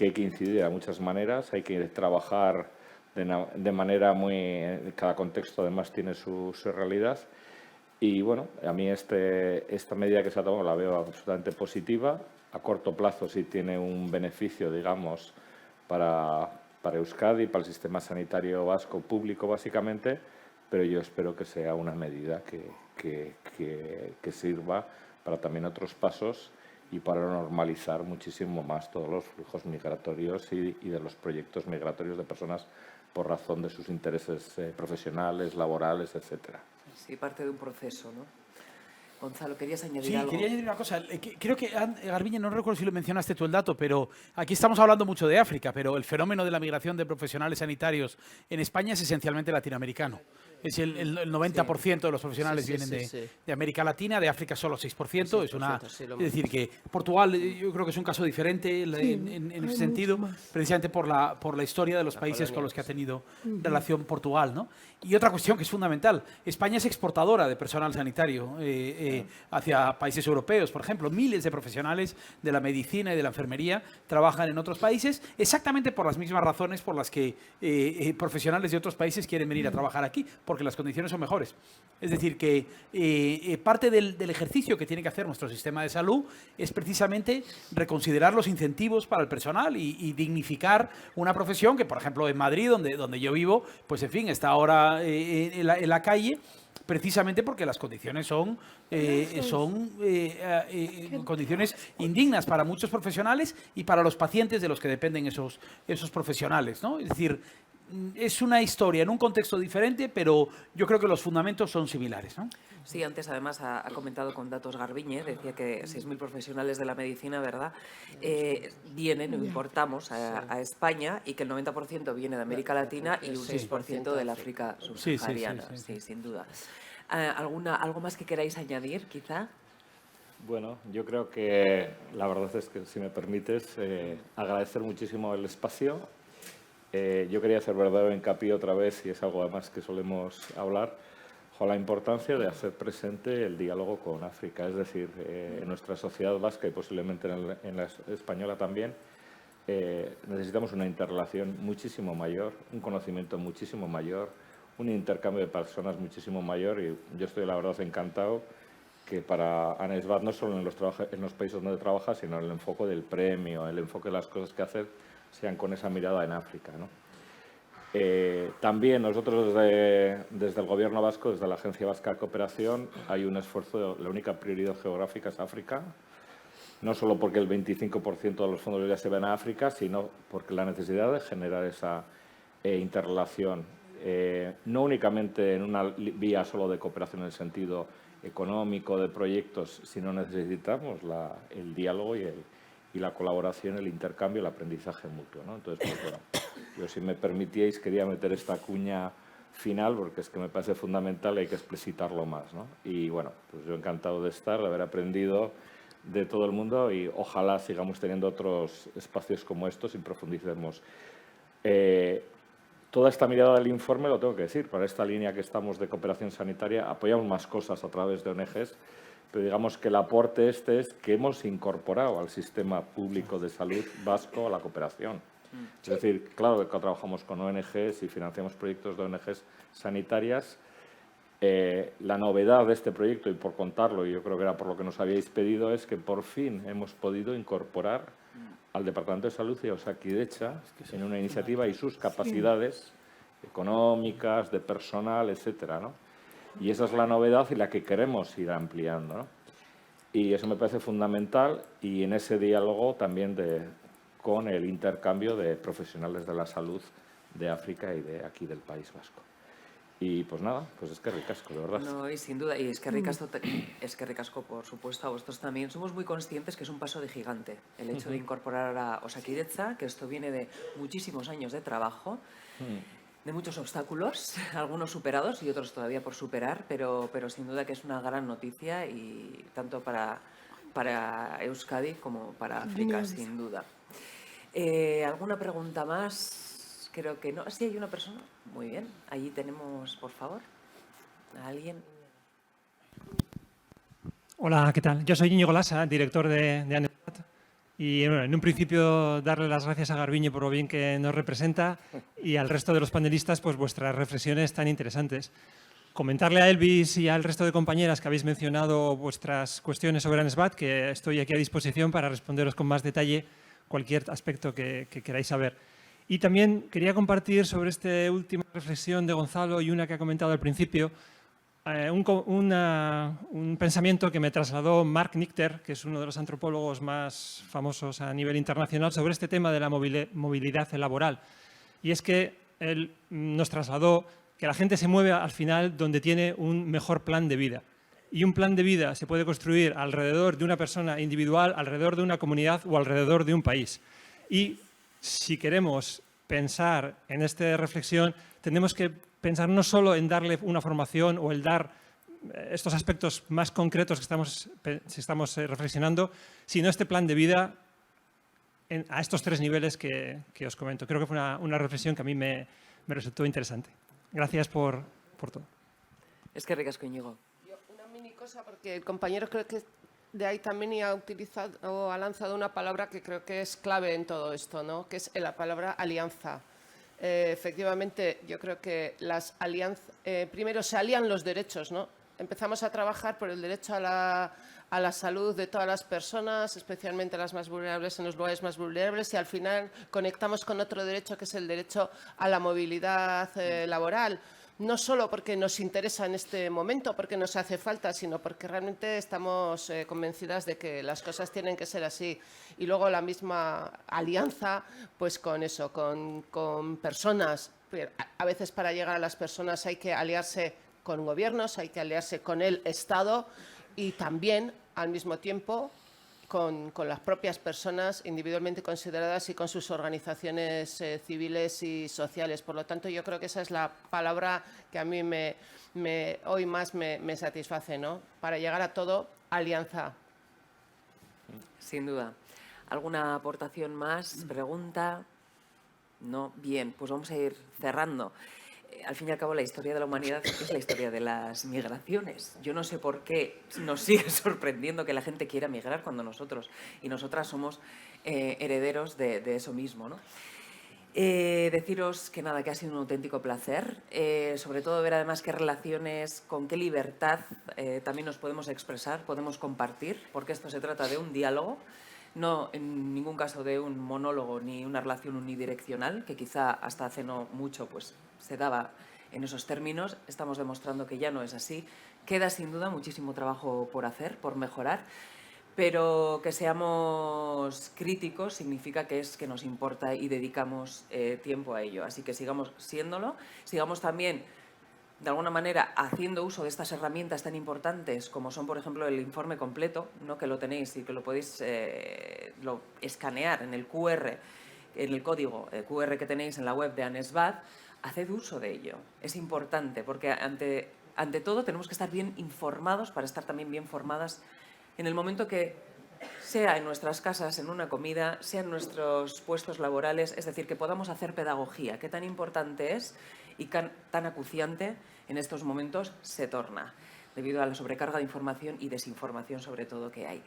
hay que incidir de muchas maneras, hay que trabajar de manera muy... Cada contexto además tiene su realidad. Y bueno, a mí esta medida que se ha tomado la veo absolutamente positiva. A corto plazo sí tiene un beneficio, digamos, para Euskadi, para el sistema sanitario vasco público básicamente, pero yo espero que sea una medida que sirva para también otros pasos y para normalizar muchísimo más todos los flujos migratorios y de los proyectos migratorios de personas por razón de sus intereses profesionales, laborales, etcétera. Sí, parte de un proceso, ¿no? Gonzalo, ¿querías añadir algo? Sí, quería añadir una cosa. Creo que, Garbiñe, no recuerdo si lo mencionaste tú el dato, pero aquí estamos hablando mucho de África, pero el fenómeno de la migración de profesionales sanitarios en España es esencialmente latinoamericano. Es el 90% de los profesionales vienen de América Latina, de África solo 6%. Es decir, que Portugal yo creo que es un caso diferente en ese sentido, precisamente por la historia de los países con los que ha tenido relación Portugal, ¿no? Y otra cuestión que es fundamental, España es exportadora de personal sanitario hacia países europeos, por ejemplo. Miles de profesionales de la medicina y de la enfermería trabajan en otros países exactamente por las mismas razones por las que profesionales de otros países quieren venir a trabajar aquí, porque las condiciones son mejores. Es decir, que parte del ejercicio que tiene que hacer nuestro sistema de salud es precisamente reconsiderar los incentivos para el personal y dignificar una profesión que, por ejemplo, en Madrid, donde yo vivo, pues en fin, está ahora en la calle, precisamente porque las condiciones son condiciones indignas para muchos profesionales y para los pacientes de los que dependen esos profesionales, ¿no? Es decir, es una historia en un contexto diferente, pero yo creo que los fundamentos son similares, ¿no? Sí, antes además ha comentado con datos Garbiñe, decía que 6.000 profesionales de la medicina, ¿verdad?, vienen o importamos a España y que el 90% viene de América Latina y un 6% del África subsahariana, sí, sin duda. ¿Algo más que queráis añadir, quizá? Bueno, yo creo que la verdad es que, si me permites, agradecer muchísimo el espacio. Yo quería hacer verdadero hincapié otra vez, y es algo además que solemos hablar, con la importancia de hacer presente el diálogo con África. Es decir, en nuestra sociedad vasca y posiblemente en la española también, necesitamos una interrelación muchísimo mayor, un conocimiento muchísimo mayor, un intercambio de personas muchísimo mayor, y yo estoy la verdad encantado que para ANESBAT, no solo en los países donde trabaja, sino el enfoque del premio, el enfoque de las cosas que hacer, sean con esa mirada en África, ¿no? También nosotros desde el Gobierno vasco, desde la Agencia Vasca de Cooperación, hay un esfuerzo, la única prioridad geográfica es África, no solo porque el 25% de los fondos ya se ven a África, sino porque la necesidad de generar esa interrelación, no únicamente en una vía solo de cooperación en el sentido económico, de proyectos, sino necesitamos el diálogo y la colaboración, el intercambio, el aprendizaje mutuo, ¿no? Entonces, pues, bueno, yo, si me permitíais, quería meter esta cuña final porque es que me parece fundamental y hay que explicitarlo más, ¿no? Y bueno, pues yo encantado de estar, de haber aprendido de todo el mundo y ojalá sigamos teniendo otros espacios como estos y profundicemos. toda esta mirada del informe, lo tengo que decir, para esta línea que estamos de cooperación sanitaria, apoyamos más cosas a través de ONGs, pero digamos que el aporte es que hemos incorporado al sistema público de salud vasco a la cooperación. Es decir, claro que trabajamos con ONGs y financiamos proyectos de ONGs sanitarias. La novedad de este proyecto, y por contarlo, y yo creo que era por lo que nos habíais pedido, es que por fin hemos podido incorporar al Departamento de Salud y a Osakidetza en una iniciativa y sus capacidades económicas, de personal, etcétera, ¿no? Y esa es la novedad y la que queremos ir ampliando, ¿no? Y eso me parece fundamental, y en ese diálogo también con el intercambio de profesionales de la salud de África y de aquí del País Vasco. Y pues nada, pues es que ricasco, de verdad. No, y sin duda, y es que ricasco, por supuesto, a vosotros también. Somos muy conscientes que es un paso de gigante el hecho de incorporar a Osakidetza, que esto viene de muchísimos años de trabajo, de muchos obstáculos, algunos superados y otros todavía por superar, pero sin duda que es una gran noticia, y tanto para Euskadi como para África, sin duda. ¿Alguna pregunta más? Creo que no. ¿Sí hay una persona? Muy bien. Allí tenemos, por favor, a alguien. Hola, ¿qué tal? Yo soy Íñigo Lasa, director de ANESBAT. Y bueno, en un principio darle las gracias a Garbiñe por lo bien que nos representa, y al resto de los panelistas pues vuestras reflexiones tan interesantes. Comentarle a Elvis y al resto de compañeras que habéis mencionado vuestras cuestiones sobre ANESBAT, que estoy aquí a disposición para responderos con más detalle cualquier aspecto que queráis saber. Y también quería compartir sobre esta última reflexión de Gonzalo y una que ha comentado al principio, un pensamiento que me trasladó Mark Nichter, que es uno de los antropólogos más famosos a nivel internacional, sobre este tema de la movilidad laboral. Y es que él nos trasladó que la gente se mueve al final donde tiene un mejor plan de vida. Y un plan de vida se puede construir alrededor de una persona individual, alrededor de una comunidad o alrededor de un país. Y si queremos pensar en esta reflexión, tenemos que pensar no solo en darle una formación o el dar estos aspectos más concretos que estamos reflexionando, sino este plan de vida a estos tres niveles que os comento. Creo que fue una reflexión que a mí me resultó interesante. Gracias por todo. Es que ricasco, Íñigo. Una mini cosa, porque el compañero creo que de ahí también ha lanzado una palabra que creo que es clave en todo esto, ¿no? Que es la palabra alianza. Efectivamente, yo creo que las alianzas, primero se alían los derechos, ¿no? Empezamos a trabajar por el derecho a la salud de todas las personas, especialmente las más vulnerables en los lugares más vulnerables, y al final conectamos con otro derecho que es el derecho a la movilidad laboral. No solo porque nos interesa en este momento, porque nos hace falta, sino porque realmente estamos convencidas de que las cosas tienen que ser así. Y luego la misma alianza, pues con eso, con personas. A veces para llegar a las personas hay que aliarse con gobiernos, hay que aliarse con el Estado, y también, al mismo tiempo, con las propias personas individualmente consideradas y con sus organizaciones civiles y sociales. Por lo tanto, yo creo que esa es la palabra que a mí hoy más me satisface, ¿no? Para llegar a todo, alianza. Sin duda. ¿Alguna aportación más? ¿Pregunta? No. Bien, pues vamos a ir cerrando. Al fin y al cabo, la historia de la humanidad es la historia de las migraciones. Yo no sé por qué nos sigue sorprendiendo que la gente quiera migrar cuando nosotros y nosotras somos herederos de eso mismo, ¿no? Deciros que nada, que ha sido un auténtico placer, sobre todo ver además qué relaciones, con qué libertad también nos podemos expresar, podemos compartir, porque esto se trata de un diálogo, no en ningún caso de un monólogo ni una relación unidireccional, que quizá hasta hace no mucho pues se daba en esos términos. Estamos demostrando que ya no es así. Queda sin duda muchísimo trabajo por hacer, por mejorar, pero que seamos críticos significa que nos importa y dedicamos tiempo a ello. Así que sigamos siéndolo, sigamos también de alguna manera haciendo uso de estas herramientas tan importantes como son, por ejemplo, el informe completo, ¿no? Que lo tenéis y que lo podéis escanear en el QR, en el código QR que tenéis en la web de ANESBAT. Haced uso de ello. Es importante porque ante todo tenemos que estar bien informados para estar también bien formadas en el momento que sea en nuestras casas, en una comida, sea en nuestros puestos laborales, es decir, que podamos hacer pedagogía, que tan importante es y tan acuciante en estos momentos se torna, debido a la sobrecarga de información y desinformación sobre todo que hay.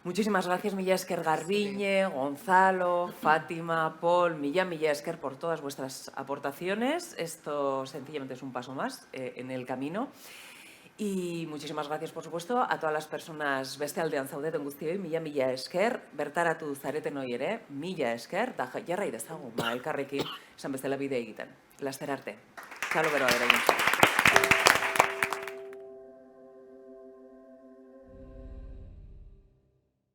Muchísimas gracias, mila esker Garbiñe, Gonzalo, Fátima, Paul, mila esker por todas vuestras aportaciones. Esto sencillamente es un paso más en el camino. Y muchísimas gracias, por supuesto, a todas las personas beste aldean zaudeten guztioi, mila esker, bertaratu zareten hori ere, mila esker, da jarrai dezagun, elkarrekin, esan bezala bide egiten. Laster arte. Zalo beroa beraien.